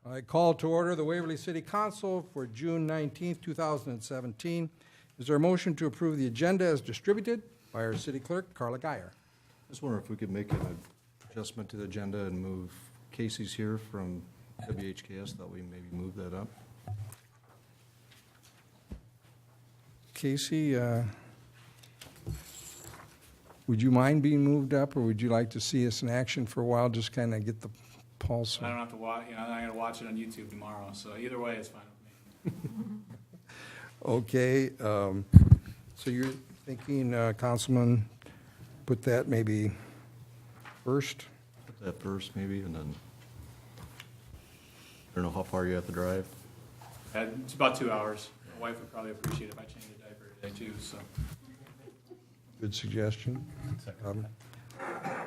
I call to order the Waverly City Council for June 19th, 2017. Is there a motion to approve the agenda as distributed by our city clerk, Carla Geyer? Just wonder if we could make an adjustment to the agenda and move Casey's here from WHKS. Thought we maybe move that up. Casey, would you mind being moved up, or would you like to see us in action for a while, just kind of get the pulse? I don't have to watch. I'm going to watch it on YouTube tomorrow. So either way, it's fine with me. Okay. So you're thinking, Councilman, put that maybe first? Put that first maybe, and then, I don't know how far you have to drive. It's about 2 hours. My wife would probably appreciate it if I changed a diaper today too. So Good suggestion.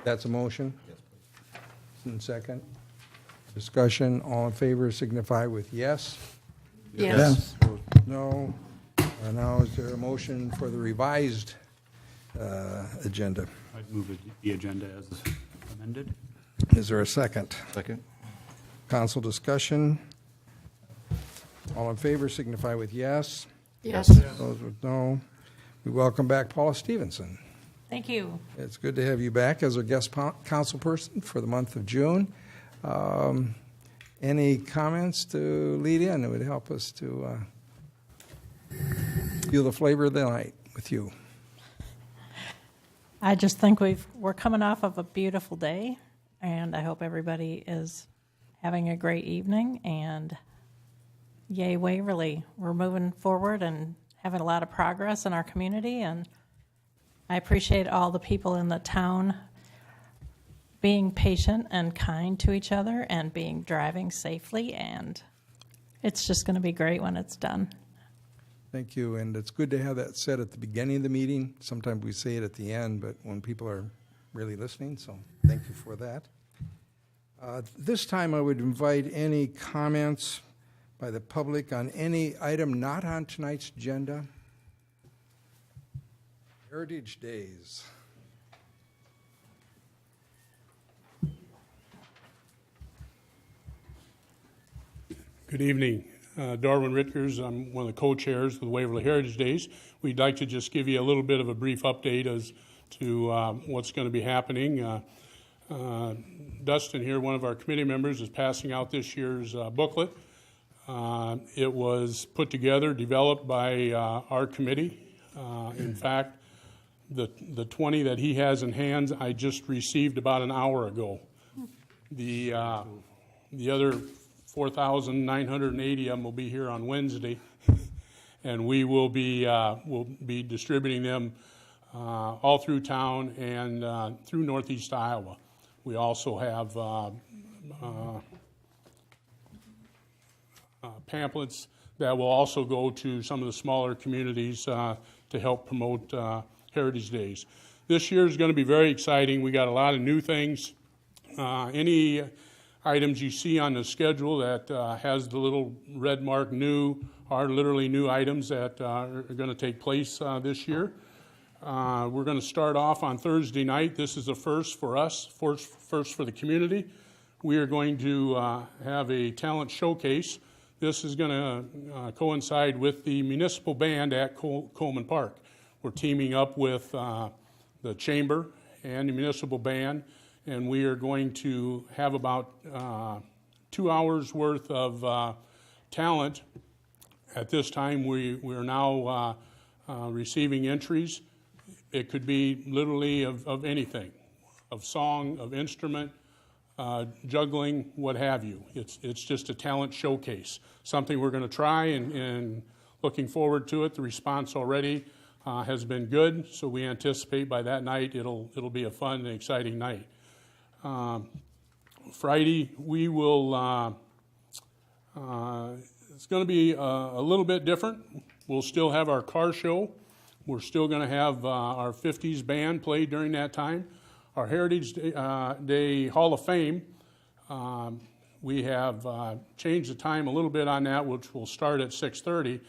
That's a motion? Yes, please. And second? Discussion, all in favor signify with yes. Yes. Opposed, no. Now is there a motion for the revised agenda? I'd move the agenda as amended. Is there a second? Second? Council discussion. All in favor signify with yes. Yes. Those with no. We welcome back Paula Stevenson. Thank you. It's good to have you back as our guest council person for the month of June. Any comments to lead in that would help us to feel the flavor of the night with you? I just think we're coming off of a beautiful day, and I hope everybody is having a great evening, and yay Waverly. We're moving forward and having a lot of progress in our community, and I appreciate all the people in the town being patient and kind to each other and driving safely, and it's just going to be great when it's done. Thank you, and it's good to have that said at the beginning of the meeting. Sometimes we say it at the end, but when people are really listening, so thank you for that. This time I would invite any comments by the public on any item not on tonight's agenda. Heritage Days. Good evening. Darwin Ritkers. I'm one of the co-chairs of the Waverly Heritage Days. We'd like to just give you a little bit of a brief update as to what's going to be happening. Dustin here, one of our committee members, is passing out this year's booklet. It was put together, developed by our committee. In fact, the 20 that he has in hands, I just received about an hour ago. The other 4,980 of them will be here on Wednesday, and we will be distributing them all through town and through Northeast Iowa. We also have pamphlets that will also go to some of the smaller communities to help promote Heritage Days. This year is going to be very exciting. We got a lot of new things. Any items you see on the schedule that has the little red mark new are literally new items that are going to take place this year. We're going to start off on Thursday night. This is a first for us, first for the community. We are going to have a talent showcase. This is going to coincide with the municipal band at Coleman Park. We're teaming up with the chamber and the municipal band, and we are going to have about 2 hours worth of talent. At this time, we are now receiving entries. It could be literally of anything, of song, of instrument, juggling, what have you. It's just a talent showcase, something we're going to try, and looking forward to it. The response already has been good, so we anticipate by that night it'll be a fun and exciting night. Friday, we will, it's going to be a little bit different. We'll still have our car show. We're still going to have our 50s band play during that time. Our Heritage Day Hall of Fame, we have changed the time a little bit on that, which will start at 6:30.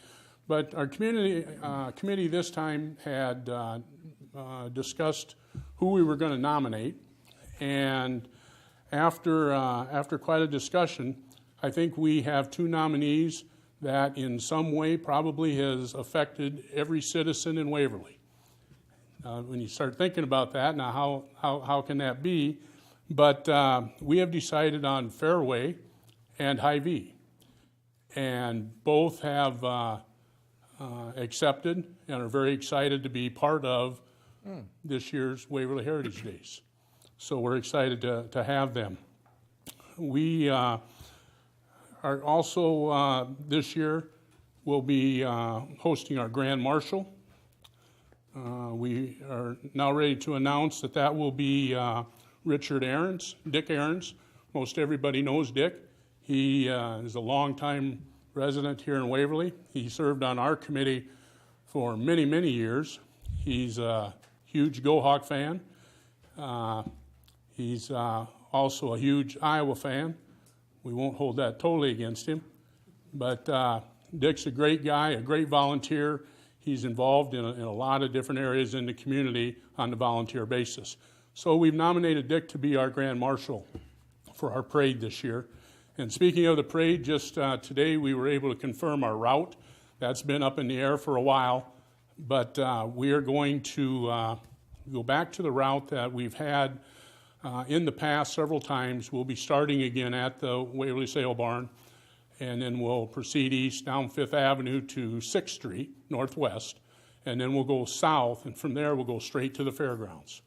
But our committee this time had discussed who we were going to nominate, and after quite a discussion, I think we have two nominees that in some way probably has affected every citizen in Waverly. When you start thinking about that, now how can that be? But we have decided on Fairway and Hy-Vee, and both have accepted and are very excited to be part of this year's Waverly Heritage Days. So we're excited to have them. We are also, this year, will be hosting our Grand Marshal. We are now ready to announce that will be Richard Ahrens, Dick Ahrens. Most everybody knows Dick. He is a longtime resident here in Waverly. He served on our committee for many, many years. He's a huge Go Hawk fan. He's also a huge Iowa fan. We won't hold that totally against him. But Dick's a great guy, a great volunteer. He's involved in a lot of different areas in the community on a volunteer basis. So we've nominated Dick to be our Grand Marshal for our parade this year. And speaking of the parade, just today we were able to confirm our route. That's been up in the air for a while, but we are going to go back to the route that we've had in the past several times. We'll be starting again at the Waverly Sale Barn, and then we'll proceed east down 5th Avenue to 6th Street, northwest, and then we'll go south, and from there we'll go straight to the fairgrounds.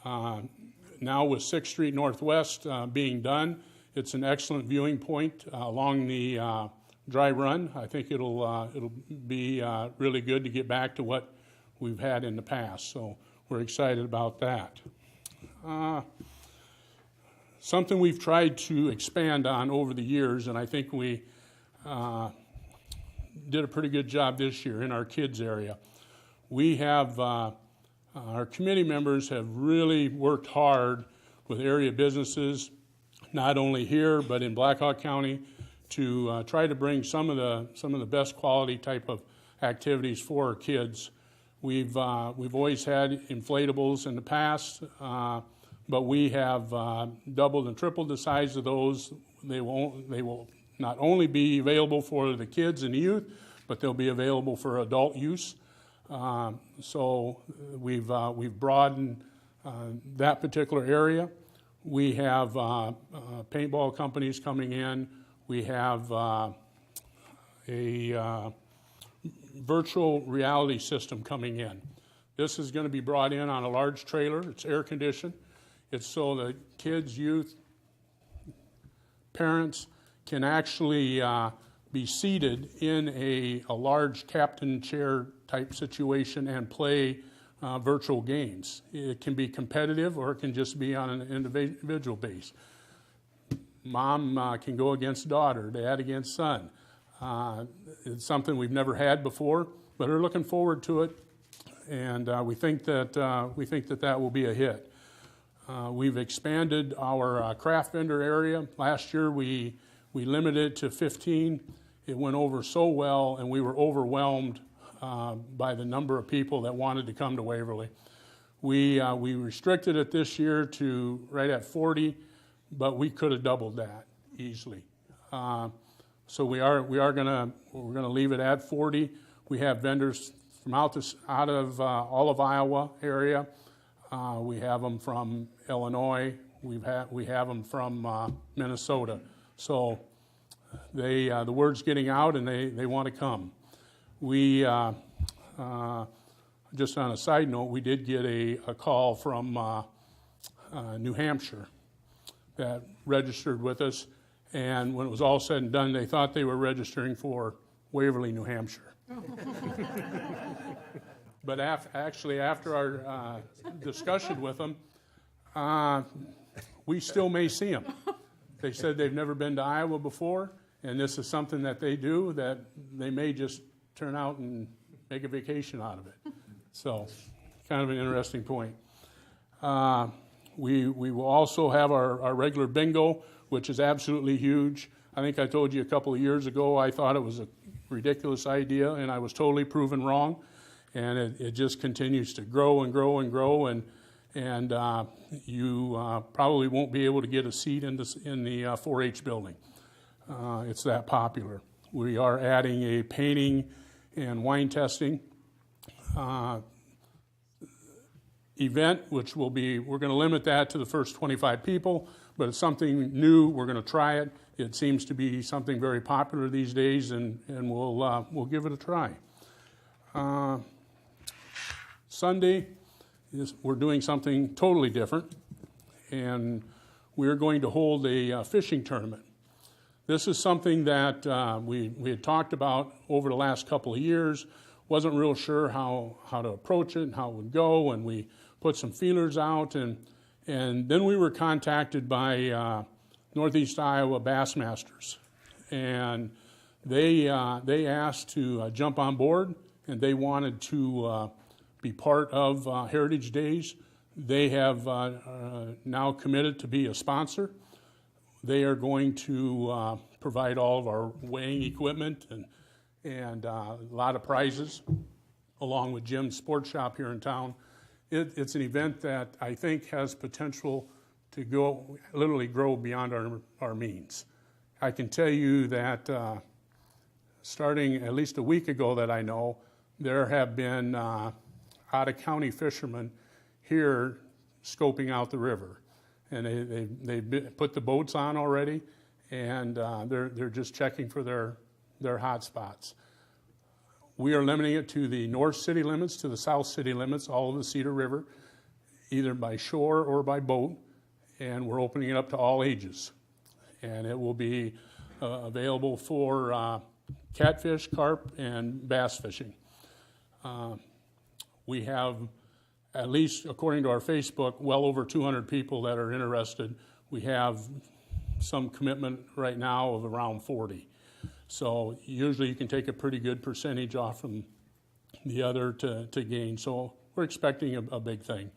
Now with 6th Street Northwest being done, it's an excellent viewing point along the dry run. I think it'll be really good to get back to what we've had in the past, so we're excited about that. Something we've tried to expand on over the years, and I think we did a pretty good job this year in our kids area. We have, our committee members have really worked hard with area businesses, not only here but in Blackhawk County, to try to bring some of the best quality type of activities for our kids. We've always had inflatables in the past, but we have doubled and tripled the size of those. They will not only be available for the kids and the youth, but they'll be available for adult use. So we've broadened that particular area. We have paintball companies coming in. We have a virtual reality system coming in. This is going to be brought in on a large trailer. It's air conditioned. It's so that kids, youth, parents can actually be seated in a large captain chair type situation and play virtual games. It can be competitive or it can just be on an individual base. Mom can go against daughter, dad against son. It's something we've never had before, but we're looking forward to it, and we think that that will be a hit. We've expanded our craft vendor area. Last year we limited it to 15. It went over so well, and we were overwhelmed by the number of people that wanted to come to Waverly. We restricted it this year to right at 40, but we could have doubled that easily. So we're gonna leave it at 40. We have vendors from out of all of Iowa area. We have them from Illinois. We have them from Minnesota. So the word's getting out, and they want to come. We just on a side note, we did get a call from New Hampshire that registered with us, and when it was all said and done, they thought they were registering for Waverly, New Hampshire. But after our discussion with them, we still may see them. They said they've never been to Iowa before, and this is something that they do that they may just turn out and make a vacation out of it. So, kind of an interesting point. We will also have our regular bingo, which is absolutely huge. I think I told you a couple of years ago I thought it was a ridiculous idea, and I was totally proven wrong. And it just continues to grow and grow and grow, and you probably won't be able to get a seat in the 4-H building. It's that popular. We are adding a painting and wine testing event, which will be, we're going to limit that to the first 25 people, but it's something new. We're going to try it. It seems to be something very popular these days, and we'll give it a try. Sunday, we're doing something totally different, and we're going to hold a fishing tournament. This is something that we had talked about over the last couple of years. Wasn't real sure how to approach it and how it would go, and we put some feelers out, and then we were contacted by Northeast Iowa Bassmasters, and they asked to jump on board, and they wanted to be part of Heritage Days. They have now committed to be a sponsor. They are going to provide all of our weighing equipment and a lot of prizes, along with Jim's Sports Shop here in town. It's an event that I think has potential to literally grow beyond our means. I can tell you that starting at least a week ago that I know, there have been out-of-county fishermen here scoping out the river. And they've put the boats on already, and they're just checking for their hot spots. We are limiting it to the north city limits, to the south city limits, all of the Cedar River, either by shore or by boat, and we're opening it up to all ages. And it will be available for catfish, carp, and bass fishing. We have, at least according to our Facebook, well over 200 people that are interested. We have some commitment right now of around 40. So usually you can take a pretty good percentage off from the other to gain. So we're expecting a big thing.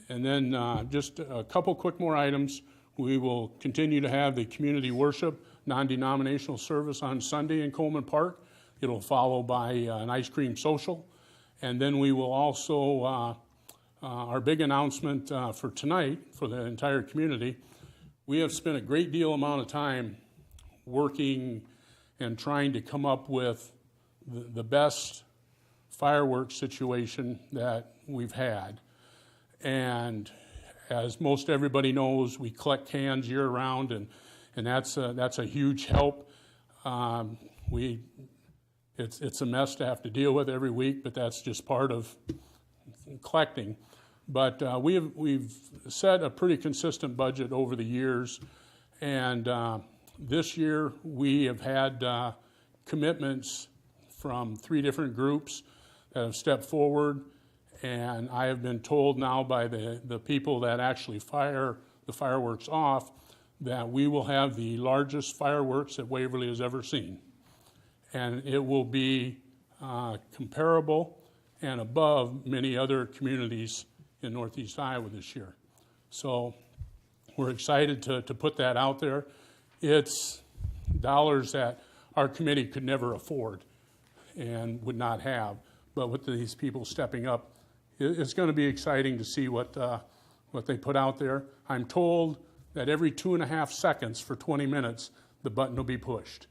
And then just a couple quick more items. We will continue to have the community worship, non-denominational service on Sunday in Coleman Park. It'll follow by an ice cream social. And then we will also, our big announcement for tonight, for the entire community, we have spent a great deal amount of time working and trying to come up with the best fireworks situation that we've had. And as most everybody knows, we collect cans year round, and that's a huge help. It's a mess to have to deal with every week, but that's just part of collecting. But we've set a pretty consistent budget over the years, and this year we have had commitments from 3 different groups that have stepped forward, and I have been told now by the people that actually fire the fireworks off that we will have the largest fireworks that Waverly has ever seen. And it will be comparable and above many other communities in Northeast Iowa this year. So we're excited to put that out there. It's dollars that our committee could never afford and would not have. But with these people stepping up, it's going to be exciting to see what they put out there. I'm told that every 2.5 seconds for 20 minutes, the button will be pushed.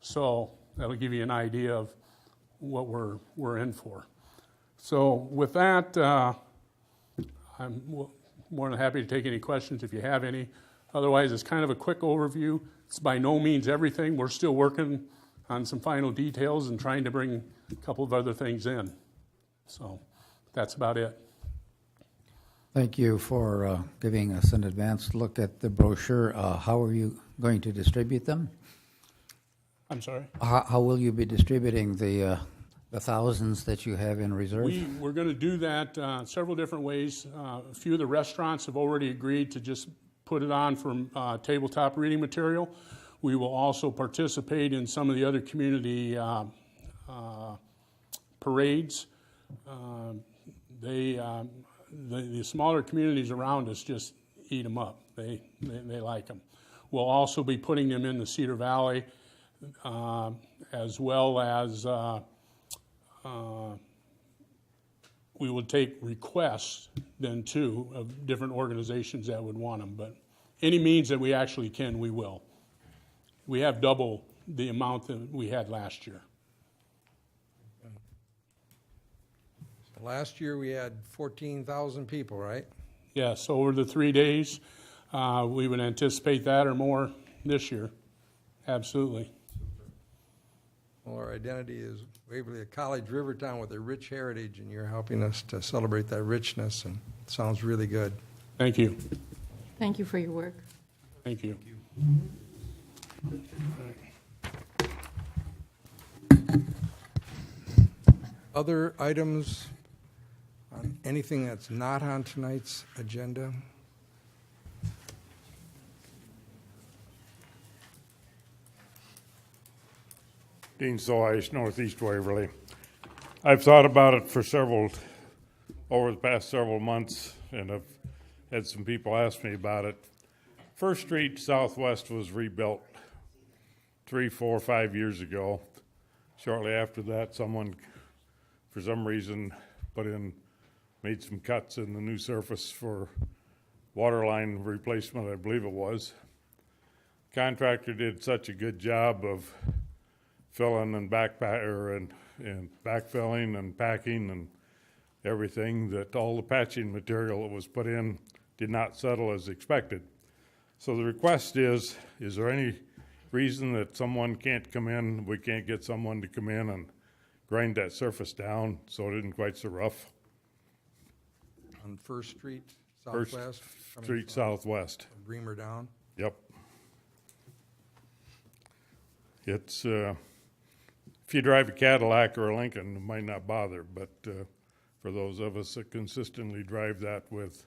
So that'll give you an idea of what we're in for. So with that, I'm more than happy to take any questions if you have any. Otherwise, it's kind of a quick overview. It's by no means everything. We're still working on some final details and trying to bring a couple of other things in. So that's about it. Thank you for giving us an advanced look at the brochure. How are you going to distribute them? I'm sorry? How will you be distributing the thousands that you have in reserve? We're going to do that several different ways. A few of the restaurants have already agreed to just put it on for tabletop reading material. We will also participate in some of the other community parades. The smaller communities around us just eat them up. They like them. We'll also be putting them in the Cedar Valley, as well as we would take requests then too of different organizations that would want them. But any means that we actually can, we will. We have double the amount that we had last year. Last year, we had 14,000 people, right? Yes, over the 3 days, we would anticipate that or more this year. Absolutely. Well, our identity is Waverly, a college river town with a rich heritage, and you're helping us to celebrate that richness, and it sounds really good. Thank you. Thank you for your work. Thank you. Other items on anything that's not on tonight's agenda? Dean Soish, Northeast Waverly. I've thought about it for over the past several months, and I've had some people ask me about it. First Street Southwest was rebuilt 3, 4, 5 years ago. Shortly after that, someone, for some reason, made some cuts in the new surface for water line replacement, I believe it was. Contractor did such a good job of filling and and backfilling and packing and everything that all the patching material that was put in did not settle as expected. So the request is there any reason that someone can't come in, we can't get someone to come in and grind that surface down so it isn't quite so rough? On First Street First Southwest? Street Southwest. From Bremer down? Yep. It's, if you drive a Cadillac or a Lincoln, it might not bother, but for those of us that consistently drive that with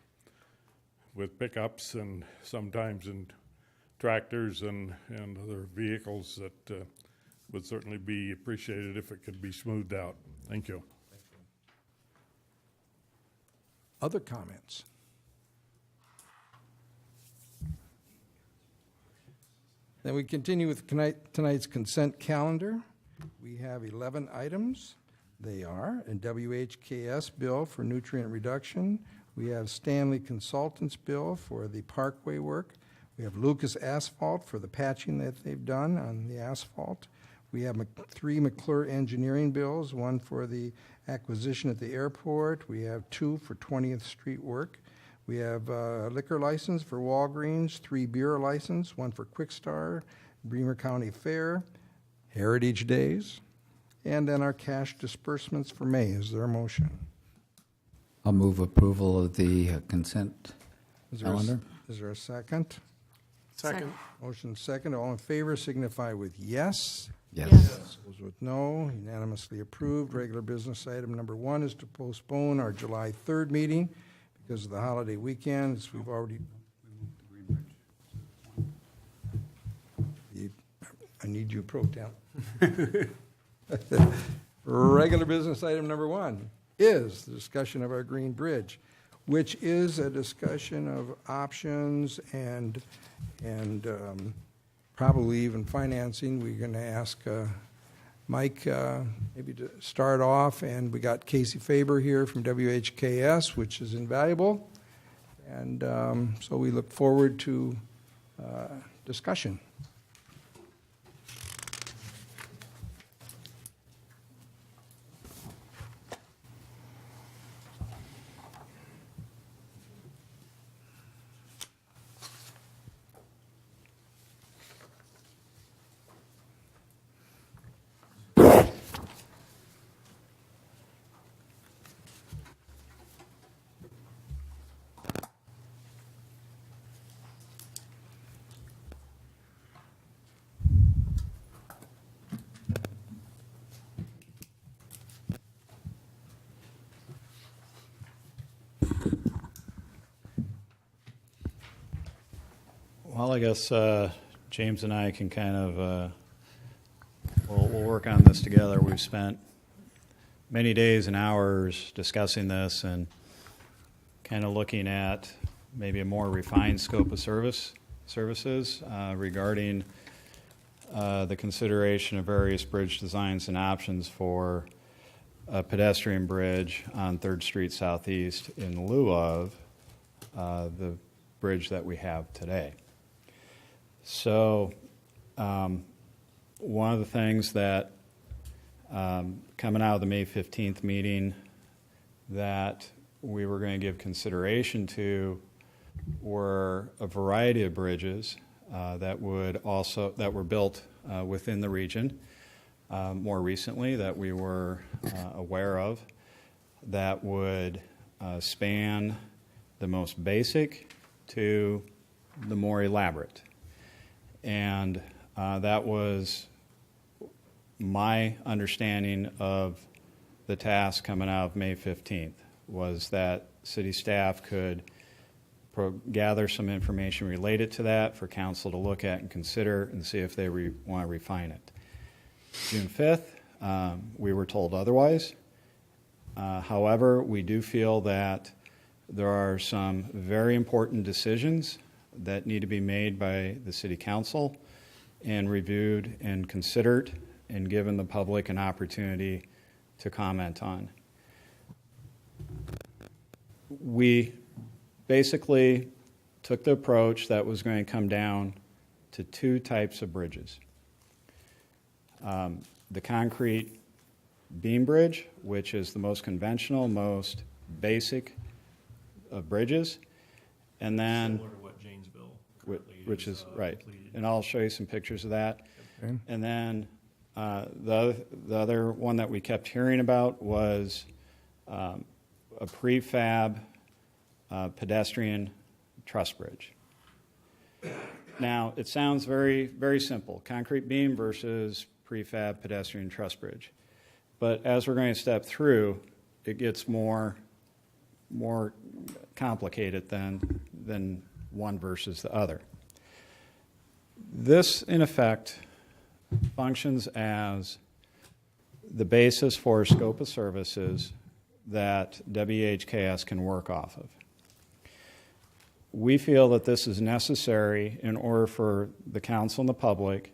pickups and sometimes in tractors and other vehicles, that would certainly be appreciated if it could be smoothed out. Thank you. Other comments? Then we continue with tonight's consent calendar. We have 11 items. They are a WHKS bill for nutrient reduction. We have Stanley Consultants bill for the parkway work. We have Lucas Asphalt for the patching that they've done on the asphalt. We have 3 McClure Engineering bills, 1 for the acquisition at the airport. We have 2 for 20th Street work. We have a liquor license for Walgreens, 3 beer license, 1 for Quick Star, Bremer County Fair, Heritage Days, and then our cash disbursements for May. Is there a motion? I'll move approval of the consent calendar. Is there a second? Second. Motion second. All in favor signify with yes. Yes. Those with no, unanimously approved. Regular business item number 1 is to postpone our July 3rd meeting because of the holiday weekends. We've already, I need you pro tem. Regular business item number 1 is the discussion of our Green Bridge, which is a discussion of options and probably even financing. We're going to ask Mike maybe to start off, and we got Casey Faber here from WHKS, which is invaluable, and so we look forward to discussion. Well, I guess James and I can kind of, we'll work on this together. We've spent many days and hours discussing this and kind of looking at maybe a more refined scope of services regarding the consideration of various bridge designs and options for a pedestrian bridge on 3rd Street Southeast in lieu of the bridge that we have today. So one of the things that, coming out of the May 15th meeting, that we were going to give consideration to were a variety of bridges that were built within the region more recently that we were aware of that would span the most basic to the more elaborate. And that was my understanding of the task coming out of May 15th, was that city staff could gather some information related to that for council to look at and consider and see if they want to refine it. June 5th, we were told otherwise. However, we do feel that there are some very important decisions that need to be made by the city council and reviewed and considered and given the public an opportunity to comment on. We basically took the approach that was going to come down to two types of bridges. The concrete beam bridge, which is the most conventional, most basic of bridges, and then Similar to what Janesville which is right, completed. and I'll show you some pictures of that. Okay. And then the other one that we kept hearing about was a prefab pedestrian truss bridge. Now, it sounds very, very simple, concrete beam versus prefab pedestrian truss bridge. But as we're going to step through, it gets more complicated than one versus the other. This, in effect, functions as the basis for a scope of services that WHKS can work off of. We feel that this is necessary in order for the council and the public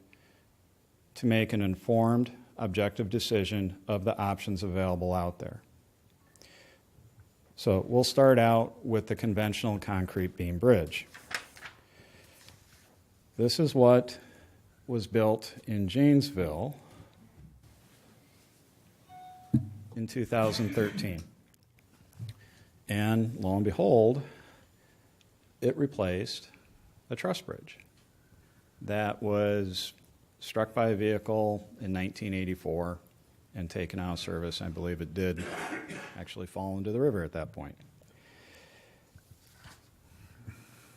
to make an informed, objective decision of the options available out there. So we'll start out with the conventional concrete beam bridge. This is what was built in Janesville in 2013. And lo and behold, it replaced a truss bridge that was struck by a vehicle in 1984 and taken out of service. I believe it did actually fall into the river at that point.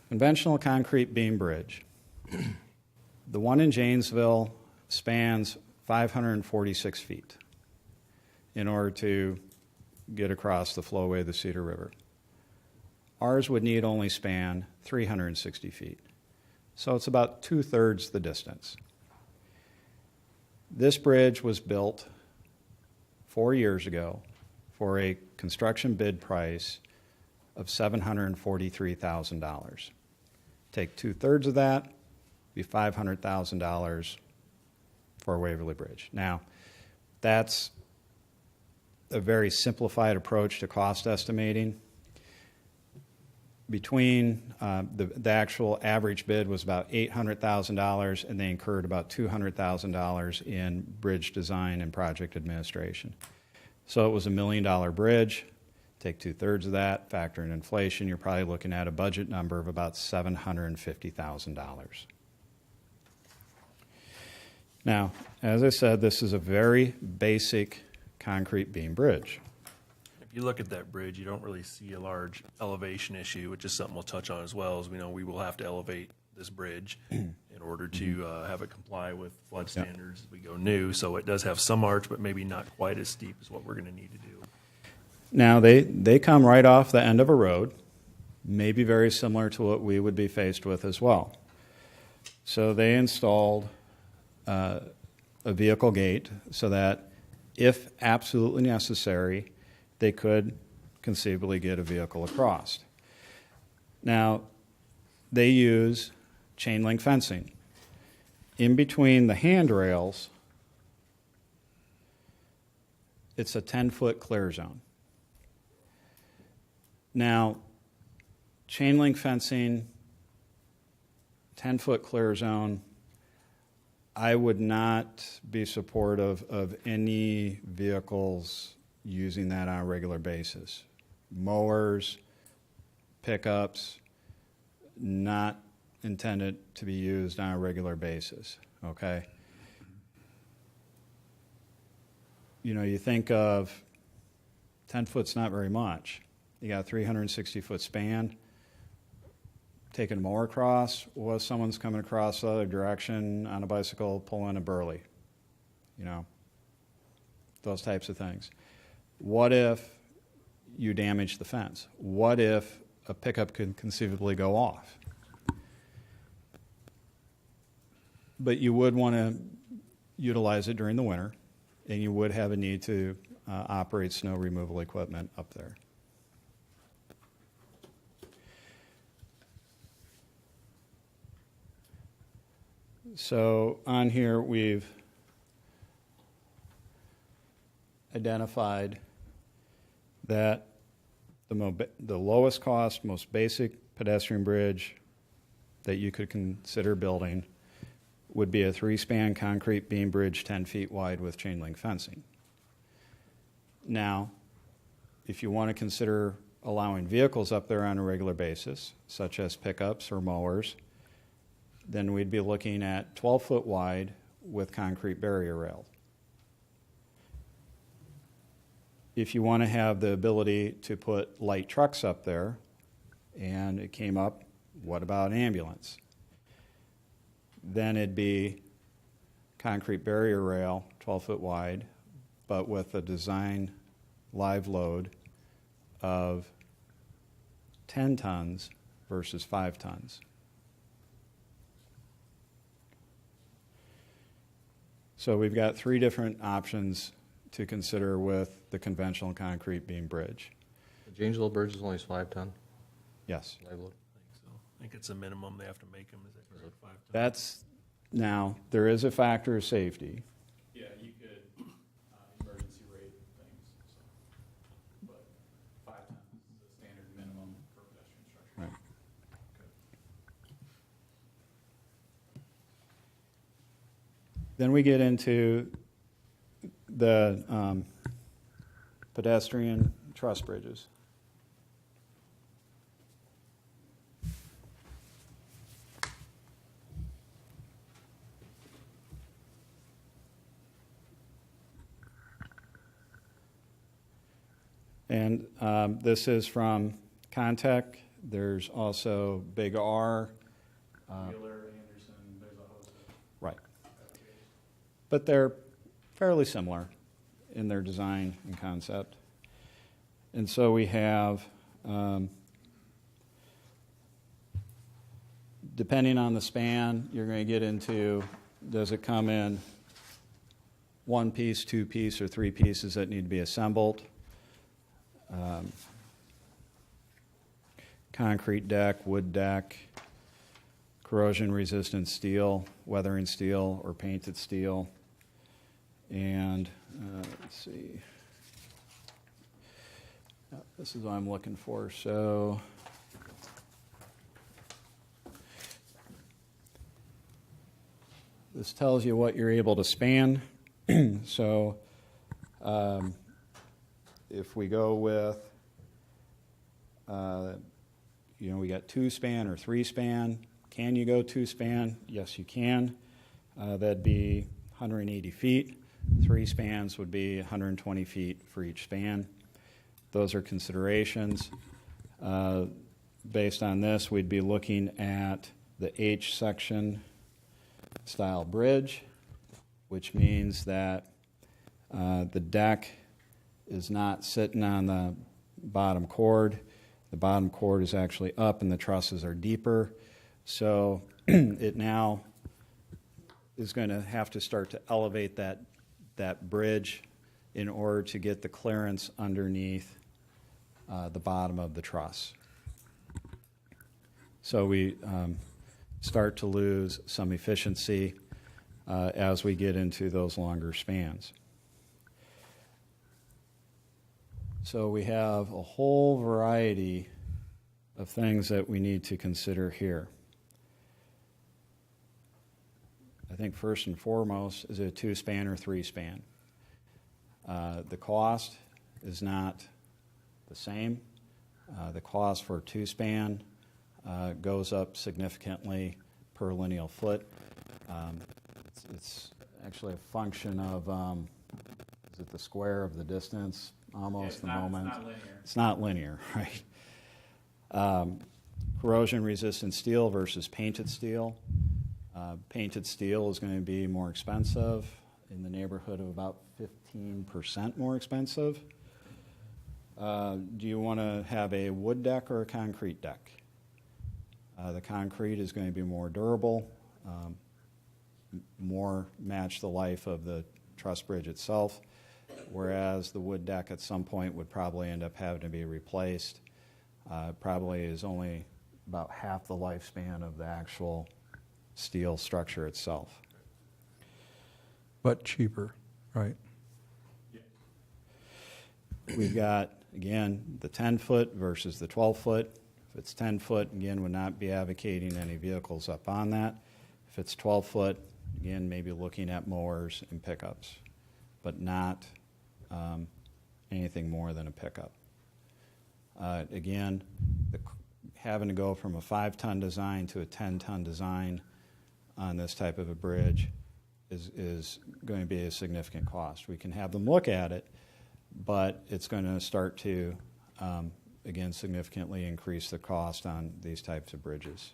Conventional concrete beam bridge. The one in Janesville spans 546 feet in order to get across the flowway of the Cedar River. Ours would need only span 360 feet. So it's about 2/3 the distance. This bridge was built 4 years ago for a construction bid price of $743,000. Take 2/3 of that, be $500,000 for a Waverly Bridge. Now, that's a very simplified approach to cost estimating. Between the actual average bid was about $800,000, and they incurred about $200,000 in bridge design and project administration. So it was $1 million bridge. Take 2/3 of that, factor in inflation, you're probably looking at a budget number of about $750,000. Now, as I said, this is a very basic concrete beam bridge. If you look at that bridge, you don't really see a large elevation issue, which is something we'll touch on as well. As we know, we will have to elevate this bridge in order to have it comply with flood standards as we go new. So it does have some arch, but maybe not quite as steep as what we're going to need to do. Now, they come right off the end of a road, maybe very similar to what we would be faced with as well. So they installed a vehicle gate so that if absolutely necessary, they could conceivably get a vehicle across. Now, they use chain link fencing. In between the handrails, it's a 10-foot clear zone. Now, chain link fencing, 10-foot clear zone, I would not be supportive of any vehicles using that on a regular basis. Mowers, pickups, not intended to be used on a regular basis, okay? You know, you think of 10 foot's not very much. You got a 360-foot span. Taking a mower across, what if someone's coming across the other direction on a bicycle, pulling a burley? You know, those types of things. What if you damage the fence? What if a pickup could conceivably go off? But you would want to utilize it during the winter, and you would have a need to operate snow removal equipment up there. So on here, we've identified that the lowest cost, most basic pedestrian bridge that you could consider building would be a 3-span concrete beam bridge 10 feet wide with chain link fencing. Now, if you want to consider allowing vehicles up there on a regular basis, such as pickups or mowers, then we'd be looking at 12-foot wide with concrete barrier rail. If you want to have the ability to put light trucks up there, and it came up, what about ambulance? Then it'd be concrete barrier rail, 12-foot wide, but with a design live load of 10 tons versus 5 tons. So we've got 3 different options to consider with the conventional concrete beam bridge. The Janesville Bridge is only 5 ton Yes. live load. I think so. I think it's a minimum they have to make them. Is that correct? 5 tons? That's, now, there is a factor of safety. Yeah, you could emergency rate things, so. But 5 tons is the standard minimum for pedestrian structure. Right. Then we get into the pedestrian truss bridges. And this is from Contec. There's also Big R. Wheeler, Anderson, there's a host of Right. applications. But they're fairly similar in their design and concept. And so we have, depending on the span, you're going to get into, does it come in 1 piece, 2 piece, or 3 pieces that need to be assembled? Concrete deck, wood deck, corrosion-resistant steel, weathering steel, or painted steel. And let's see. This is what I'm looking for. So this tells you what you're able to span. So if we go with, we got 2-span or 3-span. Can you go 2-span? Yes, you can. That'd be 180 feet. 3 spans would be 120 feet for each span. Those are considerations. Based on this, we'd be looking at the H section style bridge, which means that the deck is not sitting on the bottom chord. The bottom chord is actually up and the trusses are deeper. So it now is going to have to start to elevate that bridge in order to get the clearance underneath the bottom of the truss. So we start to lose some efficiency as we get into those longer spans. So we have a whole variety of things that we need to consider here. I think first and foremost, is it a 2-span or 3-span? The cost is not the same. The cost for 2-span goes up significantly per lineal foot. It's actually a function of, is it the square of the distance, almost, the moment? It's not linear. It's not linear, right? Corrosion-resistant steel versus painted steel. Painted steel is going to be more expensive, in the neighborhood of about 15% more expensive. Do you want to have a wood deck or a concrete deck? The concrete is going to be more durable, more match the life of the truss bridge itself, whereas the wood deck at some point would probably end up having to be replaced. Probably is only about half the lifespan of the actual steel structure itself. But cheaper, right? We've got, again, the 10-foot versus the 12-foot. If it's 10-foot, again, would not be advocating any vehicles up on that. If it's 12-foot, again, maybe looking at mowers and pickups, but not anything more than a pickup. Again, having to go from a 5-ton design to a 10-ton design on this type of a bridge is going to be a significant cost. We can have them look at it, but it's going to start to, again, significantly increase the cost on these types of bridges.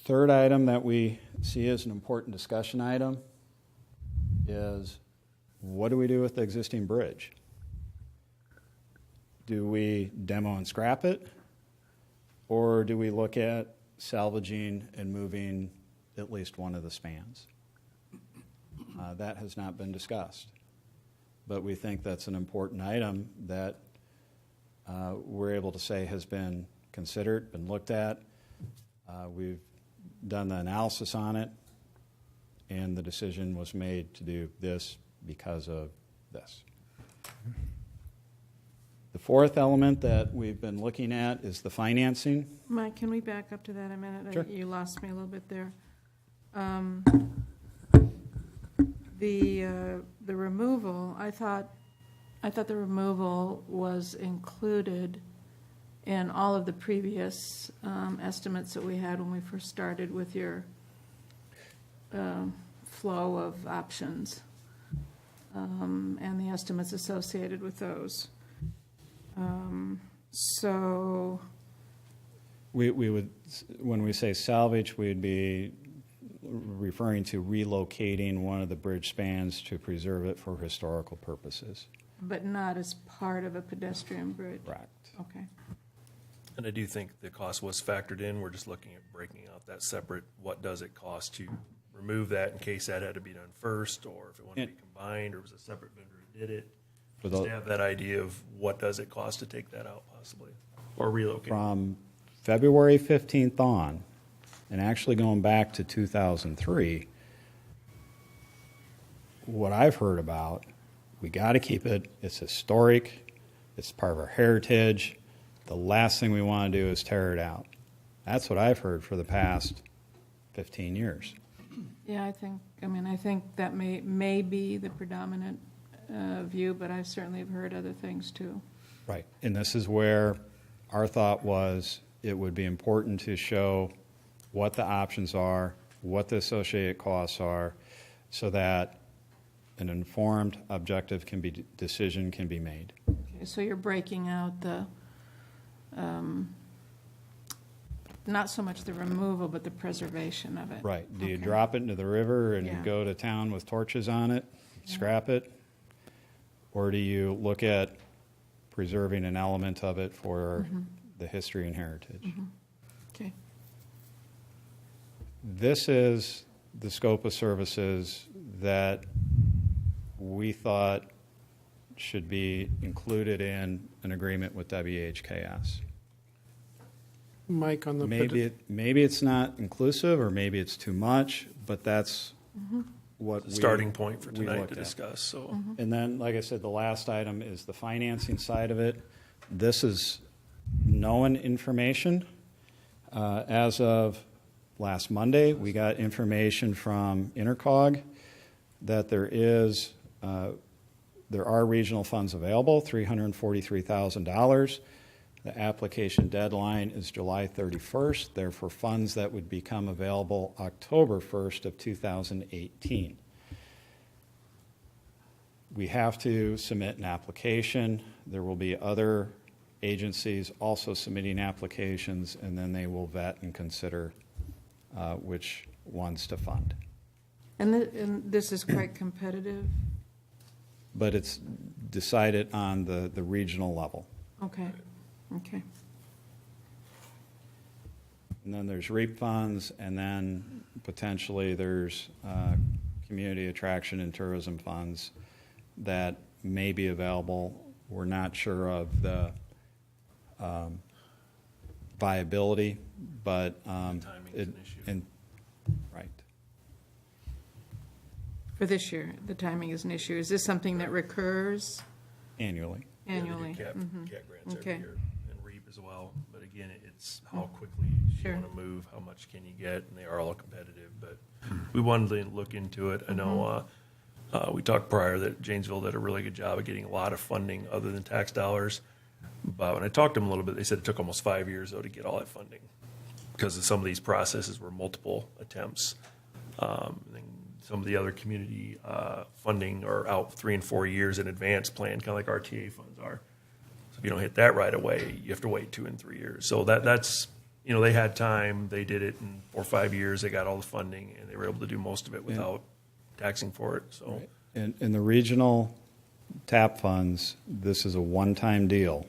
Third item that we see as an important discussion item is, what do we do with the existing bridge? Do we demo and scrap it? Or do we look at salvaging and moving at least one of the spans? That has not been discussed. But we think that's an important item that we're able to say has been considered, been looked at. We've done the analysis on it, and the decision was made to do this because of this. The fourth element that we've been looking at is the financing. Mike, can we back up to that a minute? Sure. You lost me a little bit there. The removal, I thought the removal was included in all of the previous estimates that we had when we first started with your flow of options and the estimates associated with those. So We would, when we say salvage, we'd be referring to relocating one of the bridge spans to preserve it for historical purposes. but not as part of a pedestrian bridge? Correct. Okay. And I do think the cost was factored in. We're just looking at breaking out that separate, what does it cost to remove that in case that had to be done first, or if it wanted to be combined, or it was a separate vendor who did it. For Just the- to have that idea of what does it cost to take that out possibly, or relocate. From February 15th on, and actually going back to 2003, what I've heard about, we got to keep it. It's historic. It's part of our heritage. The last thing we want to do is tear it out. That's what I've heard for the past 15 years. Yeah, I think that may be the predominant view, but I certainly have heard other things too. Right. And this is where our thought was it would be important to show what the options are, what the associated costs are, so that an informed, objective decision can be made. Okay, so you're breaking out the, not so much the removal, but the preservation of it. Right. Do you Okay. drop it into the river and Yeah. go to town with torches on it, scrap it? Or do you look at preserving an element of it for the history and heritage? Okay. This is the scope of services that we thought should be included in an agreement with WHKS. Mike, on the Maybe it's not inclusive, or maybe it's too much, but that's what The starting point for we tonight looked to at. discuss, so. And then, like I said, the last item is the financing side of it. This is known information. As of last Monday, we got information from Intercog that there are regional funds available, $343,000. The application deadline is July 31st. They're for funds that would become available October 1st of 2018. We have to submit an application. There will be other agencies also submitting applications, and then they will vet and consider which ones to fund. And this is quite competitive? But it's decided on the regional level. Okay, okay. And then there's REAP funds, and then potentially there's community attraction and tourism funds that may be available. We're not sure of the viability, but Timing's an issue. Right. For this year, the timing is an issue. Is this something that recurs Annually. annually? Yeah, they do Mhm. CAT grants every Okay. year and REAP as well. But again, it's how quickly Sure. you want to move, how much can you get, and they are all competitive. But we wanted to look into it. I know we talked prior that Janesville did a really good job of getting a lot of funding other than tax dollars. But when I talked to them a little bit, they said it took almost 5 years, though, to get all that funding because of some of these processes were multiple attempts. And some of the other community funding are out 3 and 4 years in advance planned, kind of like RTA funds are. So if you don't hit that right away, you have to wait 2 and 3 years. So that's, they had time. They did it in 4 or 5 years. They got all the funding, and they were able to do most of it without taxing for it. So In the regional TAP funds, this is a one-time deal.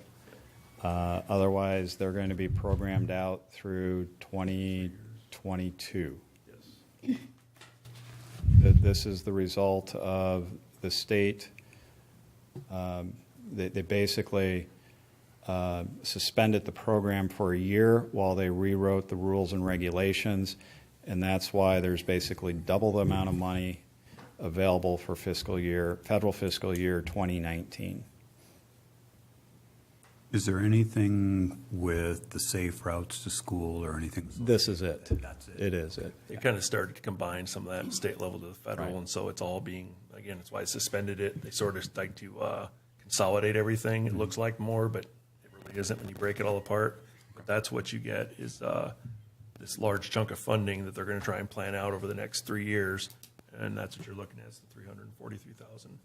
Otherwise, they're going to be programmed out through 2022. yes. This is the result of the state. They basically suspended the program for a year while they rewrote the rules and regulations, and that's why there's basically double the amount of money available for federal fiscal year 2019. Is there anything with the safe routes to school or anything? This is it. That's it. It is it. They kind of started to combine some of that state level to the federal, Right. and so it's all being, again, that's why I suspended it. They sort of like to consolidate everything. It looks like more, but it really isn't when you break it all apart. But that's what you get is this large chunk of funding that they're going to try and plan out over the next 3 years, and that's what you're looking at, is the $343,000.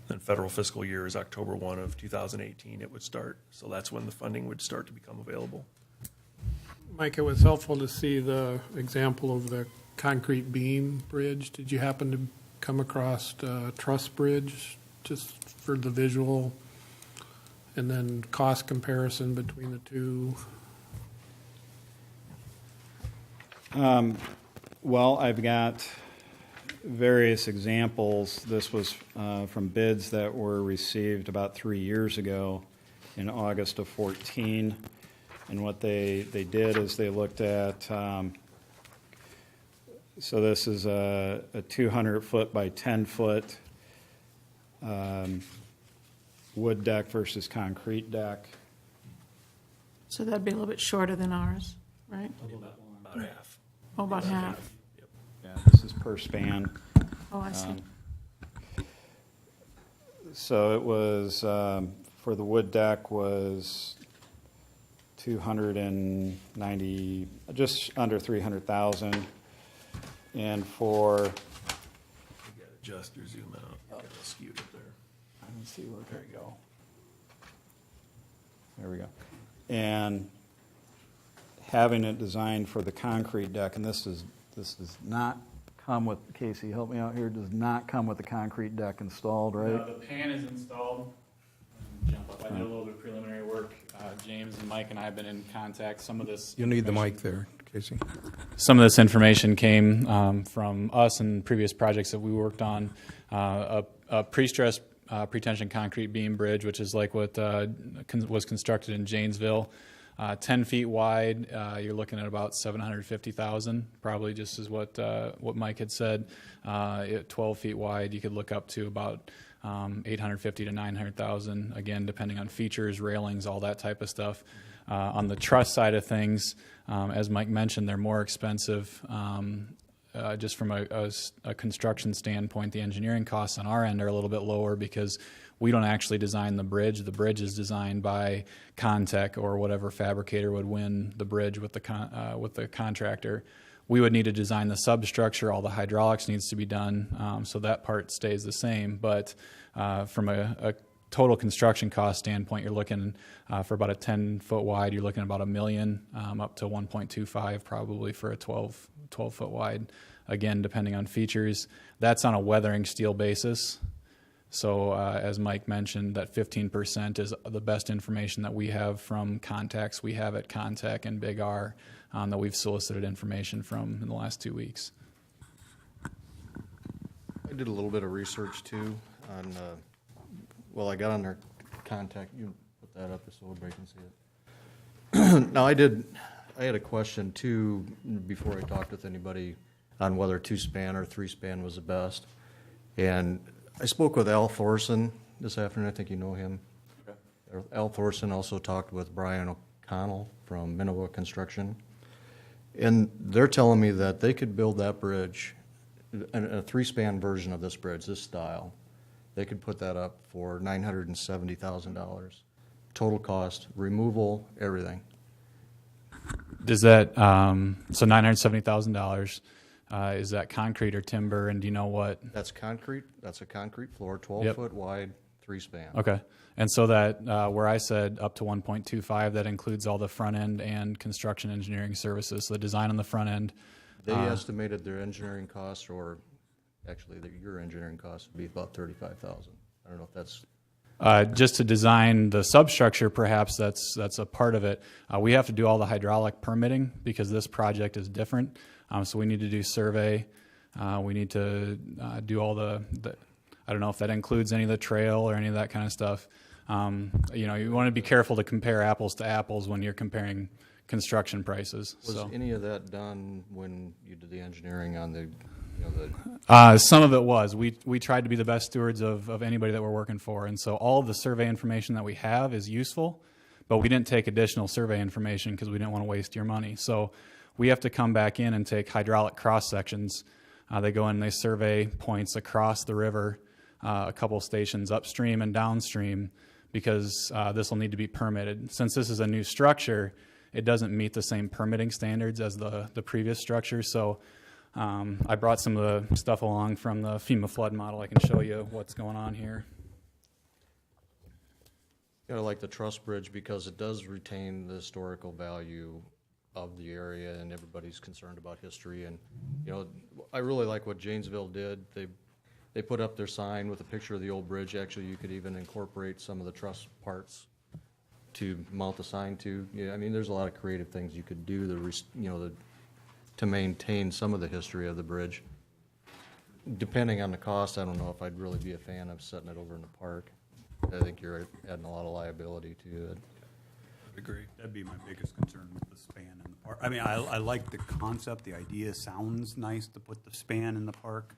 Then federal fiscal year is October 1 of 2018. It would start, so that's when the funding would start to become available. Mike, it was helpful to see the example of the concrete beam bridge. Did you happen to come across truss bridge, just for the visual, and then cost comparison between the two? Well, I've got various examples. This was from bids that were received about 3 years ago in August of 14. And what they did is they looked at, so this is a 200-foot by 10-foot wood deck versus concrete deck. So that'd be a little bit shorter than ours, right? About half. Oh, about half. Yeah, this is per span. Oh, I see. So it was, for the wood deck was 290, just under 300,000. And for, You got to adjust or zoom out. You got to skew it up there. let's see, there you go. There we go. And having it designed for the concrete deck, and this does not come with, Casey, help me out here, does not come with the concrete deck installed, right? The pan is installed. Jump up. I did a little bit of preliminary work. James and Mike and I have been in contact. Some of this. You'll need the mic there, Casey. Some of this information came from us and previous projects that we worked on. A pre-stressed pretension concrete beam bridge, which is like what was constructed in Janesville. 10 feet wide, you're looking at about $750,000, probably just as what Mike had said. 12 feet wide, you could look up to about $850,000 to $900,000, again, depending on features, railings, all that type of stuff. On the truss side of things, as Mike mentioned, they're more expensive. Just from a construction standpoint, the engineering costs on our end are a little bit lower because we don't actually design the bridge. The bridge is designed by Contech or whatever fabricator would win the bridge with the contractor. We would need to design the substructure. All the hydraulics needs to be done, so that part stays the same. But from a total construction cost standpoint, you're looking for about a 10-foot wide. You're looking at about $1 million, up to 1.25 probably for a 12-foot wide. Again, depending on features. That's on a weathering steel basis. So as Mike mentioned, that 15% is the best information that we have from contacts we have at Contech and Big R that we've solicited information from in the last 2 weeks. I did a little bit of research too on, I got on their contact, you put that up so everybody can see it. Now I had a question too, before I talked with anybody on whether 2-span or 3-span was the best. And I spoke with Al Thorson this afternoon, I think you know him. Okay. Al Thorson also talked with Brian O'Connell from Minowa Construction. And they're telling me that they could build that bridge, a 3-span version of this bridge, this style. They could put that up for $970,000. Total cost, removal, everything. Does that, so $970,000, is that concrete or timber, and do you know what? That's concrete, that's a concrete floor, 12-foot wide, 3-span. Okay. And so that, where I said up to 1.25, that includes all the front end and construction engineering services, so the design on the front end. They estimated their engineering costs, or actually your engineering costs would be about $35,000. I don't know if that's... Just to design the substructure, perhaps that's a part of it. We have to do all the hydraulic permitting because this project is different. So we need to do survey. We need to do all the, I don't know if that includes any of the trail or any of that kind of stuff. You want to be careful to compare apples to apples when you're comparing construction prices. Was any of that done when you did the engineering on the... Some of it was. We tried to be the best stewards of anybody that we're working for, and so all of the survey information that we have is useful, but we didn't take additional survey information because we didn't want to waste your money. So we have to come back in and take hydraulic cross sections. They go in and they survey points across the river, a couple stations upstream and downstream, because this will need to be permitted. Since this is a new structure, it doesn't meet the same permitting standards as the previous structure. So I brought some of the stuff along from the FEMA flood model. I can show you what's going on here. I like the truss bridge because it does retain the historical value of the area, and everybody's concerned about history. And I really like what Janesville did. They put up their sign with a picture of the old bridge. Actually, you could even incorporate some of the truss parts to mount the sign to. Yeah, I mean, there's a lot of creative things you could do to maintain some of the history of the bridge. Depending on the cost, I don't know if I'd really be a fan of setting it over in the park. I think you're adding a lot of liability to it. Agree. That'd be my biggest concern with the span in the park. I mean, I like the concept, the idea sounds nice to put the span in the park,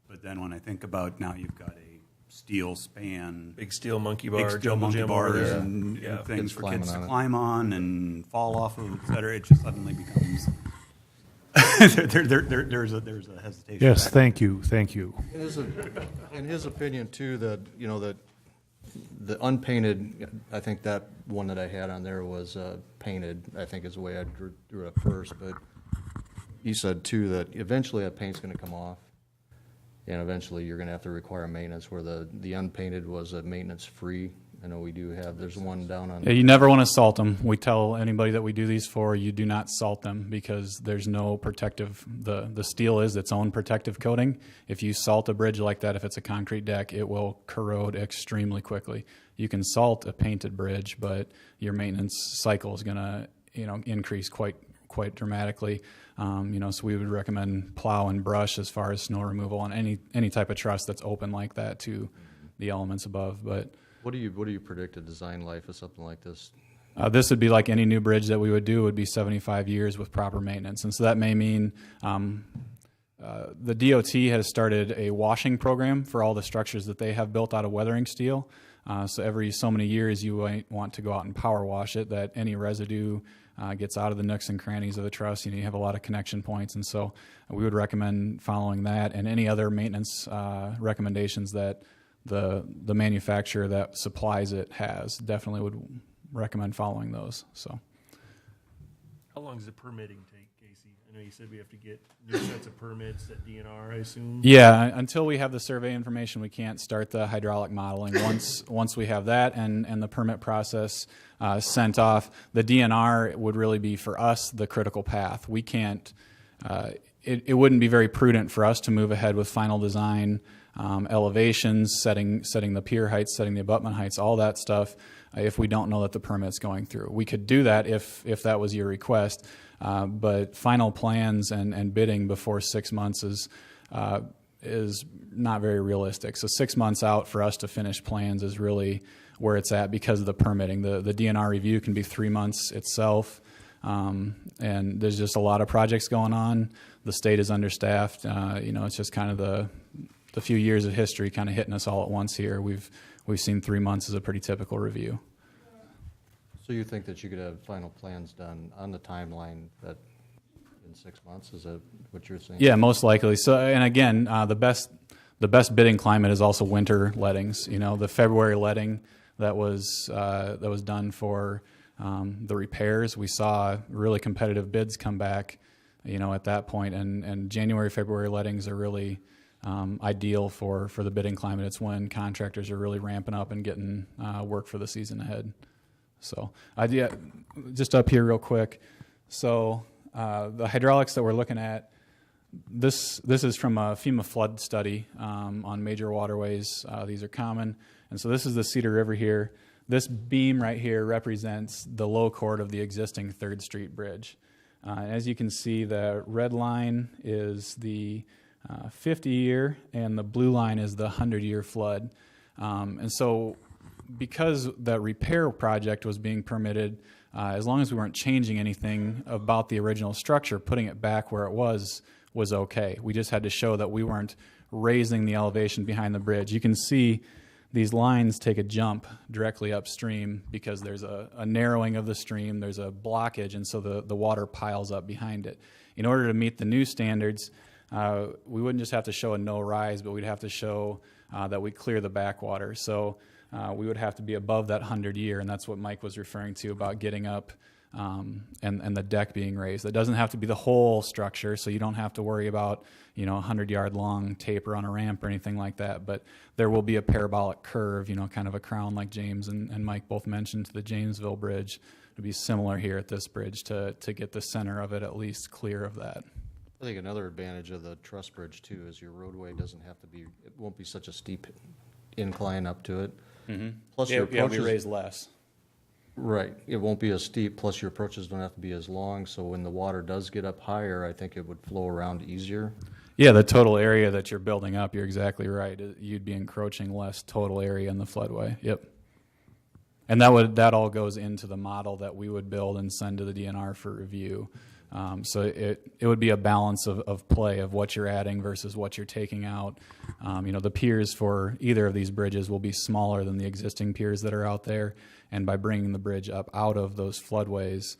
but then when I think about now you've got a steel span. Big steel monkey bar, Big steel jumbo monkey jumbo, bars yeah. and Yeah. things Kids for kids to climbing on it. climb on and fall off of, et cetera. It just suddenly becomes... there's a hesitation. Yes, thank you. In his opinion too, that that the unpainted, I think that one that I had on there was painted, I think is the way I drew it up first, but he said too that eventually that paint's going to come off, and eventually you're going to have to require maintenance, where the unpainted was a maintenance free. I know we do have, there's one down on... Yeah, you never want to salt them. We tell anybody that we do these for, you do not salt them because there's no protective, the steel is its own protective coating. If you salt a bridge like that, if it's a concrete deck, it will corrode extremely quickly. You can salt a painted bridge, but your maintenance cycle is going to increase quite dramatically. So we would recommend plow and brush as far as snow removal on any type of truss that's open like that to the elements above. But What do you predict a design life of something like this? this would be like any new bridge that we would do, would be 75 years with proper maintenance. And so that may mean the DOT has started a washing program for all the structures that they have built out of weathering steel. So every so many years, you might want to go out and power wash it, that any residue gets out of the nooks and crannies of the truss. You have a lot of connection points, and so we would recommend following that, and any other maintenance recommendations that the manufacturer that supplies it has. Definitely would recommend following those. So, How long does the permitting take, Casey? I know you said we have to get new sets of permits at DNR, I assume? yeah, until we have the survey information, we can't start the hydraulic modeling. Once we have that and the permit process sent off, the DNR would really be for us the critical path. We can't. It wouldn't be very prudent for us to move ahead with final design, elevations, setting the pier heights, setting the abutment heights, all that stuff, if we don't know that the permit's going through. We could do that if that was your request, but final plans and bidding before 6 months is not very realistic. So 6 months out for us to finish plans is really where it's at because of the permitting. The DNR review can be 3 months itself, and there's just a lot of projects going on. The state is understaffed. It's just kind of the few years of history kind of hitting us all at once here. We've seen 3 months as a pretty typical review. So you think that you could have final plans done on the timeline that in 6 months? Is that what you're saying? Yeah, most likely. So, and again, the best bidding climate is also winter lettings. The February letting that was done for the repairs, we saw really competitive bids come back, at that point. And January, February lettings are really ideal for the bidding climate. It's when contractors are really ramping up and getting work for the season ahead. So, just up here real quick. So, the hydraulics that we're looking at, this is from a FEMA flood study on major waterways. These are common. And so this is the Cedar River here. This beam right here represents the low chord of the existing 3rd Street Bridge. As you can see, the red line is the 50-year, and the blue line is the 100-year flood. And so because that repair project was being permitted, as long as we weren't changing anything about the original structure, putting it back where it was okay. We just had to show that we weren't raising the elevation behind the bridge. You can see these lines take a jump directly upstream because there's a narrowing of the stream, there's a blockage, and so the water piles up behind it. In order to meet the new standards, we wouldn't just have to show a no rise, but we'd have to show that we clear the backwater. So we would have to be above that 100-year, and that's what Mike was referring to about getting up and the deck being raised. It doesn't have to be the whole structure, so you don't have to worry about a 100-yard long taper on a ramp or anything like that. But there will be a parabolic curve, kind of a crown like James and Mike both mentioned to the Jamesville Bridge. It'll be similar here at this bridge to get the center of it at least clear of that. I think another advantage of the truss bridge too is your roadway doesn't have to be, it won't be such a steep incline up to it. Mm-hmm. Plus your Yeah, we approaches, raise less. right, it won't be as steep, plus your approaches don't have to be as long, so when the water does get up higher, I think it would flow around easier. Yeah, the total area that you're building up, you're exactly right. You'd be encroaching less total area in the floodway. Yep. And that all goes into the model that we would build and send to the DNR for review. So it would be a balance of play of what you're adding versus what you're taking out. The piers for either of these bridges will be smaller than the existing piers that are out there, and by bringing the bridge up out of those floodways,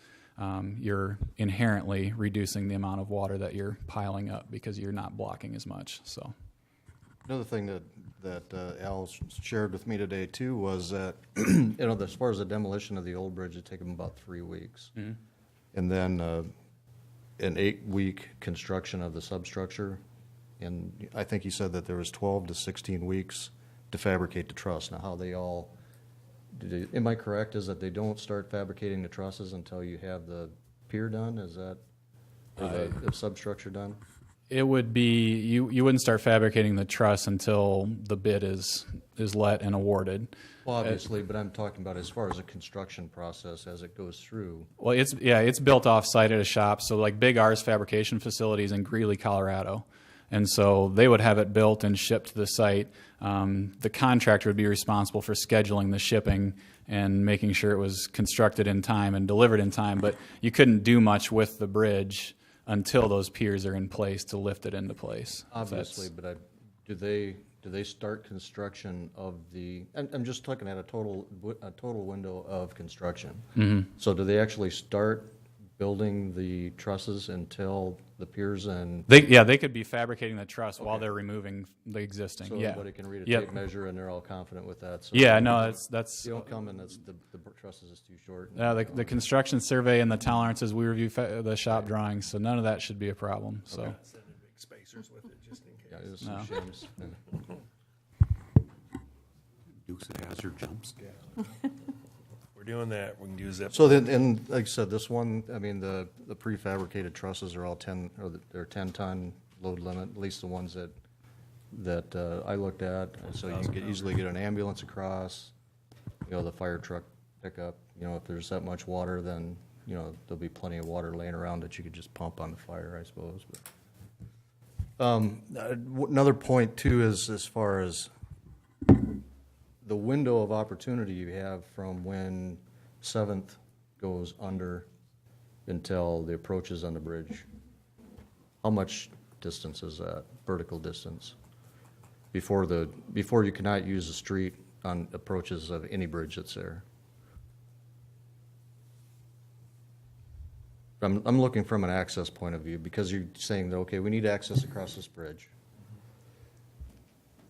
you're inherently reducing the amount of water that you're piling up because you're not blocking as much. So, Another thing that Al shared with me today too was that as far as the demolition of the old bridge, it'd take them about 3 weeks, and then an 8-week construction of the substructure, and I think he said that there was 12 to 16 weeks to fabricate the truss. Now, how they all am I correct? Is that they don't start fabricating the trusses until you have the pier done? Is that or the substructure done? it would be you wouldn't start fabricating the truss until the bid is let and awarded. Well, obviously, but I'm talking about as far as the construction process as it goes through. Well, it's built off-site at a shop. So like Big R's fabrication facilities in Greeley, Colorado. And so they would have it built and shipped to the site. The contractor would be responsible for scheduling the shipping and making sure it was constructed in time and delivered in time. But you couldn't do much with the bridge until those piers are in place to lift it into place. Obviously, but do they do they start construction of the, I'm just looking at a total window of construction. So do they actually start building the trusses until the piers and, They could be fabricating the truss while they're removing the existing. so Yeah. everybody can read a Yep. tape measure and they're all confident with that? So Yeah, no, that's you don't come and that's, the trusses is too short? the construction survey and the tolerances. We review the shop drawings, so none of that should be a problem. So. Sending big spacers with it just in case. Yeah, there's some No. shims. Yeah. Dukes of Hazzard jumps. We're doing that, we can use that. So then, and like I said, this one, I mean, the prefabricated trusses are all 10, or they're 10-ton load limit, at least the ones that I looked at. And so you can easily get an ambulance across, you know, the fire truck pickup. You know, if there's that much water, then, you know, there'll be plenty of water laying around that you could just pump on the fire, I suppose. But another point too is as far as the window of opportunity you have from when 7th goes under until the approaches on the bridge. How much distance is that, vertical distance? Before you cannot use the street on approaches of any bridge that's there. I'm looking from an access point of view because you're saying that, okay, we need access across this bridge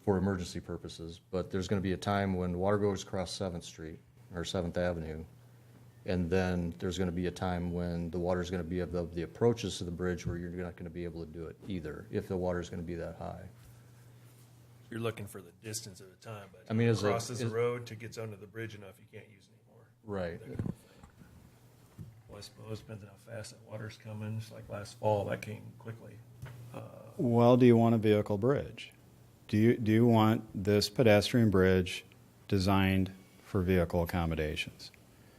for emergency purposes, but there's going to be a time when water goes across 7th Street or 7th Avenue, and then there's going to be a time when the water is going to be above the approaches to the bridge where you're not going to be able to do it either, if the water is going to be that high. You're looking for the distance at a time, but I mean, if it crosses the road to gets under the bridge enough, you can't use it anymore. Right. Well, I suppose, depends on how fast that water's coming, just like last fall, that came quickly. Well, do you want a vehicle bridge? Do you want this pedestrian bridge designed for vehicle accommodations?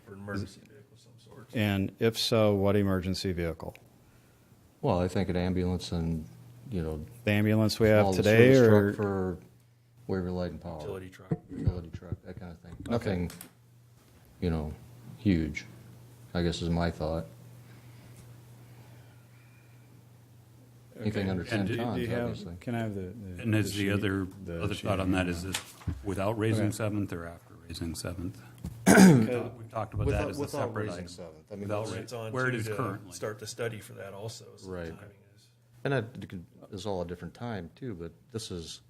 For an emergency vehicle of some sort. And if so, what emergency vehicle? Well, I think an ambulance and, you know, The ambulance we have small today, service or truck for Waverly Light and Power. Utility truck. Utility truck, that kind of thing. Nothing, you know, huge, I guess is my thought. Anything under 10 And tons, do you have? obviously. Can I have the? And is the sheet? other The sheet. thought on that, is this without raising Okay. 7th or after raising 7th? We've talked about that as a Without separate raising item. 7th. I mean, Without that's- ra- It's on where it to is to currently. Start the study for that also, so the Right. timing is. And that is all a different time too, but this is,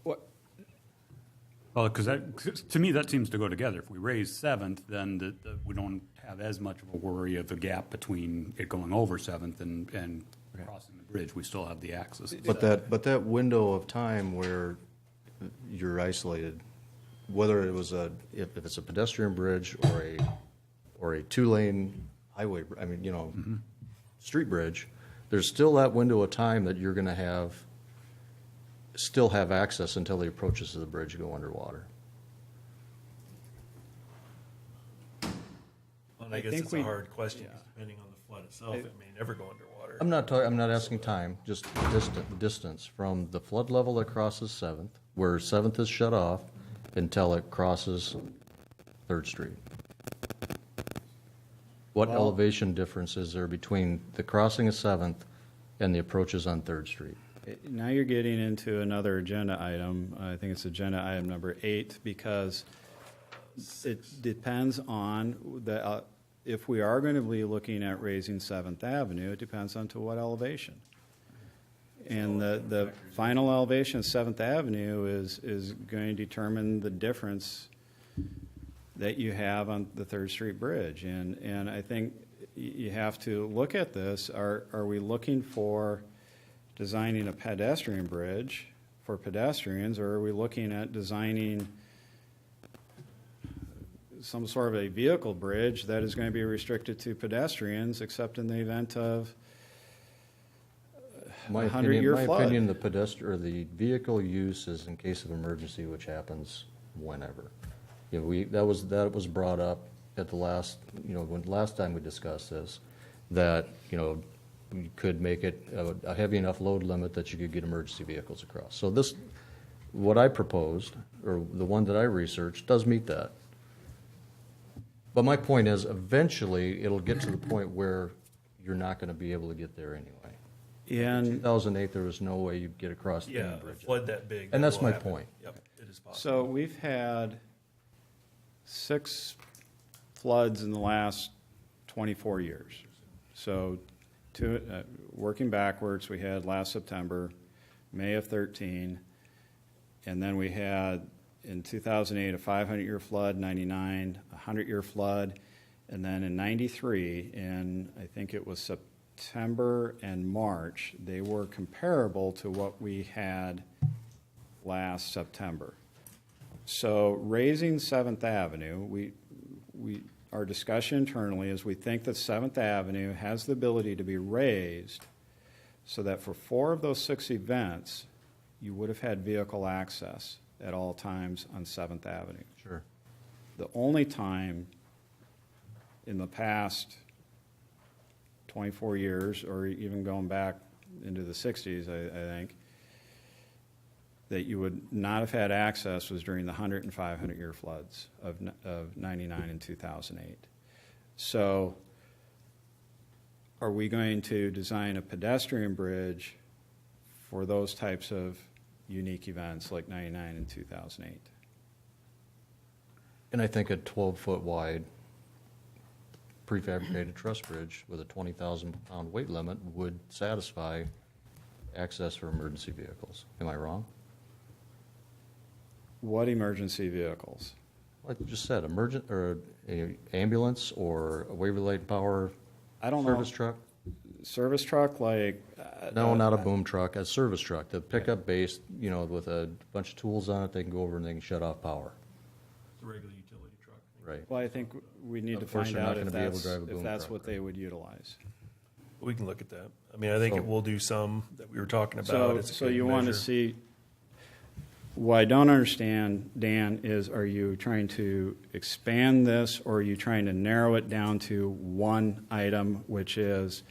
Well, because to me, that seems to go together. If we raise 7th, then we don't have as much of a worry of a gap between it going over 7th and crossing the bridge. We still have the access. but that window of time where you're isolated, whether it was if it's a pedestrian bridge or a 2-lane highway, I mean, you know, street bridge, there's still that window of time that you're going to still have access until the approaches to the bridge go underwater. Well, I guess think it's a we- hard question, 'cause depending on the flood itself, it may never go underwater. I'm not asking time, just distance from the flood level that crosses 7th, where 7th is shut off, until it crosses 3rd Street. What elevation difference is there between the crossing of 7th and the approaches on 3rd Street? Now you're getting into another agenda item. I think it's agenda item number 8, because it depends on if we are going to be looking at raising 7th Avenue, it depends on to what elevation. And the final elevation of 7th Avenue is going to determine the difference that you have on the 3rd Street Bridge. And I think you have to look at this. Are we looking for designing a pedestrian bridge for pedestrians, or are we looking at designing some sort of a vehicle bridge that is going to be restricted to pedestrians, except in the event of My 100-year opinion, flood? the vehicle use is in case of emergency, which happens whenever. You know, that was brought up at the last, you know, when last time we discussed this, that, you know, you could make it a heavy enough load limit that you could get emergency vehicles across. So this, what I proposed, or the one that I researched, does meet that. But my point is, eventually, it'll get to the point where you're not going to be able to get there anyway. In In 2008, there was no way you'd get across the Yeah, Beam a Bridge. flood that big. And that that's will my happen. point. Yep, it is possible. So we've had 6 floods in the last 24 years. So working backwards, we had last September, May of 13, and then we had in 2008 a 500-year flood, 99, a 100-year flood, and then in 93, in I think it was September and March, they were comparable to what we had last September. So raising 7th Avenue, our discussion internally is we think that 7th Avenue has the ability to be raised so that for 4 of those 6 events, you would have had vehicle access at all times on 7th Avenue. Sure. The only time in the past 24 years, or even going back into the 60s, I think, that you would not have had access was during the 100 and 500-year floods of 99 and 2008. So are we going to design a pedestrian bridge for those types of unique events like 99 and 2008? And I think a 12-foot wide prefabricated truss bridge with a 20,000-pound weight limit would satisfy access for emergency vehicles. Am I wrong? What emergency vehicles? Like you just said, emergent or a ambulance or a Waverly Power I don't service know. truck? Service truck, like No, not a boom truck, a service truck, the pickup based, with a bunch of tools on it, they can go over and they can shut off power. It's a regular utility truck. Right. Well, I think we need to Of course, find you're not out if gonna be able to that's, drive a boom if that's truck, what right? they would utilize. We can look at that. I mean, I think So- we'll do some that we were talking about. So, It's a so good you want to measure. see, what I don't understand, Dan, is are you trying to expand this, or are you trying to narrow it down to one item, which is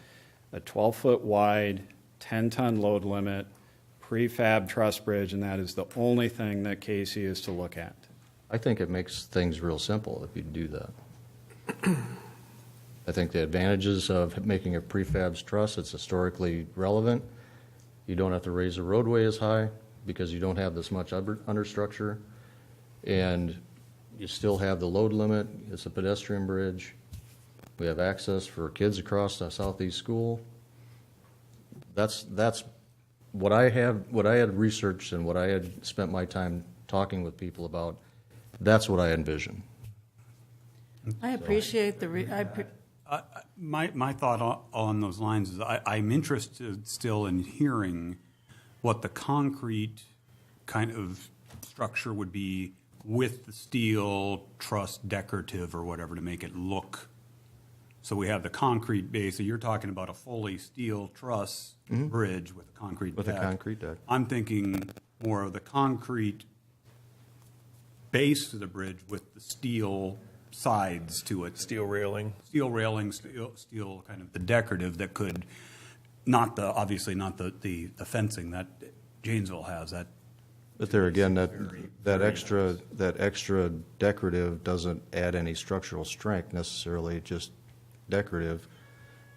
a 12-foot wide, 10-ton load limit, prefab truss bridge, and that is the only thing that Casey is to look at? I think it makes things real simple if you do that. I think the advantages of making a prefab truss, it's historically relevant. You don't have to raise the roadway as high because you don't have this much understructure. And you still have the load limit. It's a pedestrian bridge. We have access for kids across the southeast school. That's what I had researched and what I had spent my time talking with people about. That's what I envision. I appreciate My thought on those lines is I'm interested still in hearing what the concrete kind of structure would be with the steel truss decorative or whatever to make it look. So we have the concrete base. So you're talking about a fully steel truss bridge with a concrete With deck. a concrete deck. I'm thinking more of the concrete base to the bridge with the steel sides to it. Steel railing. Steel railing, steel kind of the decorative that could, obviously not the fencing that Janesville has. That But there again, that extra decorative doesn't add any structural strength necessarily, just decorative.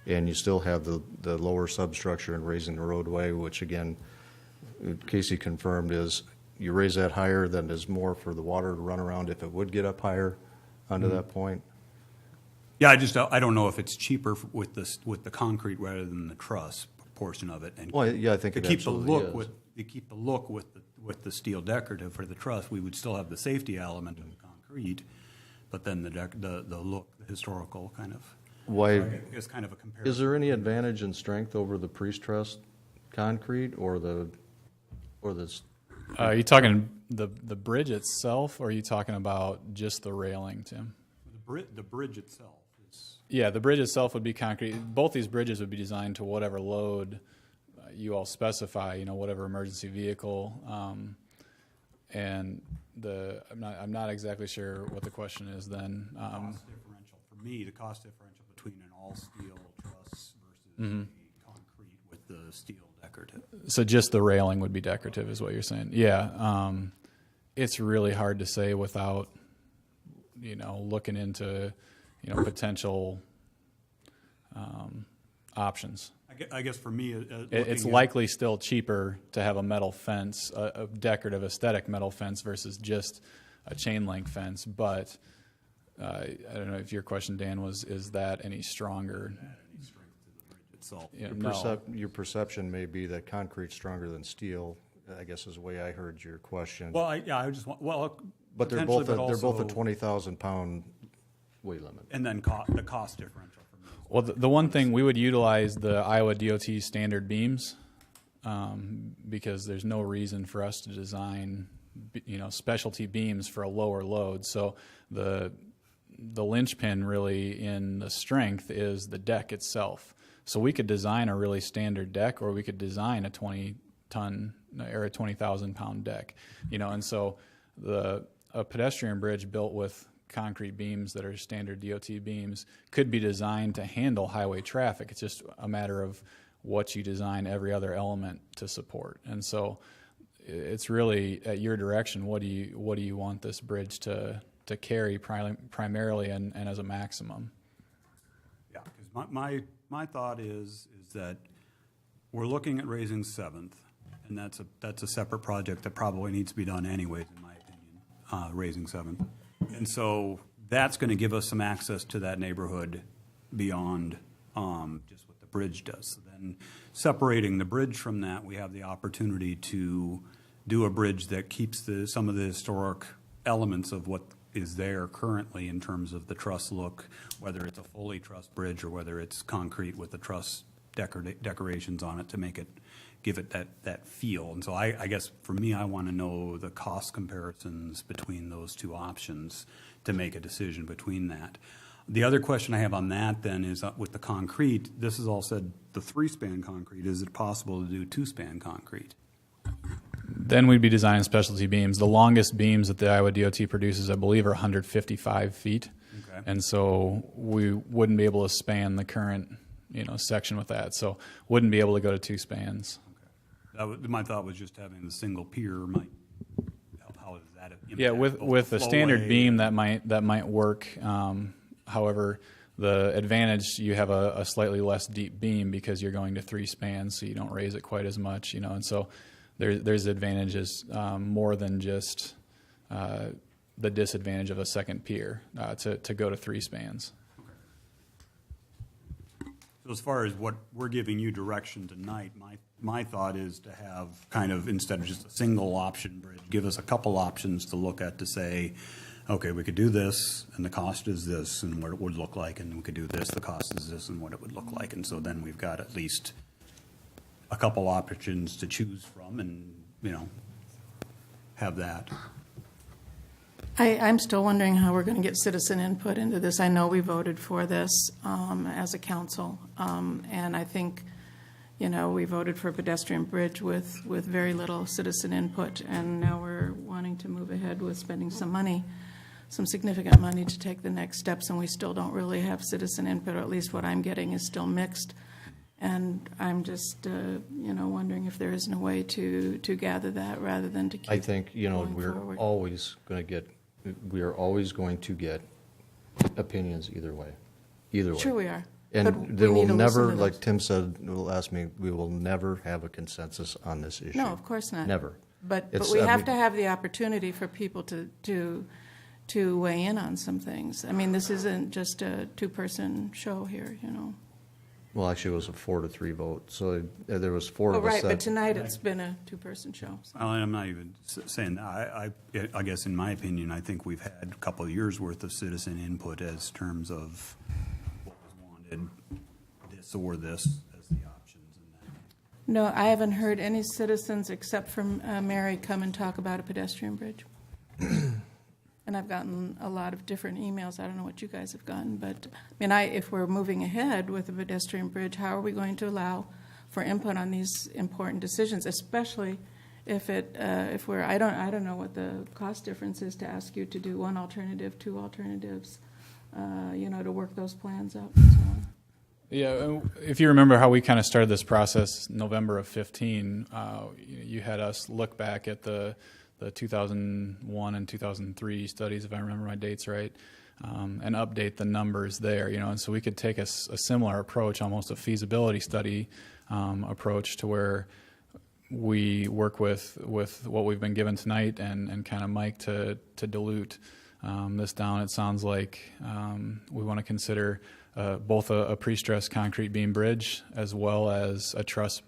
And you still have the lower substructure and raising the roadway, which again, Casey confirmed is you raise that higher, then there's more for the water to run around if it would get up higher onto that point. Yeah, I don't know if it's cheaper with the concrete rather than the truss portion of it. And Well, yeah, I think to it keep the absolutely look is. keep the look with the steel decorative for the truss, we would still have the safety element of the concrete, but then the look, the historical kind of. Why is kind of a comparison. is there any advantage in strength over the pre-stressed concrete or this? Are you talking the bridge itself, or are you talking about just the railing, Tim? The bridge itself is. Yeah, the bridge itself would be concrete. Both these bridges would be designed to whatever load you all specify. Whatever emergency vehicle. And I'm not exactly sure what the question is then. Cost differential for me, the cost differential between an all steel truss versus concrete with the steel decorative. So just the railing would be decorative, is what you're saying? Yeah. It's really hard to say without, looking into, potential options. I I guess for me, It's looking at- likely still cheaper to have a metal fence, a decorative aesthetic metal fence versus just a chain link fence. But I don't know if your question, Dan, was, is that any stronger? itself. Yeah, Your no. your perception may be that concrete's stronger than steel, I guess is the way I heard your question. Well, I just want, well, But they're potentially, both, they're both a also- 20,000-pound weight limit. And then the cost differential for me. Well, the one thing we would utilize the Iowa DOT standard beams because there's no reason for us to design, specialty beams for a lower load. So the linchpin really in the strength is the deck itself. So we could design a really standard deck, or we could design a 20-ton or a 20,000-pound deck. And so a pedestrian bridge built with concrete beams that are standard DOT beams could be designed to handle highway traffic. It's just a matter of what you design every other element to support. And so it's really at your direction. What do you want this bridge to carry primarily and as a maximum? Yeah, because my thought is that we're looking at raising 7th, and that's a separate project that probably needs to be done anyways, in my opinion, raising 7th. And so that's going to give us some access to that neighborhood beyond just what the bridge does. So then separating the bridge from that, we have the opportunity to do a bridge that keeps some of the historic elements of what is there currently in terms of the truss look, whether it's a fully trussed bridge or whether it's concrete with the truss decorations on it to give it that feel. And so I guess for me, I want to know the cost comparisons between those two options to make a decision between that. The other question I have on that then is with the concrete, this is all said the 3-span concrete, is it possible to do 2-span concrete? Then we'd be designing specialty beams. The longest beams that the Iowa DOT produces, I believe, are 155 feet. Okay. And so we wouldn't be able to span the current section with that. So wouldn't be able to go to 2 spans. My thought was just having the single pier might, how does that impact? Yeah, both with the a standard flowway beam and- that might work. However, the advantage, you have a slightly less deep beam because you're going to 3 spans, so you don't raise it quite as much. And so there's advantages more than just the disadvantage of a second pier to go to 3 spans. So as far as what we're giving you direction tonight, my thought is to have kind of, instead of just a single option bridge, give us a couple options to look at to say, okay, we could do this, and the cost is this, and what it would look like, and we could do this, the cost is this, and what it would look like. And so then we've got at least a couple options to choose from and, have that. I'm still wondering how we're going to get citizen input into this. I know we voted for this as a council, and I think, we voted for a pedestrian bridge with very little citizen input, and now we're wanting to move ahead with spending some money, some significant money to take the next steps, and we still don't really have citizen input, or at least what I'm getting is still mixed. And I'm just, wondering if there isn't a way to gather that rather than to keep I think, going we're forward. always we are always going to get opinions either way. Sure we are. And But there we will need to never, listen to like those. Tim said last meeting, we will never have a consensus on this issue. No, of course not. Never. But It's- we I have mean- to have the opportunity for people to weigh in on some things. I mean, this isn't just a 2-person show here, Well, actually, it was a 4-3 vote, so there was 4 Oh, of us right, but that. tonight it's been a 2-person show. so. Well, I'm not even saying that. I guess in my opinion, I think we've had a couple of years' worth of citizen input as terms of what was wanted, this or this as the options. And then No, I haven't heard any citizens except from Mary come and talk about a pedestrian bridge. And I've gotten a lot of different emails. I don't know what you guys have gotten, but if we're moving ahead with a pedestrian bridge, how are we going to allow for input on these important decisions, especially if we're, I don't know what the cost difference is to ask you to do 1 alternative, 2 alternatives, to work those plans up and so on. Yeah, if you remember how we kind of started this process November of 15, you had us look back at the 2001 and 2003 studies, if I remember my dates right, and update the numbers there. And so we could take a similar approach, almost a feasibility study approach, to where we work with what we've been given tonight and kind of Mike to dilute this down. It sounds like we want to consider both a pre-stressed concrete beam bridge as well as a truss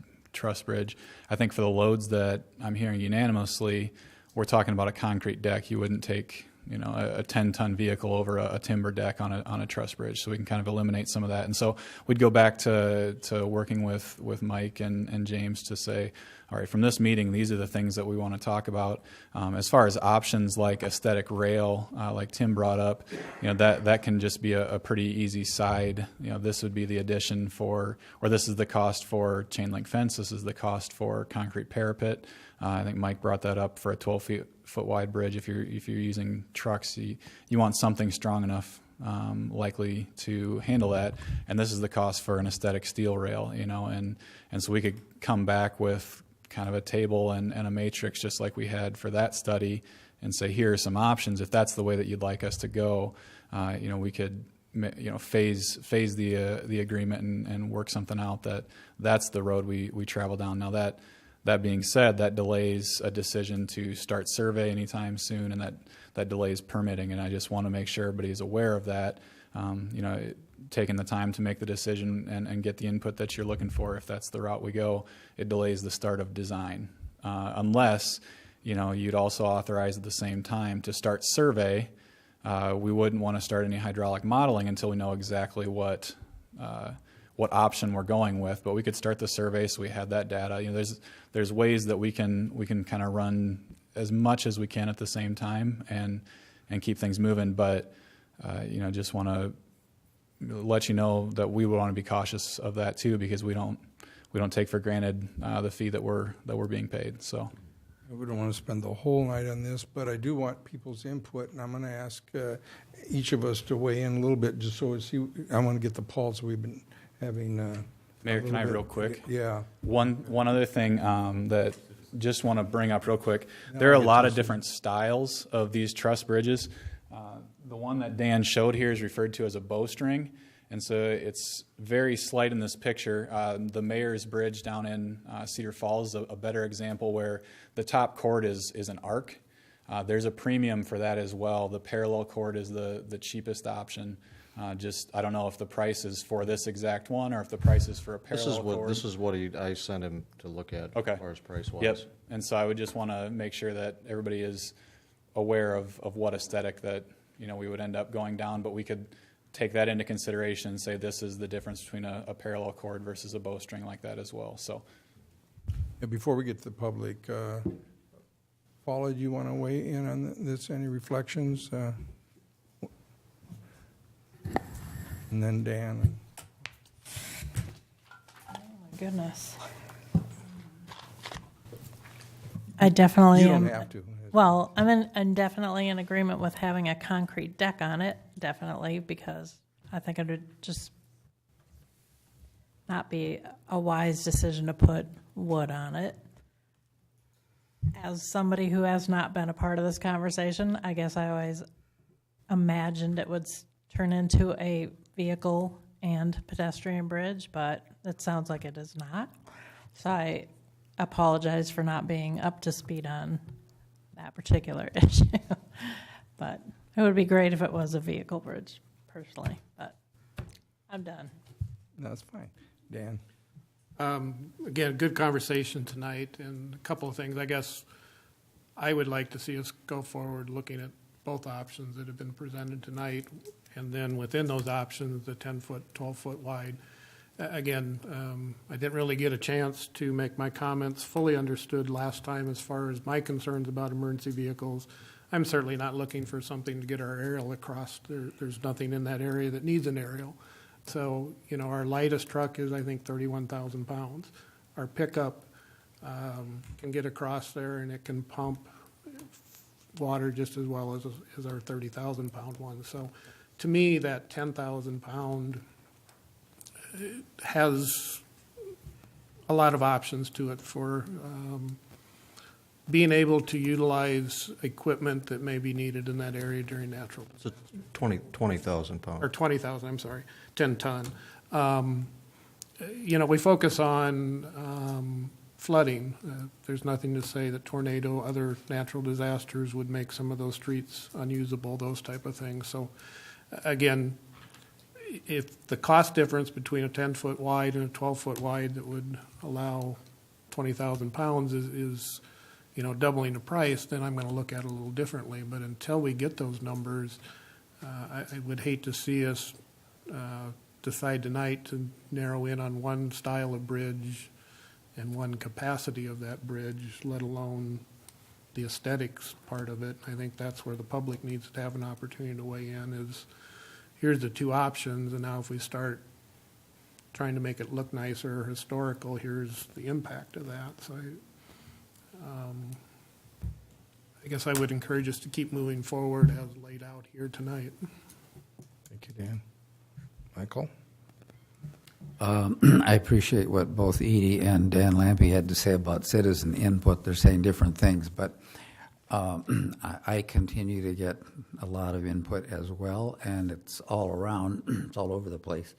bridge. I think for the loads that I'm hearing unanimously, we're talking about a concrete deck. You wouldn't take a 10-ton vehicle over a timber deck on a truss bridge, so we can kind of eliminate some of that. And so we'd go back to working with Mike and James to say, all right, from this meeting, these are the things that we want to talk about. As far as options like aesthetic rail, like Tim brought up, that can just be a pretty easy side. This would be the addition for, or this is the cost for chain link fence. This is the cost for concrete parapet. I think Mike brought that up for a 12-foot wide bridge. If you're using trucks, you want something strong enough, likely to handle that. And this is the cost for an aesthetic steel rail, and so we could come back with kind of a table and a matrix, just like we had for that study, and say, here are some options. If that's the way that you'd like us to go, we could phase the agreement and work something out that's the road we travel down. Now that being said, that delays a decision to start survey anytime soon, and that delays permitting. And I just want to make sure everybody is aware of that. Taking the time to make the decision and get the input that you're looking for, if that's the route we go, it delays the start of design. Unless you'd also authorize at the same time to start survey. We wouldn't want to start any hydraulic modeling until we know exactly what option we're going with, but we could start the survey so we had that data. There's ways that we can kind of run as much as we can at the same time and keep things moving. But just want to let you know that we would want to be cautious of that too, because we don't take for granted the fee that we're being paid. So. We don't want to spend the whole night on this, but I do want people's input, and I'm going to ask each of us to weigh in a little bit, just so I want to get the pulse. We've been having. Mayor, can I real quick? Yeah. One other thing that just want to bring up real quick. There are a lot of different styles of these truss bridges. The one that Dan showed here is referred to as a bowstring, and so it's very slight in this picture. The Mayor's Bridge down in Cedar Falls is a better example, where the top chord is an arc. There's a premium for that as well. The parallel chord is the cheapest option. I don't know if the price is for this exact one or if the price is for a parallel chord. This is what I sent him to look at, okay, as far as price-wise. Yep. And so I would just want to make sure that everybody is aware of what aesthetic that we would end up going down, but we could take that into consideration and say this is the difference between a parallel chord versus a bowstring like that as well. So, Before we get to the public, Paula, do you want to weigh in on this? Any reflections? And then Dan. Oh my goodness. I definitely You am. don't have to. Well, I'm definitely in agreement with having a concrete deck on it, definitely, because I think it would just not be a wise decision to put wood on it. As somebody who has not been a part of this conversation, I guess I always imagined it would turn into a vehicle and pedestrian bridge, but it sounds like it is not. So I apologize for not being up to speed on that particular issue. But it would be great if it was a vehicle bridge, personally, but I'm done. That's fine. Dan? Again, good conversation tonight, and a couple of things. I guess I would like to see us go forward looking at both options that have been presented tonight, and then within those options, the 10-foot, 12-foot wide. Again, I didn't really get a chance to make my comments fully understood last time as far as my concerns about emergency vehicles. I'm certainly not looking for something to get our aerial across. There's nothing in that area that needs an aerial. So, our lightest truck is, I think, 31,000 pounds. Our pickup can get across there, and it can pump water just as well as our 30,000 pound one. So, to me, that 10,000 pound has a lot of options to it for being able to utilize equipment that may be needed in that area during natural, So 20,000 pounds. or 20,000, I'm sorry, 10 ton. We focus on flooding. There's nothing to say that tornado, other natural disasters would make some of those streets unusable, those type of things. So again, if the cost difference between a 10-foot wide and a 12-foot wide that would allow 20,000 pounds is doubling the price, then I'm going to look at it a little differently. But until we get those numbers, I would hate to see us decide tonight to narrow in on one style of bridge and one capacity of that bridge, let alone the aesthetics part of it. I think that's where the public needs to have an opportunity to weigh in is, here's the two options, and now if we start trying to make it look nicer or historical, here's the impact of that. So I guess I would encourage us to keep moving forward as laid out here tonight. Thank you, Dan. Michael? I appreciate what both Edie and Dan Lampe had to say about citizen input. They're saying different things, but I continue to get a lot of input as well, and it's all around, it's all over the place.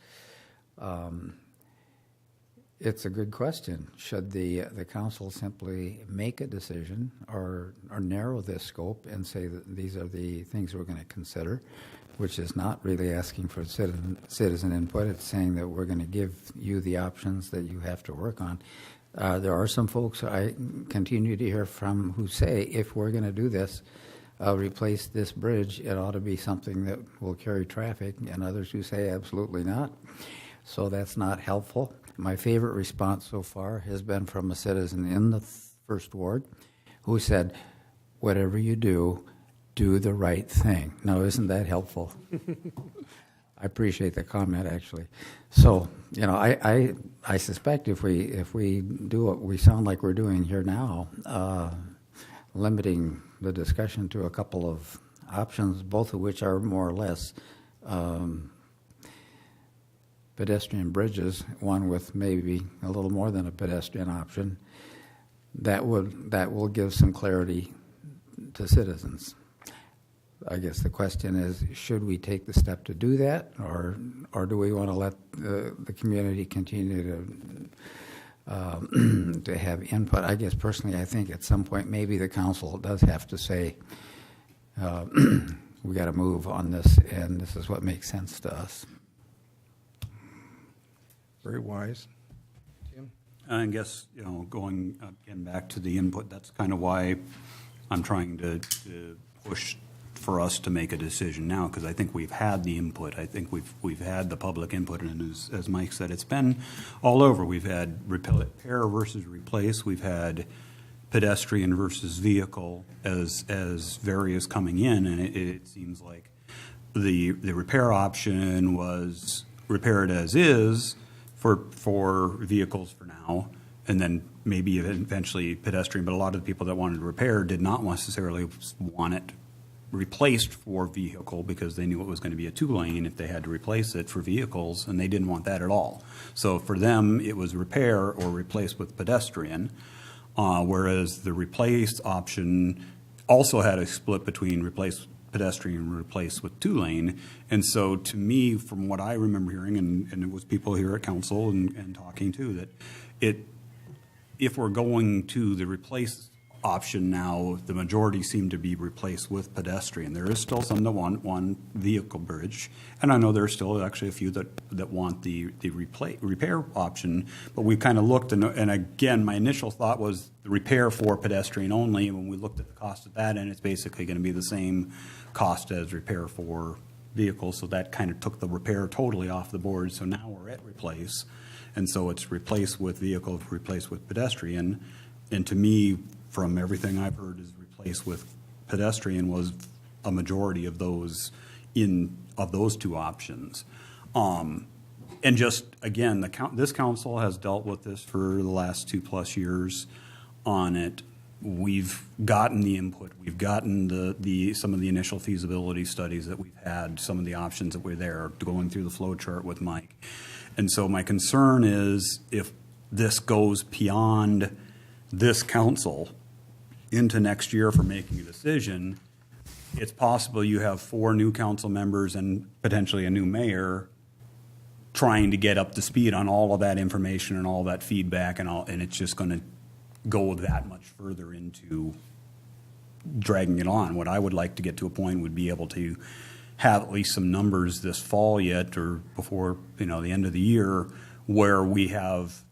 It's a good question. Should the council simply make a decision or narrow this scope and say that these are the things we're going to consider, which is not really asking for citizen input. It's saying that we're going to give you the options that you have to work on. There are some folks I continue to hear from who say, if we're going to do this, replace this bridge, it ought to be something that will carry traffic, and others who say absolutely not. So that's not helpful. My favorite response so far has been from a citizen in the first ward who said, whatever you do the right thing. Now, isn't that helpful? I appreciate the comment, actually. So, I suspect if we do what we sound like we're doing here now, limiting the discussion to a couple of options, both of which are more or less pedestrian bridges, one with maybe a little more than a pedestrian option, that will give some clarity to citizens. I guess the question is, should we take the step to do that, or do we want to let the community continue to have input? I guess personally, I think at some point maybe the council does have to say, we got to move on this, and this is what makes sense to us. Very wise. Tim? I guess, going again back to the input, that's kind of why I'm trying to push for us to make a decision now, because I think we've had the input. I think we've had the public input, and as Mike said, it's been all over. We've had repair versus replace. We've had pedestrian versus vehicle as various coming in, and it seems like the repair option was repaired as is for vehicles for now, and then maybe eventually pedestrian. But a lot of the people that wanted to repair did not necessarily want it replaced for vehicle, because they knew it was going to be a 2-lane if they had to replace it for vehicles, and they didn't want that at all. So for them, it was repair or replace with pedestrian, whereas the replace option also had a split between replace pedestrian and replace with 2-lane. And so to me, from what I remember hearing, and it was people here at council and talking too, that if we're going to the replace option now, the majority seem to be replaced with pedestrian. There is still some that want one vehicle bridge, and I know there's still actually a few that want the repair option, but we kind of looked, and again, my initial thought was the repair for pedestrian only, and when we looked at the cost of that, and it's basically going to be the same cost as repair for vehicles, so that kind of took the repair totally off the board, so now we're at replace, and so it's replace with vehicle, replace with pedestrian, and to me, from everything I've heard, is replaced with pedestrian was a majority of those two options. And just again, this council has dealt with this for the last 2+ years on it. We've gotten the input. We've gotten some of the initial feasibility studies that we've had, some of the options that were there, going through the flow chart with Mike. And so my concern is if this goes beyond this council, into next year for making a decision, it's possible you have 4 new council members and potentially a new mayor trying to get up to speed on all of that information and all that feedback and it's just going to go that much further into dragging it on. What I would like to get to a point would be able to have at least some numbers this fall yet or before, the end of the year where we have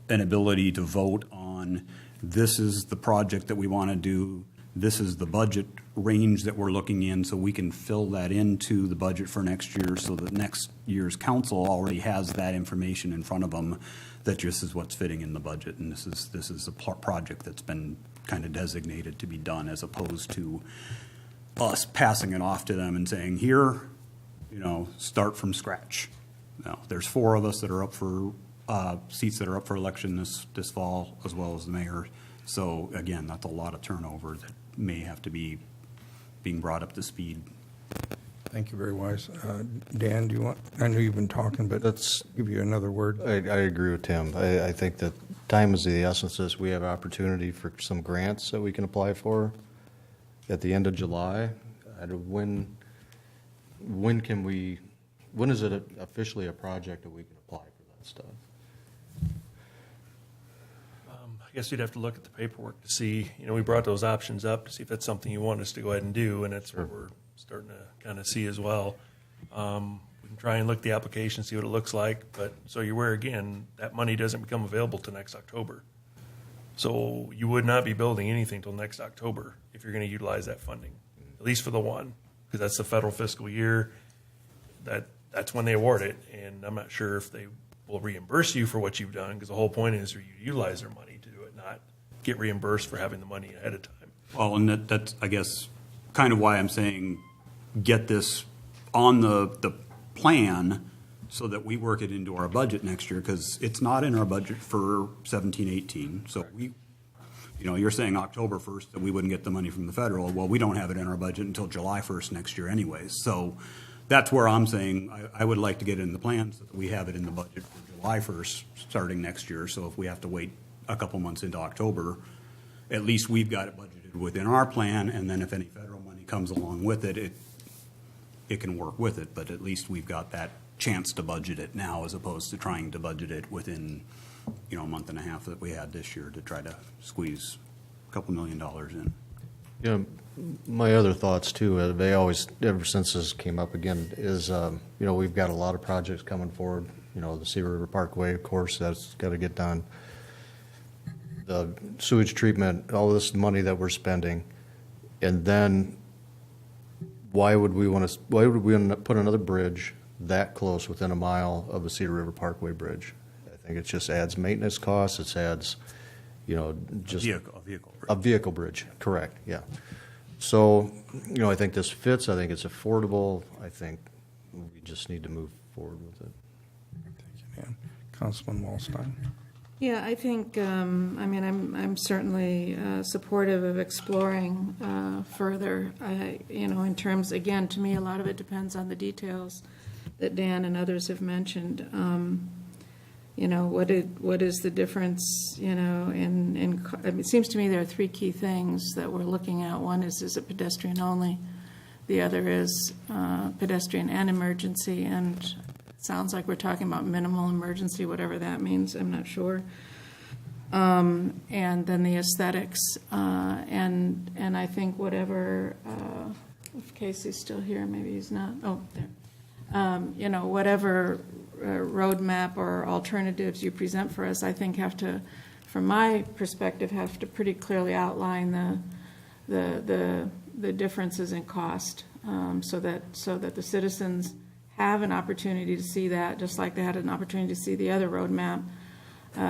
an ability to vote on this is the project that we want to do, this is the budget range that we're looking in, so we can fill that into the budget for next year so that next year's council already has that information in front of them that this is what's fitting in the budget and this is a project that's been kind of designated to be done as opposed to us passing it off to them and saying, here, start from scratch. Now, there's 4 of us that are up for seats that are up for election this fall, as well as the mayor. So again, that's a lot of turnover that may have to be being brought up to speed. Thank you, very wise. Dan, do you want, I know you've been talking, but let's give you another word. I agree with Tim. I think that time is the essence of this. We have opportunity for some grants that we can apply for at the end of July. When is it officially a project that we can apply for that stuff? I guess you'd have to look at the paperwork to see, we brought those options up to see if that's something you want us to go ahead and do, and that's what we're starting to kind of see as well. We can try and look at the application, see what it looks like, but so you're aware, again, that money doesn't become available till next October. So you would not be building anything till next October if you're going to utilize that funding, at least for the one, because that's the federal fiscal year. That's when they award it, and I'm not sure if they will reimburse you for what you've done, because the whole point is you utilize their money to do it, not get reimbursed for having the money ahead of time. Well, and that's, I guess, kind of why I'm saying get this on the plan so that we work it into our budget next year, because it's not in our budget for 17-18. So you're saying October 1st that we wouldn't get the money from the federal. Well, we don't have it in our budget until July 1st next year anyways. So that's where I'm saying I would like to get it in the plan so that we have it in the budget for July 1st starting next year. So if we have to wait a couple months into October, at least we've got it budgeted within our plan, and then if any federal money comes along with it, it can work with it, but at least we've got that chance to budget it now as opposed to trying to budget it within, a month and a half that we had this year to try to squeeze a couple $1 million in. My other thoughts too, they always, ever since this came up again, is, we've got a lot of projects coming forward. The Sea River Parkway, of course, that's got to get done. The sewage treatment, all this money that we're spending, and then why would we want to put another bridge that close within a mile of the Cedar River Parkway bridge? I think it just adds maintenance costs. It adds, just a vehicle bridge. Correct. Yeah. So, I think this fits. I think it's affordable. I think we just need to move forward with it. Thank you, Dan. Councilman Wallstein. Yeah, I think, I'm certainly supportive of exploring further, in terms, again, to me, a lot of it depends on the details that Dan and others have mentioned. What is the difference, it seems to me there are 3 key things that we're looking at. One is it pedestrian only? The other is pedestrian and emergency, and it sounds like we're talking about minimal emergency, whatever that means, I'm not sure. And then the aesthetics, and I think whatever, if Casey's still here, maybe he's not, there. Whatever roadmap or alternatives you present for us, I think have to, from my perspective, have to pretty clearly outline the differences in cost, so that the citizens have an opportunity to see that, just like they had an opportunity to see the other roadmap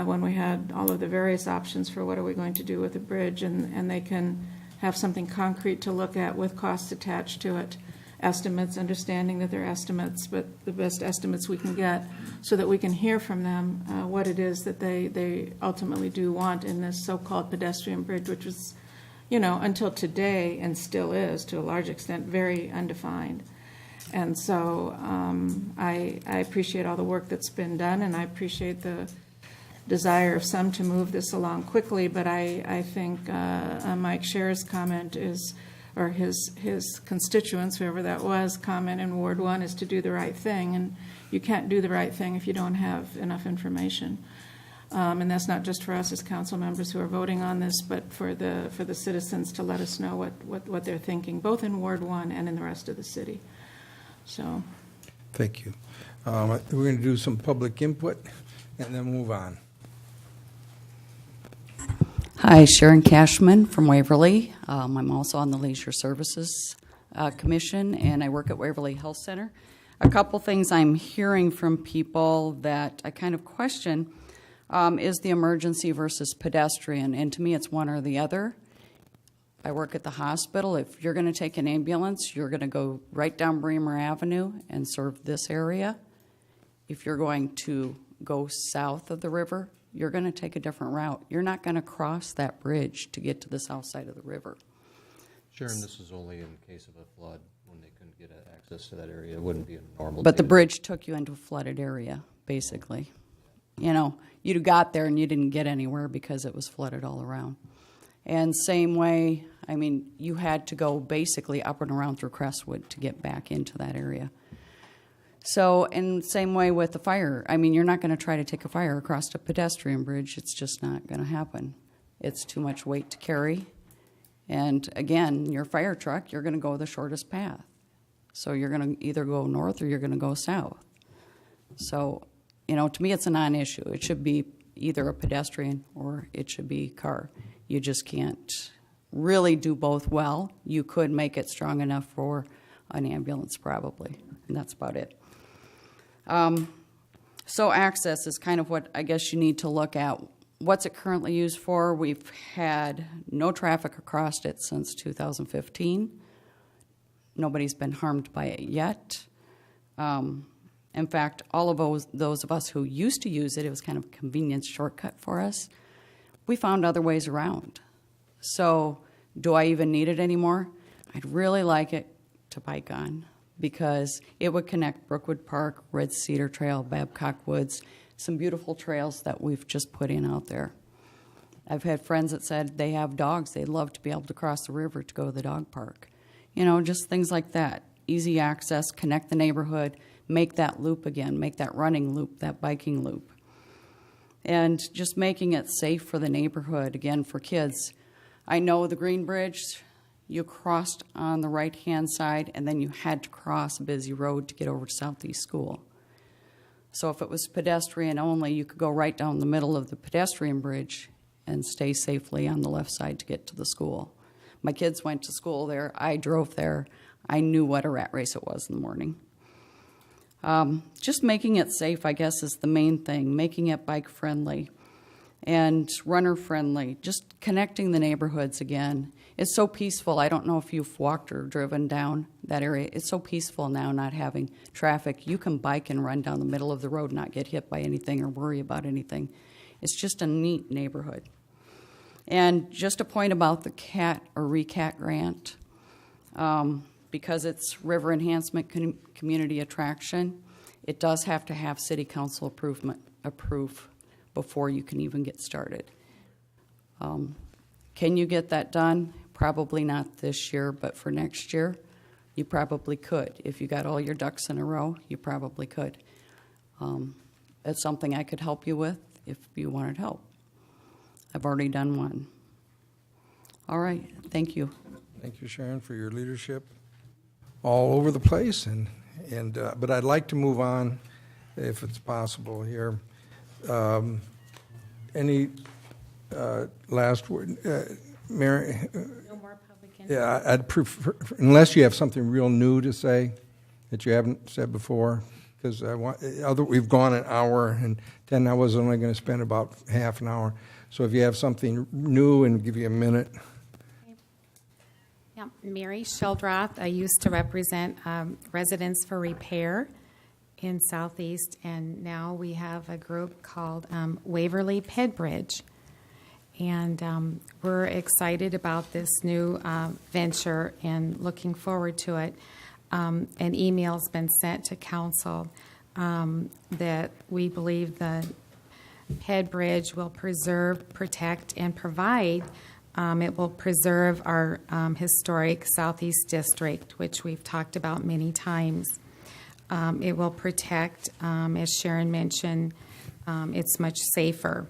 when we had all of the various options for what are we going to do with the bridge, and they can have something concrete to look at with costs attached to it. Estimates, understanding that they're estimates, but the best estimates we can get, so that we can hear from them what it is that they ultimately do want in this so-called pedestrian bridge, which was, until today, and still is to a large extent, very undefined. And so I appreciate all the work that's been done, and I appreciate the desire of some to move this along quickly, but I think Mike Scher's comment is, or his constituents, whoever that was, comment in Ward 1 is to do the right thing, and you can't do the right thing if you don't have enough information. And that's not just for us as council members who are voting on this, but for the citizens to let us know what they're thinking, both in Ward 1 and in the rest of the city. So, Thank you. We're going to do some public input and then move on. Hi, Sharon Cashman from Waverly. I'm also on the Leisure Services Commission, and I work at Waverly Health Center. A couple things I'm hearing from people that I kind of question is the emergency versus pedestrian, and to me it's one or the other. I work at the hospital. If you're going to take an ambulance, you're going to go right down Bremer Avenue and serve this area. If you're going to go south of the river, you're going to take a different route. You're not going to cross that bridge to get to the south side of the river. Sharon, this is only in case of a flood when they couldn't get access to that area. It wouldn't be a normal. But the day. bridge took you into a flooded area, basically. You know, you got there and you didn't get anywhere because it was flooded all around. And same way, I mean, you had to go basically up and around through Crestwood to get back into that area. So, and same way with the fire. I mean, you're not going to try to take a fire across a pedestrian bridge. It's just not going to happen. It's too much weight to carry. And again, your fire truck, you're going to go the shortest path. So you're going to either go north or you're going to go south. So, you know, to me, it's a non-issue. It should be either a pedestrian or it should be car. You just can't really do both well. You could make it strong enough for an ambulance probably, and that's about it. So access is kind of what I guess you need to look at. What's it currently used for? We've had no traffic across it since 2015. Nobody's been harmed by it yet. In fact, all of those of us who used to use it, it was kind of a convenience shortcut for us. We found other ways around. So do I even need it anymore? I'd really like it to bike on because it would connect Brookwood Park, Red Cedar Trail, Babcock Woods, some beautiful trails that we've just put in out there. I've had friends that said they have dogs. They'd love to be able to cross the river to go to the dog park. You know, just things like that. Easy access, connect the neighborhood, make that loop again, make that running loop, that biking loop. And just making it safe for the neighborhood, again, for kids. I know the Green Bridge, you crossed on the right-hand side, and then you had to cross a busy road to get over to Southeast School. So if it was pedestrian only, you could go right down the middle of the pedestrian bridge and stay safely on the left side to get to the school. My kids went to school there. I drove there. I knew what a rat race it was in the morning. Just making it safe, I guess, is the main thing. Making it bike-friendly and runner-friendly. Just connecting the neighborhoods again. It's so peaceful. I don't know if you've walked or driven down that area. It's so peaceful now not having traffic. You can bike and run down the middle of the road, not get hit by anything or worry about anything. It's just a neat neighborhood. And just a point about the CAT or RECAT grant. Because it's river enhancement community attraction, it does have to have city council approve before you can even get started. Can you get that done? Probably not this year, but for next year, you probably could. If you got all your ducks in a row, you probably could. It's something I could help you with if you wanted help. I've already done one. All right, thank you. Thank you, Sharon, for your leadership all over the place, but I'd like to move on, if it's possible here. Any last word, Mary? No more public input. Yeah, I'd prefer, unless you have something real new to say that you haven't said before, because we've gone an hour and 10. I was only going to spend about half an hour. So if you have something new, and give you a minute. Yeah, Mary Sheldroth. I used to represent Residents for Repair in Southeast, and now we have a group called Waverly Ped Bridge. And we're excited about this new venture and looking forward to it. An email's been sent to council that we believe the Head Bridge will preserve, protect, and provide. It will preserve our historic Southeast District, which we've talked about many times. It will protect, as Sharon mentioned, it's much safer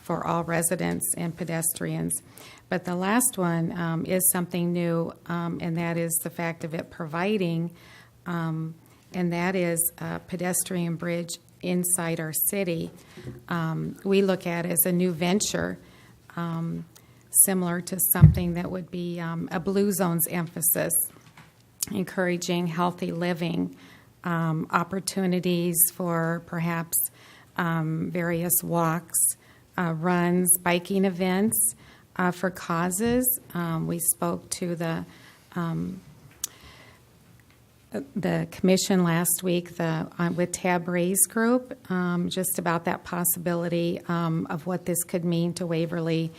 for all residents and pedestrians. But the last one is something new, and that is the fact of it providing, and that is a pedestrian bridge inside our city. We look at it as a new venture, similar to something that would be a Blue Zones emphasis, encouraging healthy living, opportunities for perhaps various walks, runs, biking events for causes. We spoke to the commission last week with Tab Ray's group just about that possibility of what this could mean to Waverly.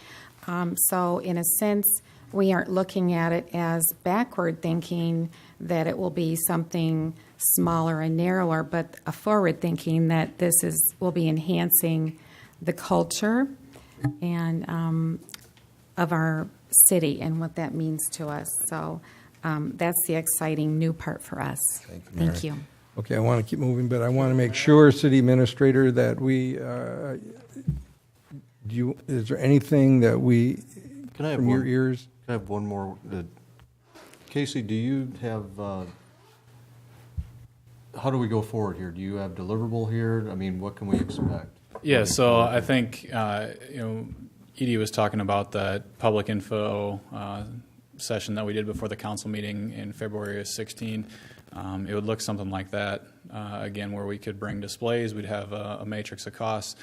So in a sense, we aren't looking at it as backward thinking that it will be something smaller and narrower, but a forward thinking that will be enhancing the culture and of our city and what that means to us. So that's the exciting new part for us. Thank you. Okay, I want to keep moving, but I want to make sure, City Administrator, that we, is there anything that we, Can I have from your ears? Can I have one more? Casey, do you have, how do we go forward here? Do you have deliverable here? I mean, what can we expect? Yeah, so I think, Edie was talking about that public info session that we did before the council meeting in February of 16. It would look something like that, again, where we could bring displays. We'd have a matrix of costs.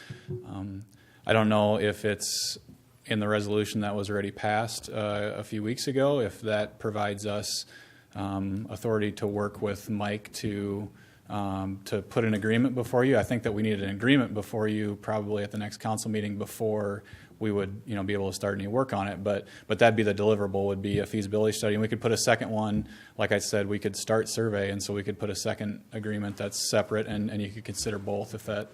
I don't know if it's in the resolution that was already passed a few weeks ago, if that provides us authority to work with Mike to put an agreement before you. I think that we needed an agreement before you, probably at the next council meeting, before we would, be able to start any work on it. But that'd be the deliverable, would be a feasibility study, and we could put a second one. Like I said, we could start survey, and so we could put a second agreement that's separate, and you could consider both if that.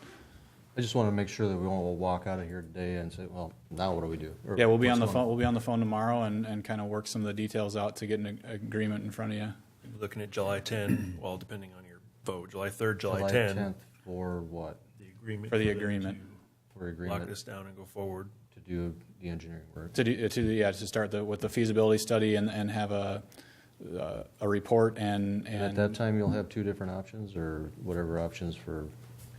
I just want to make sure that we won't walk out of here today and say, well, now what do we do? Or Yeah, we'll be on the what's phone. going We'll be on the phone tomorrow and kind of work some of the details out to get an agreement in front of you. Looking at July 10, well, depending on your vote, July 3rd, July July 10. 10th for what? The agreement. For the them agreement. For to agreement. Lock this down and go forward. To do the engineering work. To start with the feasibility study and have a report and At that time, you'll have two different options, or whatever options for.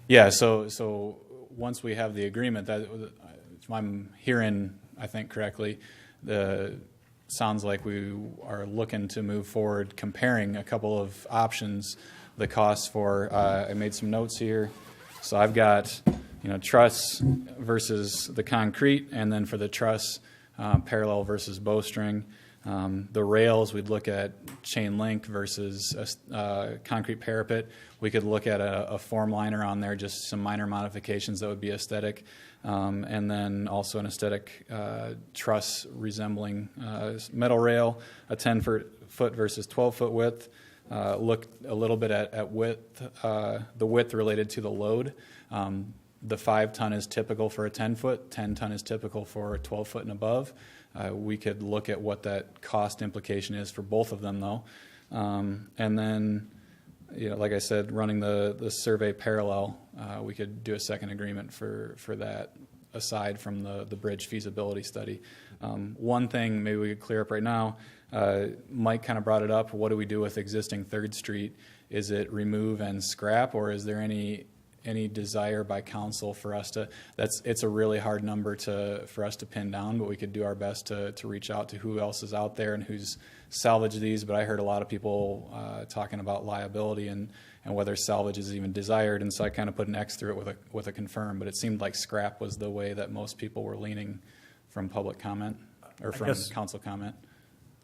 Yeah, so once we have the agreement, that if I'm hearing, I think correctly, sounds like we are looking to move forward, comparing a couple of options, the costs for. I made some notes here, so I've got truss versus the concrete, and then for the truss, parallel versus bowstring. The rails, we'd look at chain link versus a concrete parapet. We could look at a form liner on there, just some minor modifications that would be aesthetic. And then also an aesthetic truss resembling metal rail, a 10-foot versus 12-foot width. Look a little bit at width, the width related to the load. The 5-ton is typical for a 10-foot, 10-ton is typical for a 12-foot and above. We could look at what that cost implication is for both of them, though. And then, like I said, running the survey parallel, we could do a second agreement for that, aside from the bridge feasibility study. One thing maybe we could clear up right now, Mike kind of brought it up, what do we do with existing 3rd Street? Is it remove and scrap, or is there any desire by council for us to, it's a really hard number for us to pin down, but we could do our best to reach out to who else is out there and who's salvaged these. But I heard a lot of people talking about liability and whether salvage is even desired, and so I kind of put an X through it with a confirm, but it seemed like scrap was the way that most people were leaning from public comment or from council comment.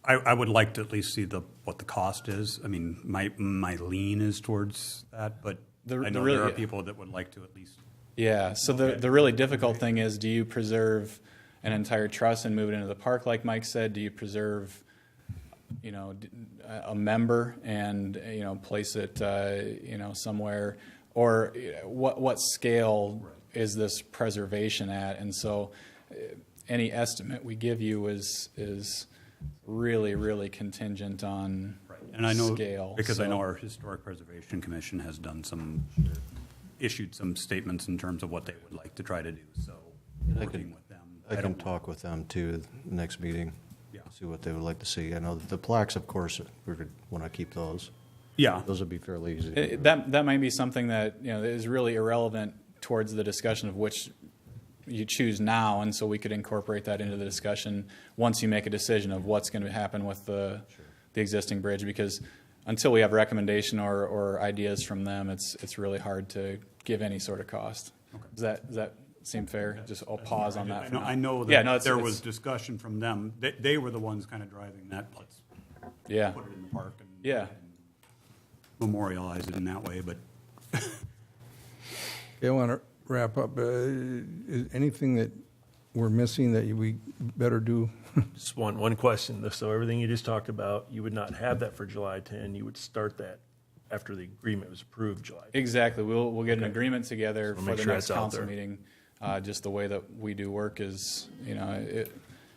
I would like to at least see what the cost is. I mean, my lean is towards that, but I know there are people that would like to at least. Yeah, so the really difficult thing is, do you preserve an entire truss and move it into the park, like Mike said? Do you preserve, a member and, place it, somewhere? Or what scale is this preservation at? And so any estimate we give you is really, really contingent on And I know, scale. because I So- know our Historic Preservation Commission has done issued some statements in terms of what they would like to try to do, so working with them. I can don't talk with them too, next meeting. Yeah. See what they would like to see. I know the plaques, of course, we would want to keep those. Yeah. Those would be fairly easy. That might be something that, you know, is really irrelevant towards the discussion of which you choose now, and so we could incorporate that into the discussion once you make a decision of what's going to happen with the existing bridge, because until we have recommendation or ideas from them, it's really hard to give any sort of cost. Okay. Does that seem fair? Just I'll pause on that. for now. I know that Yeah, no, there was discussion from them. They were the ones kind of driving that. Let's yeah. put it in the park and Yeah. memorialize it in that way. But I want to wrap up. Is anything that we're missing that we better do? Just one question. So everything you just talked about, you would not have that for July 10. You would start that after the agreement was approved July 10. Exactly. We'll get an agreement together So for make the sure next it's out council there. meeting. Just the way that we do work is, you know,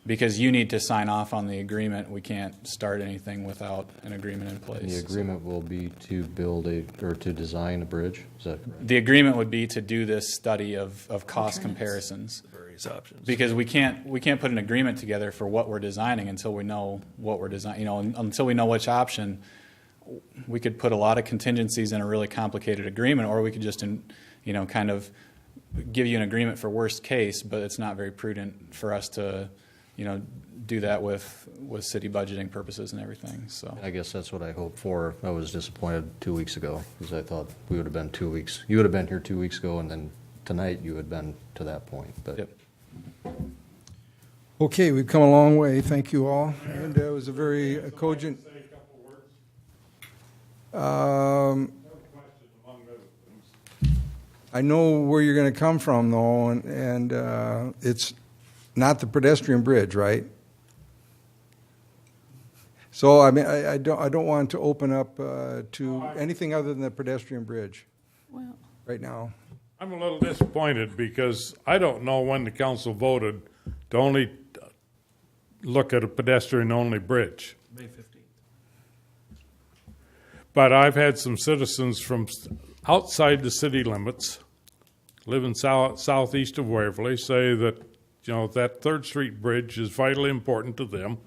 because you need to sign off on the agreement. We can't start anything without an agreement in place. The agreement will be to build to design a bridge, is that correct? The agreement would be to do this study of cost comparisons. The various options. Because we can't put an agreement together for what we're designing until we know what we're designing. You know, until we know which option. We could put a lot of contingencies in a really complicated agreement, or we could just, you know, kind of give you an agreement for worst case. But it's not very prudent for us to, you know, do that with city budgeting purposes and everything. So I guess that's what I hoped for. I was disappointed 2 weeks ago, because I thought we would have been 2 weeks. You would have been here 2 weeks ago, and then tonight you had been to that point. But yep. Okay, we've come a long way. Thank you all. And it was a very cogent. I know where you're going to come from, though, and it's not the pedestrian bridge, right? So, I mean, I don't want to open up to anything other than the pedestrian bridge Well, right now. I'm a little disappointed because I don't know when the council voted to only look at a pedestrian-only bridge. May 15th. But I've had some citizens from outside the city limits, living southeast of Waverly, say that, you know, that 3rd Street Bridge is vitally important to them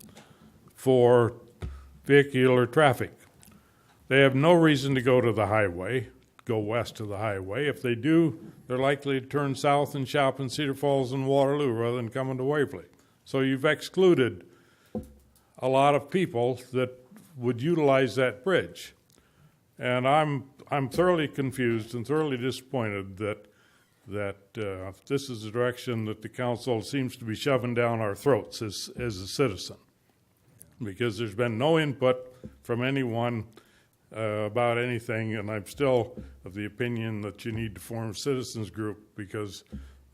for vehicular traffic. They have no reason to go to the highway, go west of the highway. If they do, they're likely to turn south and shop in Cedar Falls and Waterloo rather than coming to Waverly. So you've excluded a lot of people that would utilize that bridge. And I'm thoroughly confused and thoroughly disappointed that this is the direction that the council seems to be shoving down our throats as a citizen, because there's been no input from anyone about anything, and I'm still of the opinion that you need to form a citizens group, because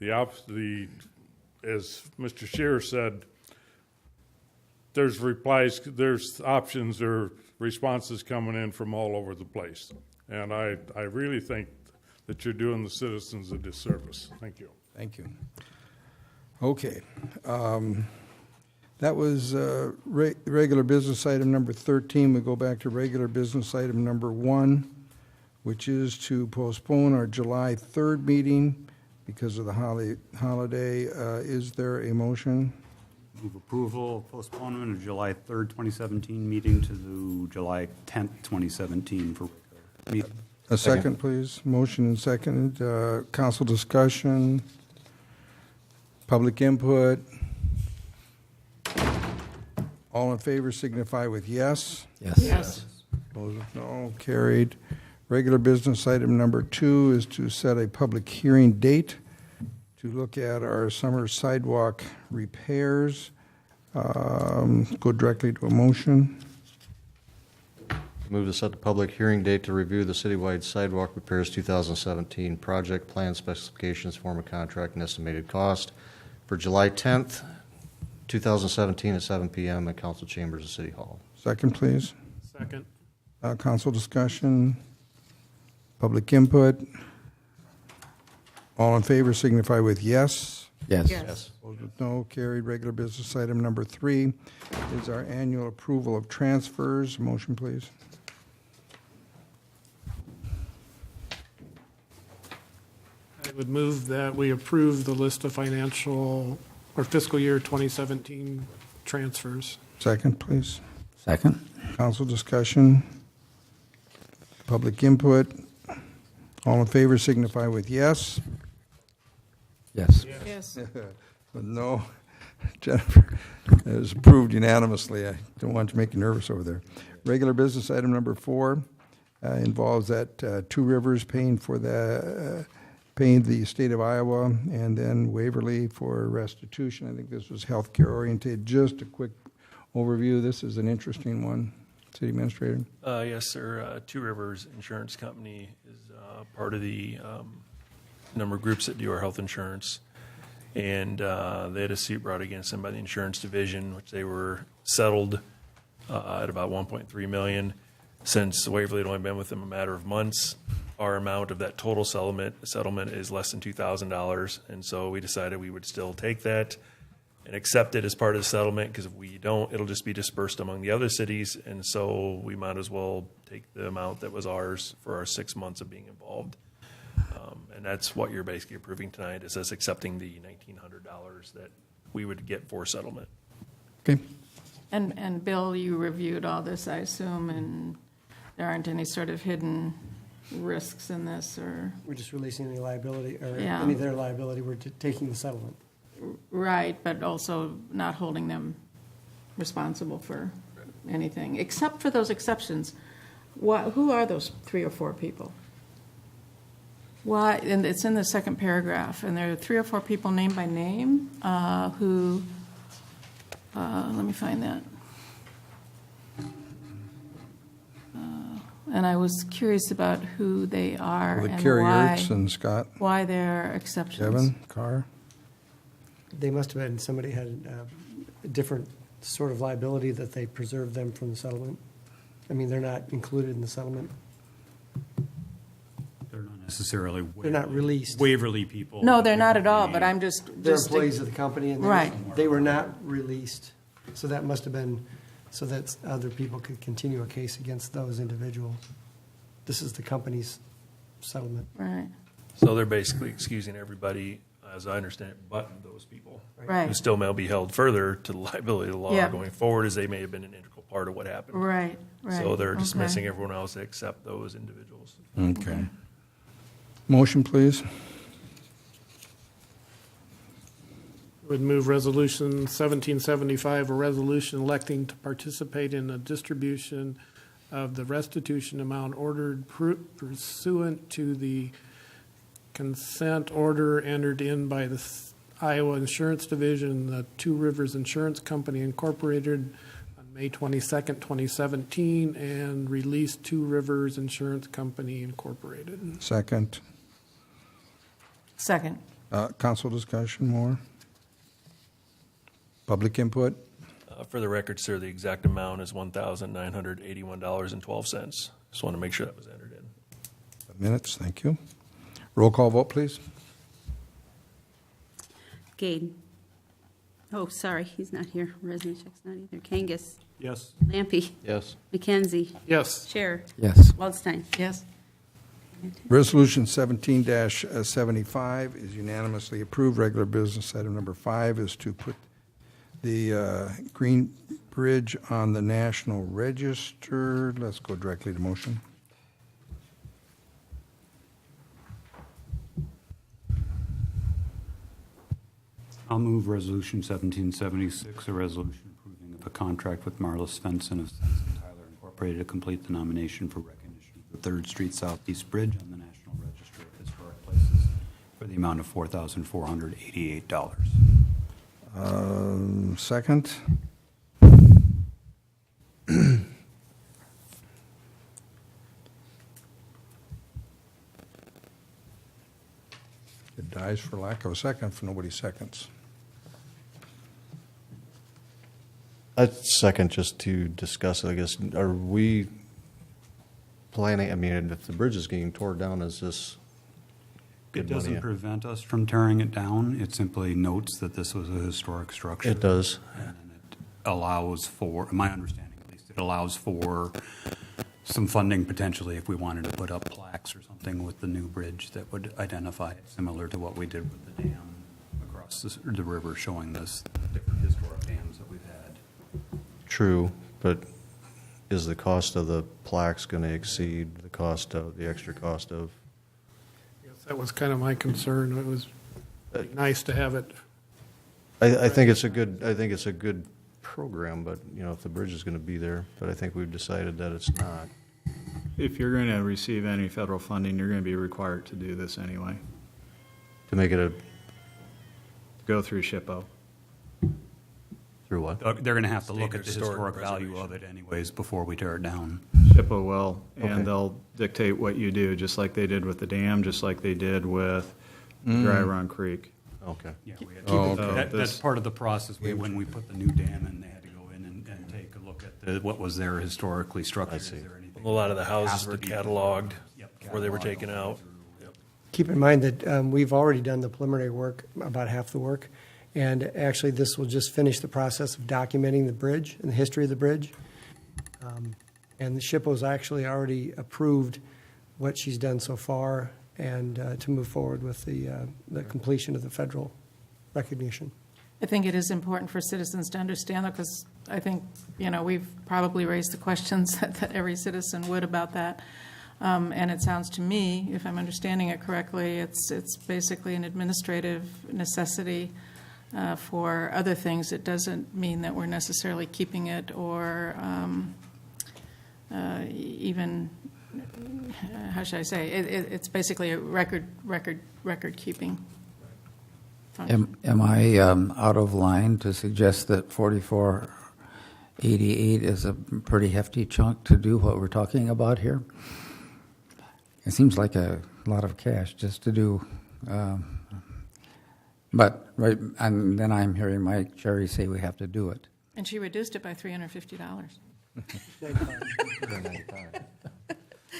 as Mr. Scheer said, there's options or responses coming in from all over the place. And I really think that you're doing the citizens a disservice. Thank you. Thank you. Okay. That was regular business item number 13. We go back to regular business item number 1, which is to postpone our July 3rd meeting because of the holiday. Is there a motion? move approval of postponement of July 3rd, 2017 meeting to the July 10th, 2017 for meeting. A second, please. Motion and second. Council discussion, public input. All in favor signify with yes. Yes. Opposed with no. Carried. Regular business item number 2 is to set a public hearing date to look at our summer sidewalk repairs. Go directly to a motion. Move to set the public hearing date to review the citywide sidewalk repairs 2017 project plan specifications, form of contract, and estimated cost for July 10th, 2017 at 7 p.m. at council chambers of City Hall. Second, please. Second. Council discussion, public input. All in favor signify with yes. Yes. Yes. Opposed with no. Carried. Regular business item number 3 is our annual approval of transfers. Motion, please. I would move that we approve the list of financial or fiscal year 2017 transfers. Second, please. Second? Council discussion. Public input. All in favor signify with yes. Yes. Yes. With no. Jennifer, it is approved unanimously. I don't want to make you nervous over there. Regular business item number 4 involves that Two Rivers paying the state of Iowa, and then Waverly for restitution. I think this was healthcare oriented. Just a quick overview. This is an interesting one. City Administrator. Yes, sir. Two Rivers Insurance Company is part of the number of groups that do our health insurance. And they had a suit brought against them by the insurance division, which they were settled at about $1.3 million. Since Waverly had only been with them a matter of months, our amount of that total settlement is less than $2,000. And so we decided we would still take that and accept it as part of the settlement, because if we don't, it'll just be dispersed among the other cities. And so we might as well take the amount that was ours for our 6 months of being involved. And that's what you're basically approving tonight, is us accepting the $1,900 that we would get for settlement. Okay. And Bill, you reviewed all this, I assume, and there aren't any sort of hidden risks in this, or? We're just releasing any liability, or Yeah. any of their liability, we're taking the settlement. Right, but also not holding them responsible for anything, except for those exceptions. Who are those 3 or 4 people? Why? And it's in the second paragraph, and there are 3 or 4 people named by name who. Let me find that. And I was curious about who they are The and Carrie why. Ertz and Scott. Why they're exceptions. Kevin Carr. They must have had, somebody had a different sort of liability that they preserved them from the settlement. I mean, they're not included in the settlement. They're not necessarily. They're not released. Waverly people. No, they're not at all, but I'm just. They're employees of the company, and Right. they were not released. So that must have been so that other people could continue a case against those individuals. This is the company's settlement. Right. So they're basically excusing everybody, as I understand it, but those people. Right. Who still may be held further to the liability of the law Yeah. going forward, as they may have been an integral part of what happened. Right, right. So they're Okay. dismissing everyone else except those individuals. Okay. Motion, please. Would move resolution 1775, a resolution electing to participate in a distribution of the restitution amount ordered pursuant to the consent order entered in by the Iowa Insurance Division, the Two Rivers Insurance Company Incorporated, on May 22nd, 2017, and release Two Rivers Insurance Company Incorporated. Second. Second. Council discussion more? Public input? For the record, sir, the exact amount is $1,981.12. Just want to make sure that was entered in. Minutes, thank you. Roll call vote, please. Gade. Oh, sorry, he's not here. Resnick's not either. Kangas. Yes. Lampy. Yes. McKenzie. Yes. Chair. Yes. Waldstein. Yes. Resolution 17-75 is unanimously approved. Regular business item number 5 is to put the Green Bridge on the National Register. Let's go directly to motion. I'll move Resolution 1776, a resolution approving of a contract with Marla Svensson of Svensson Tyler Incorporated to complete the nomination for recognition of the 3rd Street Southeast Bridge on the National Register of Historic Places for the amount of $4,488. Second. It dies for lack of a second if nobody seconds. I'd second, just to discuss, I guess, are we planning, I mean, if the bridge is getting torn down, is this good It money. doesn't prevent us from tearing it down. It simply notes that this was a historic structure. It does. And it allows for, my understanding at least, it allows for some funding potentially if we wanted to put up plaques or something with the new bridge that would identify it, similar to what we did with the dam across the river, showing this different historic dams that we've had. True, but is the cost of the plaques going to exceed the cost of, the extra cost of? Yes, that was kind of my concern. It was nice to have it. I think it's a good program, but, you know, if the bridge is going to be there, but I think we've decided that it's not. If you're going to receive any federal funding, you're going to be required to do this anyway. To make it a, Go through SHPO. through what? They're going to have to look at the Standard historic historic value of it anyways before we tear it down. SHPO will, Okay. and they'll dictate what you do, just like they did with the dam, just like they did with Dry Run Creek. Okay. Yeah, we had Oh, to, okay. that's This- part of the process. When we put the new dam in, they had to go in and take a look at what was there historically structured. Is there anything A lot of the that houses has were to be cataloged Yep, before they were cataloged taken all the way out. through. Keep in mind that we've already done the preliminary work, about half the work, and actually this will just finish the process of documenting the bridge and the history of the bridge. And the SHPO's actually already approved what she's done so far and to move forward with the completion of the federal recognition. I think it is important for citizens to understand that, because I think, you know, we've probably raised the questions that every citizen would about that. And it sounds to me, if I'm understanding it correctly, it's basically an administrative necessity for other things. It doesn't mean that we're necessarily keeping it or even, how should I say, it's basically a record keeping function. Am I out of line to suggest that 4488 is a pretty hefty chunk to do what we're talking about here? It seems like a lot of cash just to do, but right, and then I'm hearing Mike Cherry say we have to do it. And she reduced it by $350.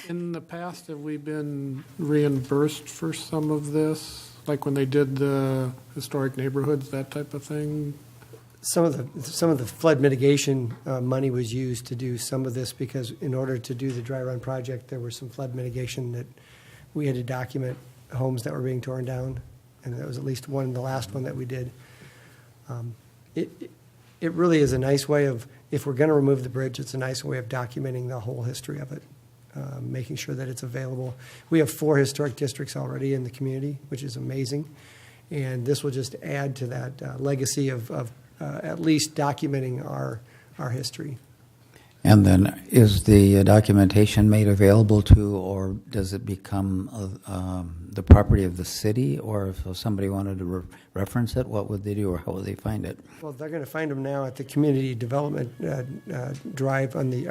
In the past, have we been reimbursed for some of this? Like when they did the historic neighborhoods, that type of thing? Some of the flood mitigation money was used to do some of this because in order to do the dry run project, there was some flood mitigation that we had to document homes that were being torn down, and that was at least the last one that we did. It really is a nice way of, if we're going to remove the bridge, it's a nice way of documenting the whole history of it, making sure that it's available. We have 4 historic districts already in the community, which is amazing, and this will just add to that legacy of at least documenting our history. And then is the documentation made available to, or does it become the property of the city? Or if somebody wanted to reference it, what would they do, or how would they find it? Well, they're going to find them now at the community development drive on the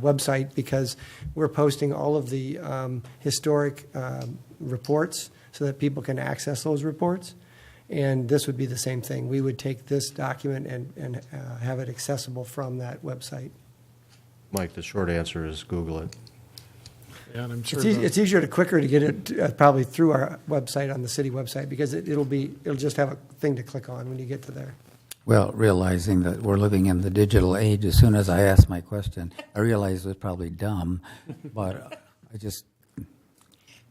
website, because we're posting all of the historic reports so that people can access those reports. And this would be the same thing. We would take this document and have it accessible from that website. Mike, the short answer is Google it. Yeah, and I'm sure. It's easier to quicker to get it probably through our website, on the city website, because it'll just have a thing to click on when you get to there. Well, realizing that we're living in the digital age, as soon as I asked my question, I realized it was probably dumb, but I just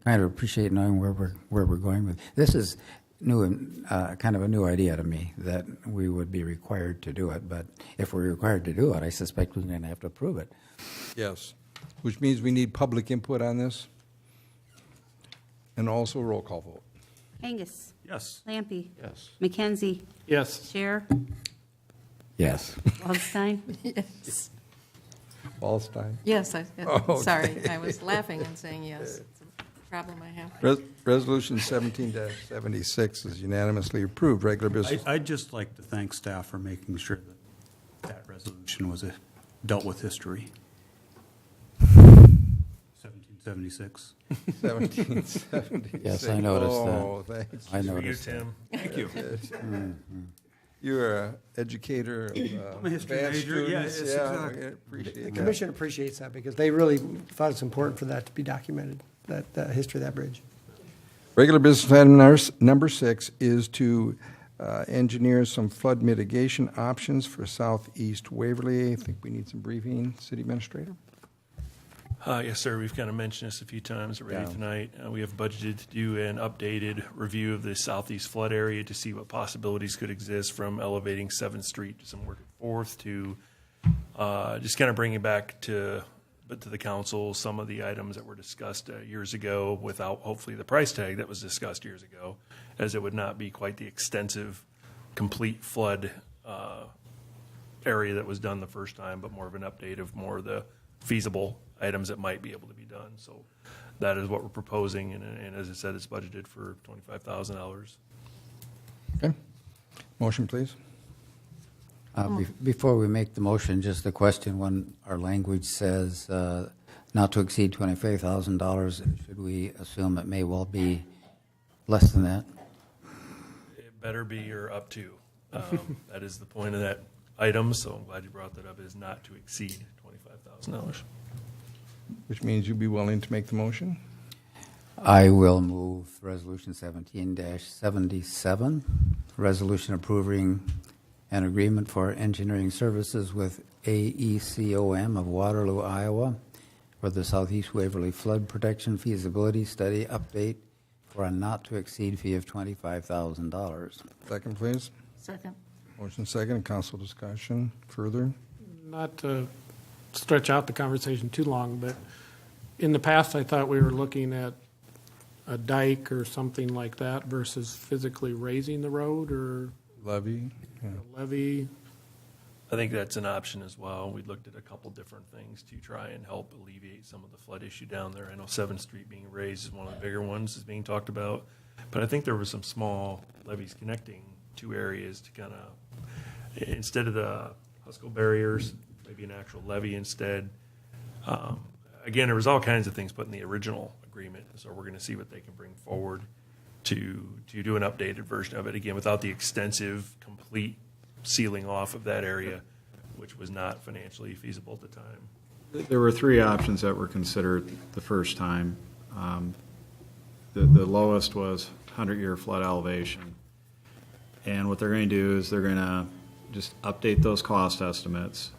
kind of appreciate knowing where we're going with. This is new and kind of a new idea to me, that we would be required to do it. But if we're required to do it, I suspect we're going to have to approve it. Yes, which means we need public input on this, and also roll call vote. Angus. Yes. Lampy. Yes. McKenzie. Yes. Chair. Yes. Waldstein. Yes. Wallstein? Yes, Oh, sorry, okay. I was laughing and saying yes. It's a problem I have. Resolution 17-76 is unanimously approved. Regular business. I'd just like to thank staff for making sure that resolution was dealt with history. 1776. 1776. Yes, I noticed that. Oh, thanks. I noticed that. Tim. Thank you. You're an educator of I'm a history advanced major. Yeah, students. yes, Yeah, exactly. I appreciate The that. commission appreciates that, because they really thought it's important for that to be documented, that history of that bridge. Regular business item number 6 is to engineer some flood mitigation options for southeast Waverly. I think we need some briefing, City Administrator. Yes, sir. We've kind of mentioned this a few times already tonight. We have budgeted to do an updated review of the southeast flood area to see what possibilities could exist from elevating 7th Street to some work at 4th to just kind of bringing back to the council some of the items that were discussed years ago without hopefully the price tag that was discussed years ago, as it would not be quite the extensive, complete flood area that was done the first time, but more of an update of more of the feasible items that might be able to be done. So that is what we're proposing, and as I said, it's budgeted for $25,000. Okay. Motion, please. Before we make the motion, just a question. When our language says not to exceed $25,000, should we assume it may well be less than that? It better be or up to. That is the point of that item, so I'm glad you brought that up, is not to exceed $25,000. Which means you'd be willing to make the motion? I will move Resolution 17-77, resolution approving an agreement for engineering services with AECOM of Waterloo, Iowa, for the Southeast Waverly Flood Protection Feasibility Study update for a not-to-exceed fee of $25,000. Second, please. Second. Motion second. Council discussion further. Not to stretch out the conversation too long, but in the past, I thought we were looking at a dike or something like that versus physically raising the road or Levy. Yeah. a levee. I think that's an option as well. We looked at a couple different things to try and help alleviate some of the flood issue down there. I know 7th Street being raised is one of the bigger ones is being talked about, but I think there were some small levees connecting two areas to kind of, instead of the Huskell barriers, maybe an actual levee instead. Again, there was all kinds of things put in the original agreement, so we're going to see what they can bring forward to do an updated version of it, again, without the extensive, complete sealing off of that area, which was not financially feasible at the time. There were 3 options that were considered the first time. The lowest was 100-year flood elevation. And what they're going to do is they're going to just update those cost estimates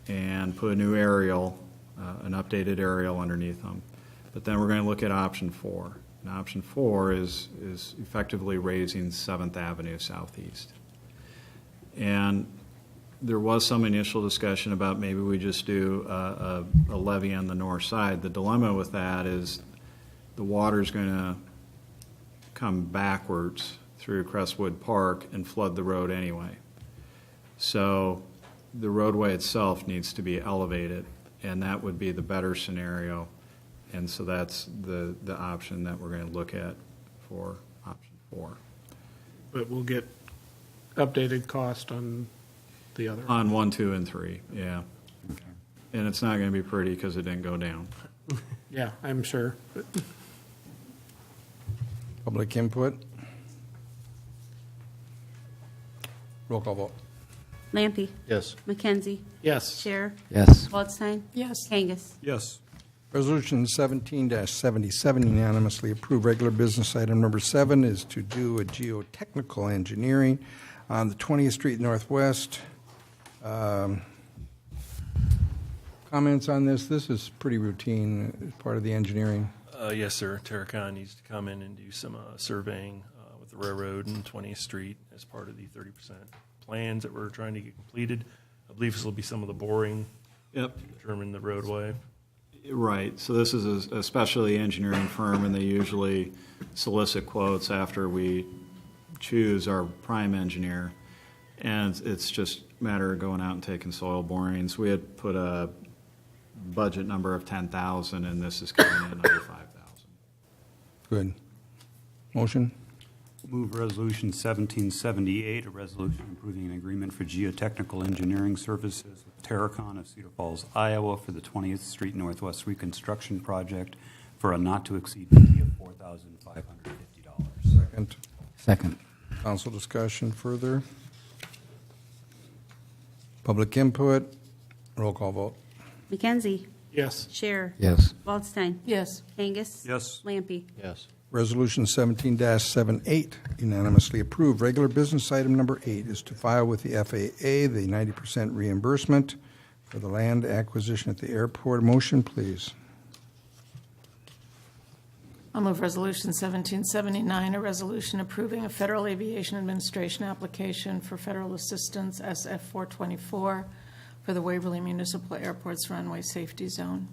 and put a new aerial, an updated aerial underneath them. But then we're going to look at option 4. And option 4 is effectively raising 7th Avenue Southeast. And there was some initial discussion about maybe we just do a levee on the north side. The dilemma with that is the water's going to come backwards through Crestwood Park and flood the road anyway. So the roadway itself needs to be elevated, and that would be the better scenario. And so that's the option that we're going to look at for option 4. But we'll get updated cost on the other. On 1, 2, and 3, yeah. Okay. And it's not going to be pretty because it didn't go down. Yeah, I'm sure. But Public input. Roll call vote. Lampy. Yes. McKenzie. yes. Scher. Yes. Waldstein. Yes. Kangas. Yes. Resolution 17-77 unanimously approved. Regular business item number 7 is to do a geotechnical engineering on the 20th Street Northwest. Comments on this? This is pretty routine as part of the engineering. Yes, sir. Terracon needs to come in and do some surveying with the railroad and 20th Street as part of the 30% plans that we're trying to get completed. I believe this will be some of the boring Yep. to determine the roadway. Right. So this is a specialty engineering firm, and they usually solicit quotes after we choose our prime engineer. And it's just a matter of going out and taking soil borings. We had put a budget number of 10,000, and this is coming in under 5,000. Good. Motion? Move Resolution 1778, a resolution approving an agreement for geotechnical engineering services with Terracon of Cedar Falls, Iowa for the 20th Street Northwest reconstruction project for a not-to-exceed fee of $4,550. Second. Second. Council discussion further. Public input. Roll call vote. McKenzie. Yes. Scher. Yes. Waldstein. Yes. Kangas. Yes. Lampy. Yes. Resolution 17-78, unanimously approved. Regular business item number 8 is to file with the FAA the 90% reimbursement for the land acquisition at the airport. Motion, please. I'll move Resolution 1779, a resolution approving a Federal Aviation Administration application for federal assistance SF 424 for the Waverly Municipal Airport's runway safety zone.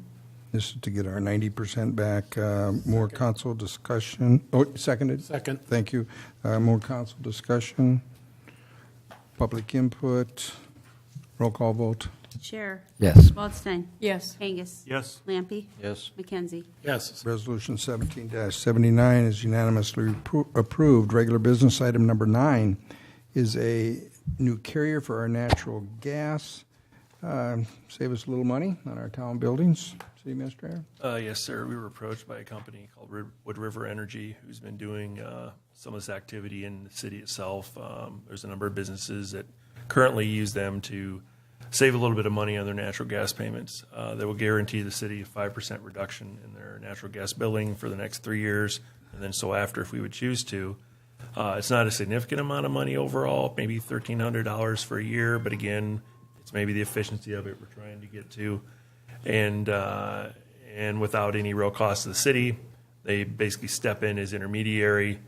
This is to get our 90% back. More council discussion. Oh, seconded? Second. Thank you. More council discussion. Public input. Roll call vote. Chair. Yes. Waldstein. Yes. Kangas. Yes. Lampe. Yes. McKenzie. Yes. Resolution 17-79 is unanimously approved. Regular business item number 9 is a new carrier for our natural gas. Save us a little money on our town buildings. City Administrator? Yes, sir. We were approached by a company called Wood River Energy, who's been doing some of this activity in the city itself. There's a number of businesses that currently use them to save a little bit of money on their natural gas payments. They will guarantee the city a 5% reduction in their natural gas billing for the next 3 years, and then so after if we would choose to. It's not a significant amount of money overall, maybe $1,300 for a year, but again, it's maybe the efficiency of it we're trying to get to. And without any real cost to the city, they basically step in as intermediary.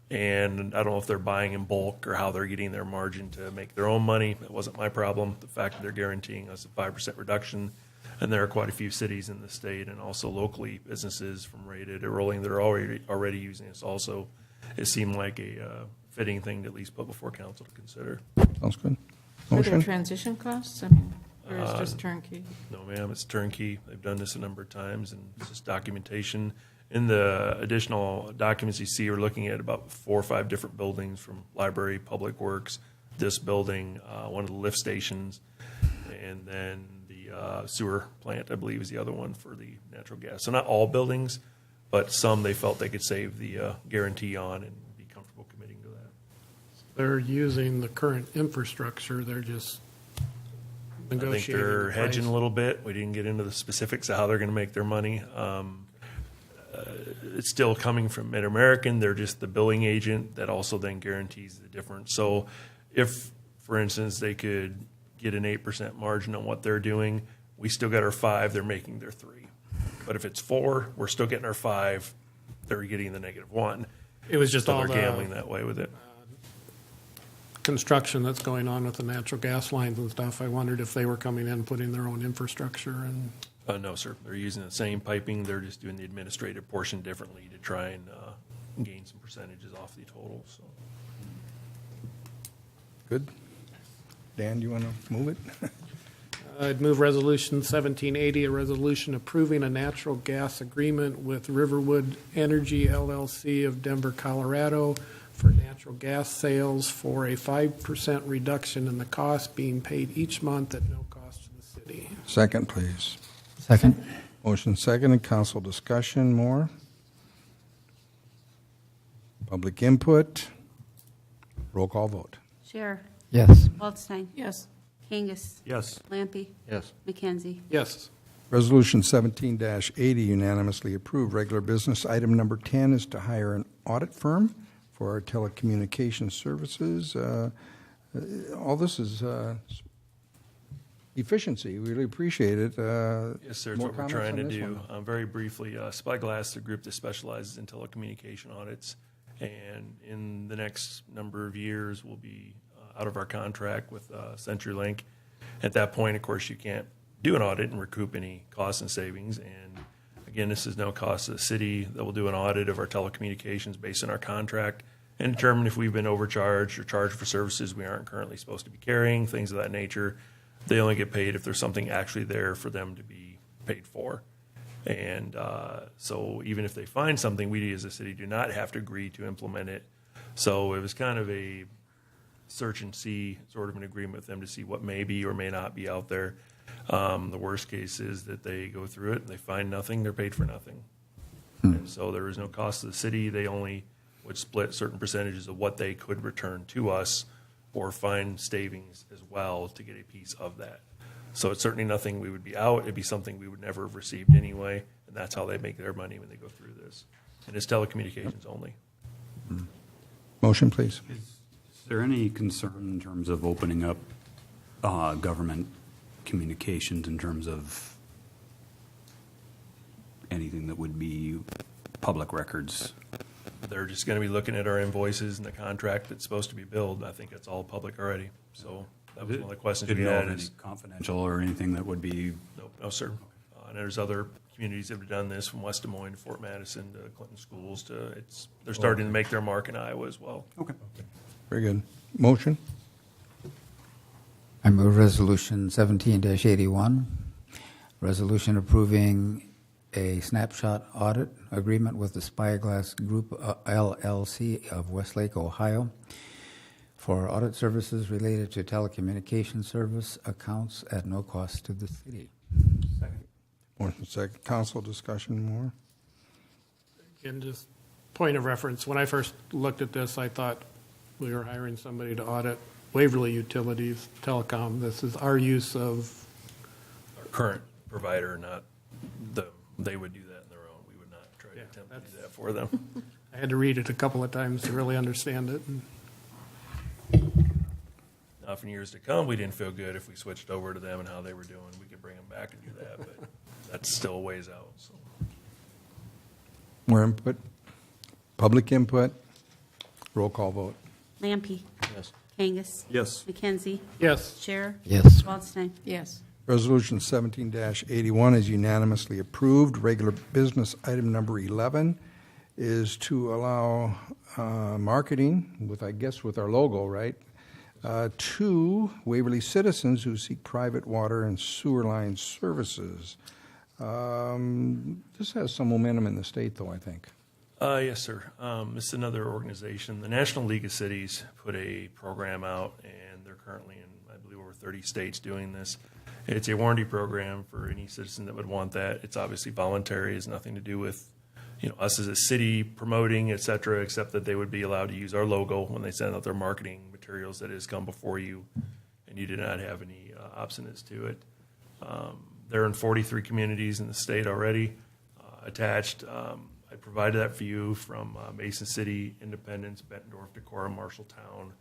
And I don't know if they're buying in bulk or how they're getting their margin to make their own money. That wasn't my problem. The fact that they're guaranteeing us a 5% reduction, and there are quite a few cities in the state and also locally businesses from Rated or Rolling that are already using this also. It seemed like a fitting thing to at least put before council to consider. Sounds good. Are there Motion? transition costs? I mean, or is it just turnkey? No, ma'am, it's turnkey. They've done this a number of times, and it's just documentation. In the additional documents you see, we're looking at about 4 or 5 different buildings, from library, public works, this building, one of the lift stations, and then the sewer plant, I believe, is the other one for the natural gas. So not all buildings, but some they felt they could save the guarantee on and be comfortable committing to that. They're using the current infrastructure, they're just I think negotiating. they're the hedging price. a little bit. We didn't get into the specifics of how they're going to make their money. It's still coming from Mid-American. They're just the billing agent that also then guarantees the difference. So if, for instance, they could get an 8% margin on what they're doing, we still got our 5, they're making their 3. But if it's 4, we're still getting our 5, they're getting the -1. It was just So all they're the gambling that way with it. construction that's going on with the natural gas lines and stuff. I wondered if they were coming in, putting their own infrastructure and. No, sir. They're using the same piping. They're just doing the administrative portion differently to try and gain some percentages off the total. So. Good. Dan, do you want to move it? I'd move Resolution 1780, a resolution approving a natural gas agreement with Riverwood Energy LLC of Denver, Colorado for natural gas sales for a 5% reduction in the cost being paid each month at no cost to the city. Second, please. Second. Motion seconded. Council discussion. More? Public input. Roll call vote. Chair. Yes. Waldstein. Yes. Kangas. Yes. Lampe. Yes. McKenzie. Yes. Resolution 17-80 unanimously approved. Regular business item number 10 is to hire an audit firm for our telecommunications services. All this is efficiency. We really appreciate it. Yes, sir. It's More what we're comments trying to on this do. one? Very briefly, Spyglass, the group that specializes in telecommunication audits, and in the next number of years, we'll be out of our contract with CenturyLink. At that point, of course, you can't do an audit and recoup any costs and savings. And again, this is no cost to the city. That will do an audit of our telecommunications based on our contract and determine if we've been overcharged or charged for services we aren't currently supposed to be carrying, things of that nature. They only get paid if there's something actually there for them to be paid for. And so even if they find something, we as a city do not have to agree to implement it. So it was kind of a search and see sort of an agreement with them to see what may be or may not be out there. The worst case is that they go through it and they find nothing, they're paid for nothing. And so there is no cost to the city. They only would split certain percentages of what they could return to us or find savings as well to get a piece of that. So it's certainly nothing we would be out. It'd be something we would never have received anyway, and that's how they make their money when they go through this. and it's telecommunications only. Motion, please. Is there any concern in terms of opening up government communications in terms of anything that would be public records? They're just going to be looking at our invoices and the contract that's supposed to be billed. I think it's all public already. So that was one of the questions we Didn't know had. of any Is, confidential or anything that would be. no, sir. And there's other communities that have done this, from West Des Moines to Fort Madison to Clinton Schools to they're starting to make their mark in Iowa as well. Okay. Very good. Motion? I move Resolution 17-81, resolution approving a snapshot audit agreement with the Spyglass Group LLC of Westlake, Ohio, for audit services related to telecommunication service accounts at no cost to the city. Motion second. Council discussion more? And just point of reference, when I first looked at this, I thought we were hiring somebody to audit Waverly Utilities, telecom. This is our use of, Our current provider, not they would do that on their own. We would not try to attempt to do that for them. I had to read it a couple of times to really understand it. Now, if in years to come, we didn't feel good if we switched over to them and how they were doing, we could bring them back and do that, but that's still a ways out, so. More input? Public input? Roll call vote. Lampe. Yes. Kangas. Yes. McKenzie. Yes. Chair. Yes. Waldstein. Yes. Resolution 17-81 is unanimously approved. Regular business item number 11 is to allow marketing with, I guess, with our logo, right, to Waverly citizens who seek private water and sewer line services. This has some momentum in the state, though, I think. Yes, sir. This is another organization. The National League of Cities put a program out, and they're currently in, I believe, over 30 states doing this. It's a warranty program for any citizen that would want that. It's obviously voluntary. It has nothing to do with, us as a city promoting, et cetera, except that they would be allowed to use our logo when they send out their marketing materials that has come before you, and you did not have any obstinance to it. They're in 43 communities in the state already. Attached, I provided that for you from Mason City, Independence, Bettendorf, Decorah, Marshalltown,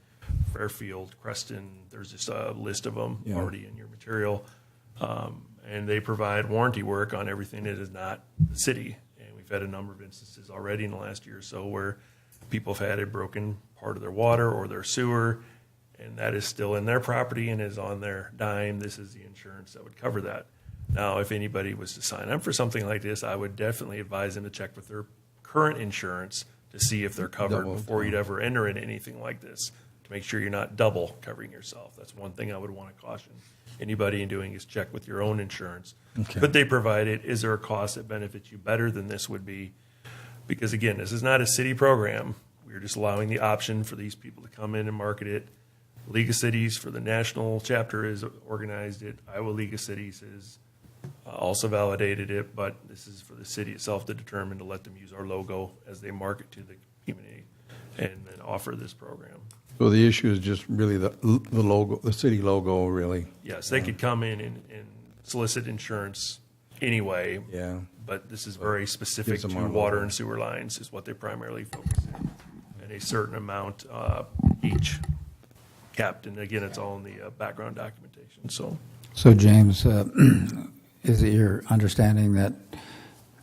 Fairfield, Creston. There's just a list of them already in your material. And they provide warranty work on everything that is not the city. And we've had a number of instances already in the last year or so where people have had a broken part of their water or their sewer, and that is still in their property and is on their dime. This is the insurance that would cover that. Now, if anybody was to sign up for something like this, I would definitely advise them to check with their current insurance to see if they're covered before you'd ever enter into anything like this, to make sure you're not double covering yourself. That's one thing I would want to caution anybody in doing, is check with your own insurance. Okay. Could they provide it? Is there a cost that benefits you better than this would be? Because, again, this is not a city program. We're just allowing the option for these people to come in and market it. League of Cities for the national chapter has organized it. Iowa League of Cities has also validated it, but this is for the city itself to determine to let them use our logo as they market to the community and then offer this program. So the issue is just really the logo, the city logo, really. Yes, they could come in and solicit insurance anyway. Yeah. But this is very specific Gives them to our water logo. and sewer lines is what they primarily focus on. And a certain amount each capped. And again, it's all in the background documentation, so. So, James, is it your understanding that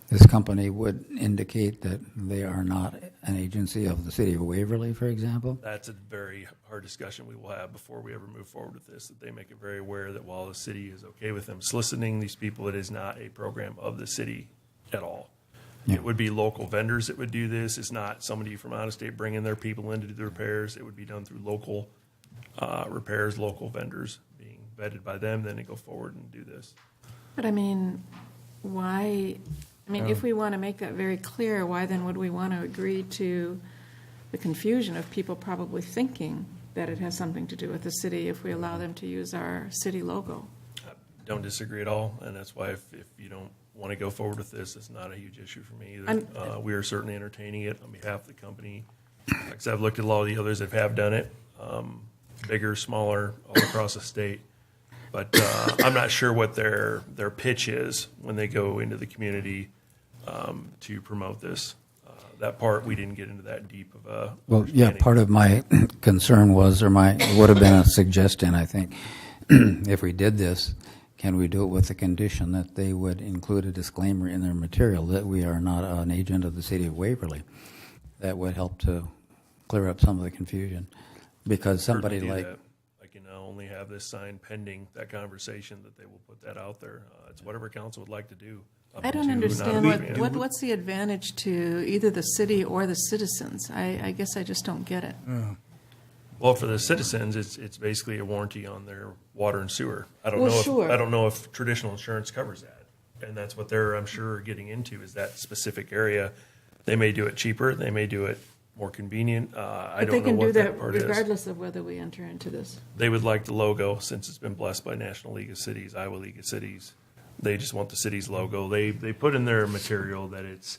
this company would indicate that they are not an agency of the city of Waverly, for example? That's a very hard discussion we will have before we ever move forward with this, that they make it very aware that while the city is okay with them soliciting these people, it is not a program of the city at all. Yeah. It would be local vendors that would do this. It's not somebody from out of state bringing their people in to do the repairs. It would be done through local repairs, local vendors being vetted by them, then they go forward and do this. But I mean, why, if we want to make that very clear, why then would we want to agree to the confusion of people probably thinking that it has something to do with the city if we allow them to use our city logo? I don't disagree at all, and that's why if you don't want to go forward with this, it's not a huge issue for me either. We are certainly entertaining it on behalf of the company. Like I said, I've looked at a lot of the others that have done it, bigger, smaller, all across the state. But I'm not sure what their pitch is when they go into the community to promote this. that part, we didn't get into that deep of a. Well, yeah, understanding. part of my concern was, or would have been a suggestion, I think, if we did this, can we do it with the condition that they would include a disclaimer in their material that we are not an agent of the city of Waverly? That would help to clear up some of the confusion. Because somebody Certainly like, do that. I can only have this signed pending that conversation that they will put that out there. It's whatever council would like to do. Up I don't to, not understand up to me. what's the advantage to either the city or the citizens? I guess I just don't get it. Well, for the citizens, it's basically a warranty on their water and sewer. I don't Well, know. sure. I don't know if traditional insurance covers that, and that's what they're, I'm sure, getting into is that specific area. They may do it cheaper. They may do it more convenient. I But they don't know can do what that that part is. regardless of whether we enter into this. They would like the logo since it's been blessed by National League of Cities, Iowa League of Cities. They just want the city's logo. They put in their material that it's,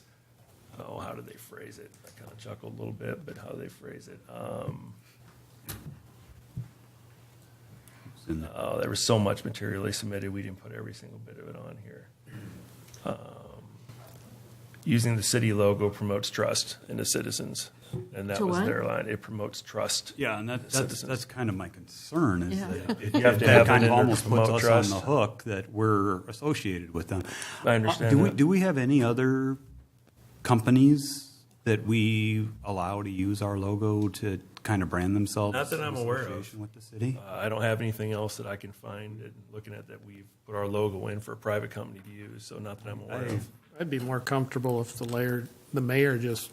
oh, how did they phrase it? I kind of chuckled a little bit, but how do they phrase it? There was so much material they submitted, we didn't put every single bit of it on here. Using the city logo promotes trust in the citizens, and that To was what? their line. It promotes trust. Yeah, and in the that's citizens. kind of my concern is Yeah. that it You have to it have kind it of in there to almost puts promote us trust. on the hook that we're associated with them. I understand Do we, that. do we have any other companies that we allow to use our logo to kind of brand themselves? Not that I'm in aware of. association with the city? I don't have anything else that I can find and looking at that we've put our logo in for a private company to use, so not that I'm aware of. I'd be more comfortable if the mayor just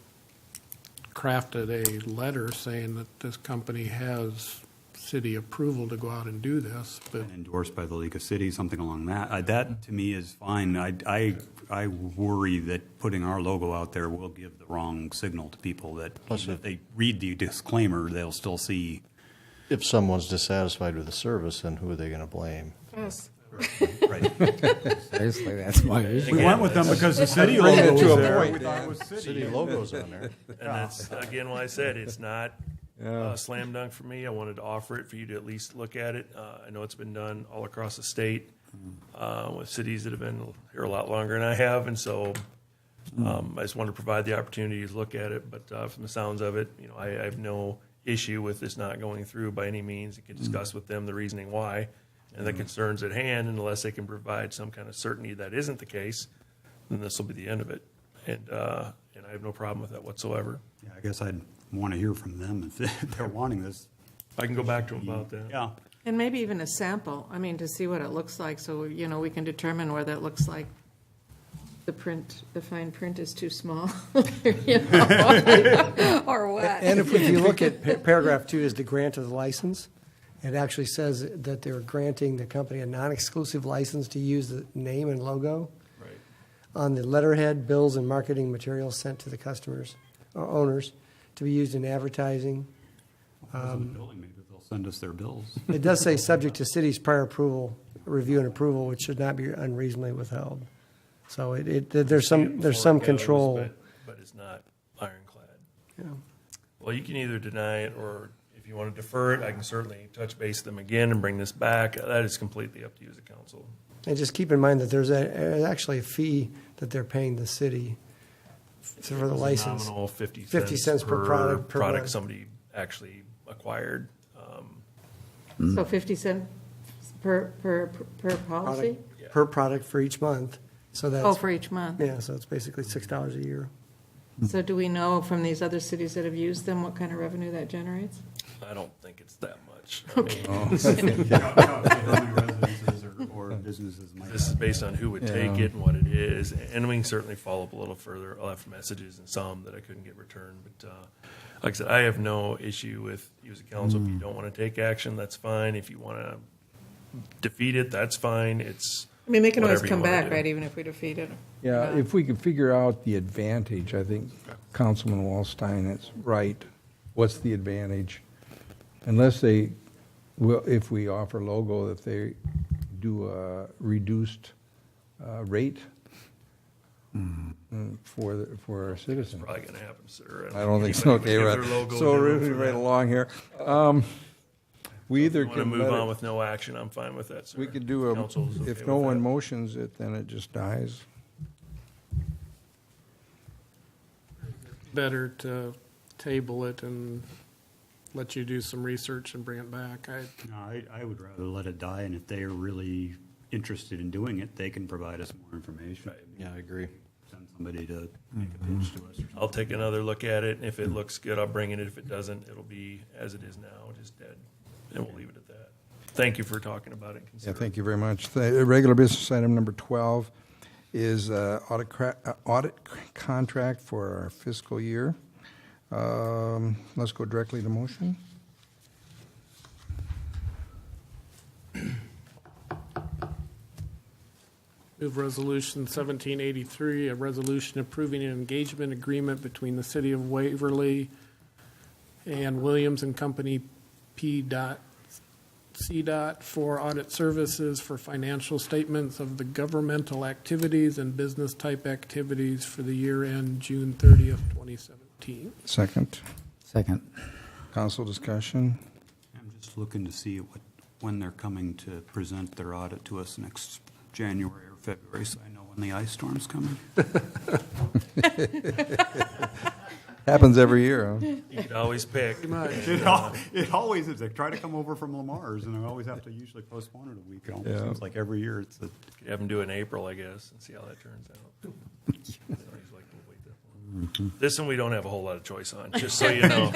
crafted a letter saying that this company has city approval to go out and do this, but And endorsed by the League of Cities, something along that. That to me is fine. I worry that putting our logo out there will give the wrong signal to people that if they read the disclaimer, they'll still see. If someone's dissatisfied with the service, then who are they going to blame? Yes. Right. seriously, that's my issue. We went with them because the city Bring it logo to was a there. point, We thought Dan. it was city. City logos on there. And that's, again, why I said it's not a slam dunk for me. I wanted to offer it for you to at least look at it. I know it's been done all across the state with cities that have been here a lot longer than I have, and so I just wanted to provide the opportunity to look at it. But from the sounds of it, I have no issue with this not going through by any means. You can discuss with them the reasoning why and the concerns at hand, and unless they can provide some kind of certainty that isn't the case, then this will be the end of it. And I have no problem with that whatsoever. Yeah, I guess I'd want to hear from them if they're wanting this. I can go back to them about that. Yeah. And maybe even a sample, to see what it looks like, so, we can determine whether it looks like the fine print is too small, or what. And if you look at paragraph 2 is the grant of the license, it actually says that they're granting the company a non-exclusive license to use the name and logo Right. on the letterhead, bills, and marketing materials sent to the customers or owners to be used in advertising. Maybe they'll send us their bills. It does say subject to city's prior approval, review and approval, which should not be unreasonably withheld. So there's some Before it goes, control. But it's not ironclad. Yeah. Well, you can either deny it, or if you want to defer it, I can certainly touch base with them again and bring this back. That is completely up to you as a council. And just keep in mind that there's actually a fee that they're paying the city for the It's a license. Nominal 50 50 cents per product per month. somebody actually acquired. So 50 cents per policy? Product, per product for each month. So that's Oh, for each month. yeah. So it's basically $6 a year. So do we know from these other cities that have used them what kind of revenue that generates? I don't think it's that much. Okay. Or businesses might. This is based on who would take it and what it is, and we can certainly follow up a little further. I'll have messages and some that I couldn't get returned, but like I said, I have no issue with you as a council. If you don't want to take action, that's fine. If you want to defeat it, that's fine. It's They can always whatever you come wanna back, do. right, even if we defeat it? Yeah, if we could figure out the advantage, I think Councilman Wallstein is right. What's the advantage? Unless if we offer logo, if they do a reduced rate for our citizens. Probably going to happen, sir. I don't think so. Okay, Give right. their logo So no room really for right that. along here. We either Want to can move let on it, with no action? I'm fine with that, sir. we could do Council's okay if with no one that. motions it, then it just dies. better to table it and let you do some research and bring it back. No, I would rather let it die, and if they are really interested in doing it, they can provide us more information. Yeah, I agree. Send somebody to make a pitch to us or something. I'll take another look at it. If it looks good, I'll bring it. If it doesn't, it'll be as it is now, just dead. And we'll leave it at that. Thank you for talking about it. Yeah, thank you very much. The regular business item number 12 is audit contract for our fiscal year. Let's go directly to motion. Move Resolution 1783, a resolution approving an engagement agreement between the City of Waverly and Williams and Company P.C. for audit services for financial statements of the governmental activities and business-type activities for the year end June 30th, 2017. Second. Second. Council discussion. I'm just looking to see when they're coming to present their audit to us next January or February, so I know when the ice storm's coming. Happens every year, huh? You can always pick. It always is. They try to come over from Lamar's, and I always have to usually postpone it a week. It almost seems like every year it's Have them do it in April, I guess, and see how that turns out. This one we don't have a whole lot of choice on, just so you know.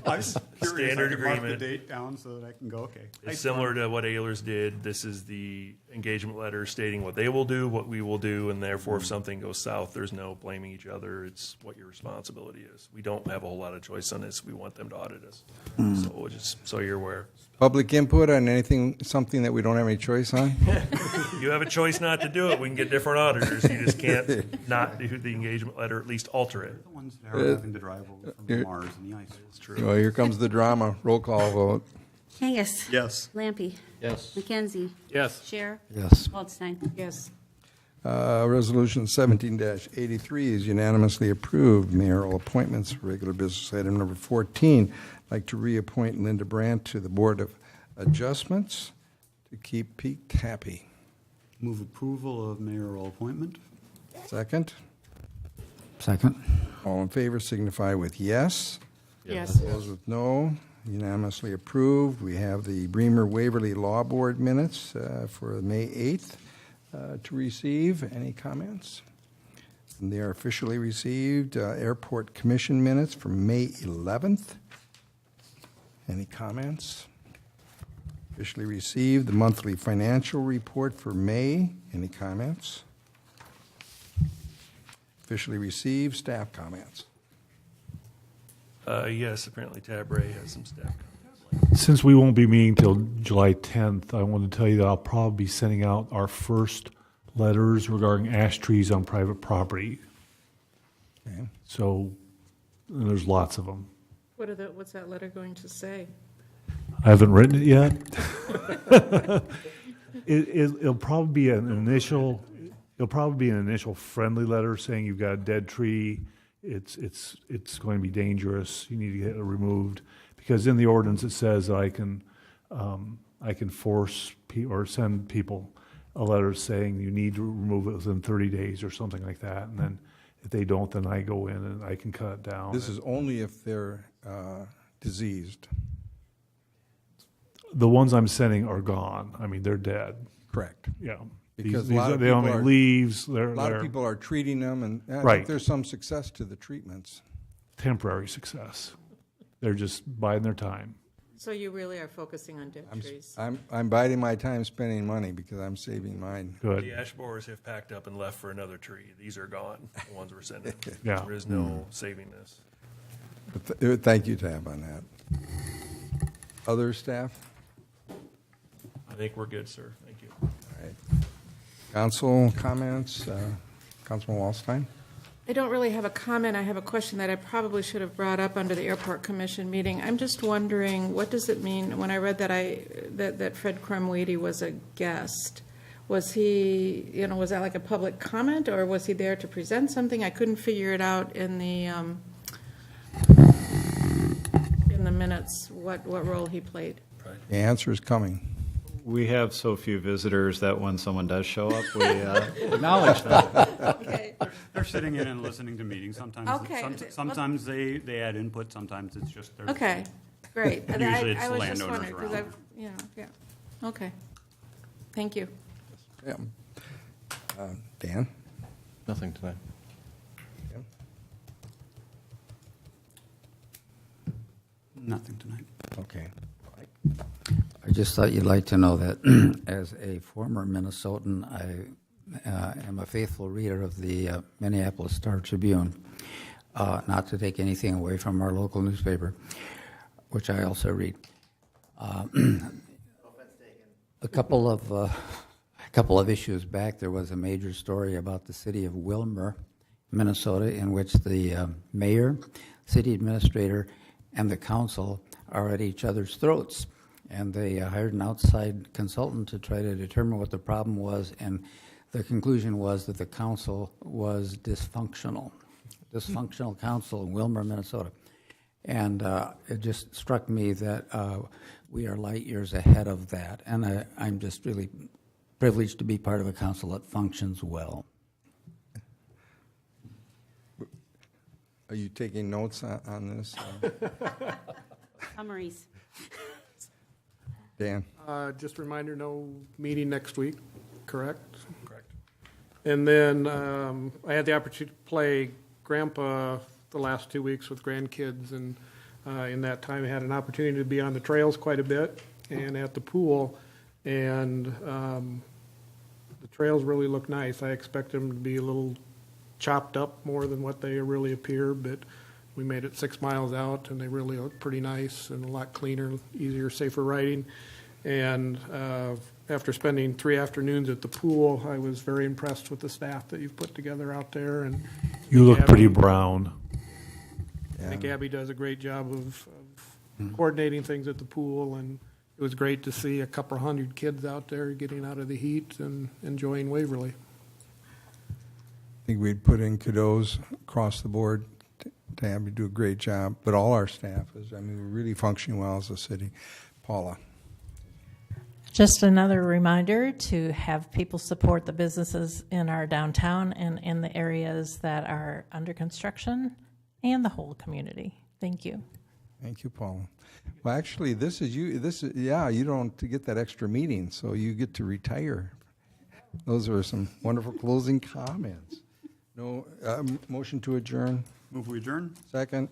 I'm just curious. Standard I can mark agreement. the date down so that I can go, okay. It's similar to what Ehlers did. This is the engagement letter stating what they will do, what we will do, and therefore if something goes south, there's no blaming each other. It's what your responsibility is. We don't have a whole lot of choice on this. We want them to audit us. So we'll just so you're aware. Public input on something that we don't have any choice on? You have a choice not to do it. We can get different auditors. You just can't not do the engagement letter, at least alter it. The ones that are having to drive over from Lamar's and the ice. It's true. Well, here comes the drama. Roll call vote. Kangas. Yes. Lampy. Yes. McKenzie. Yes. Scher. Yes. Waldstein. Yes. Resolution 17-83 is unanimously approved. Mayoral appointments for regular business item number 14. I'd like to reappoint Linda Brandt to the Board of Adjustments to keep Pete happy. Move approval of mayoral appointment. Second. Second. All in favor signify with yes. Yes. Those with no, unanimously approved. We have the Bremer Waverly Law Board minutes for May 8th to receive. Any comments? And they are officially received. Airport Commission minutes for May 11th. Any comments? Officially received. The monthly financial report for May. Any comments? Officially received. Staff comments. Yes, apparently Tab Ray has some staff comments. Since we won't be meeting till July 10th, I want to tell you that I'll probably be sending out our first letters regarding ash trees on private property. Okay. So there's lots of them. What's that letter going to say? I haven't written it yet. It'll probably be an initial. It'll probably be an initial friendly letter saying you've got a dead tree. It's going to be dangerous. You need to get it removed, because in the ordinance it says that I can force or send people a letter saying you need to remove it within 30 days or something like that, and then if they don't, then I go in and I can cut it down. This is only if they're diseased. The ones I'm sending are gone. I mean, they're dead. Correct. Yeah. Because These a lot of they people only are- leaves. A lot of people are treating them, and I Right. think there's some success to the treatments. Temporary success. They're just biding their time. So you really are focusing on dead trees? I'm biding my time spending money because I'm saving mine. Good. The ash borers have packed up and left for another tree. These are gone, the ones we're sending. Yeah. There is no saving this. But thank you, Tab, on that. Other staff? I think we're good, sir. Thank you. All right. Council comments? Councilman Wallstein? I don't really have a comment. I have a question that I probably should have brought up under the Airport Commission meeting. I'm just wondering, what does it mean when I read that that Fred Crumweedy was a guest? Was he, was that like a public comment, or was he there to present something? I couldn't figure it out in the minutes what role he played. The answer is coming. We have so few visitors that when someone does show up, we acknowledge them. Okay. They're sitting in and listening to meetings. Sometimes, Okay. sometimes they add input, sometimes it's just their. Okay, great. And Usually it's I the was just landowners wondering, because around. I've, yeah. Okay. Thank you. Yeah. Dan? Nothing tonight. Nothing tonight. Okay. I just thought you'd like to know that as a former Minnesotan, I am a faithful reader of the Minneapolis Star Tribune, not to take anything away from our local newspaper, which I also read. A couple of issues back, there was a major story about the city of Wilmer, Minnesota, in which the mayor, city administrator, and the council are at each other's throats. And they hired an outside consultant to try to determine what the problem was, and the conclusion was that the council was dysfunctional council in Wilmer, Minnesota. And it just struck me that we are light years ahead of that, and I'm just really privileged to be part of a council that functions well. Are you taking notes on this? Summaries. Dan? Just a reminder, no meeting next week, correct? Correct. And then I had the opportunity to play grandpa the last 2 weeks with grandkids, and in that time I had an opportunity to be on the trails quite a bit and at the pool, and the trails really look nice. I expect them to be a little chopped up more than what they really appear, but we made it 6 miles out, and they really look pretty nice and a lot cleaner, easier, safer riding. And after spending 3 afternoons at the pool, I was very impressed with the staff that you've put together out there. And You look Abby- pretty brown. I think Abby does a great job of coordinating things at the pool, and it was great to see a couple hundred kids out there getting out of the heat and enjoying Waverly. I think we'd put in kudos across the board to have you do a great job, but all our staff is, we're really functioning well as a city. Paula? Just another reminder to have people support the businesses in our downtown and in the areas that are under construction and the whole community. Thank you. Thank you, Paula. Well, actually, you don't get that extra meeting, so you get to retire. Those are some wonderful closing comments. No motion to adjourn? Move we adjourn? Second.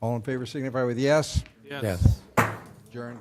All in favor signify with yes. Yes. Yes. Adjourn.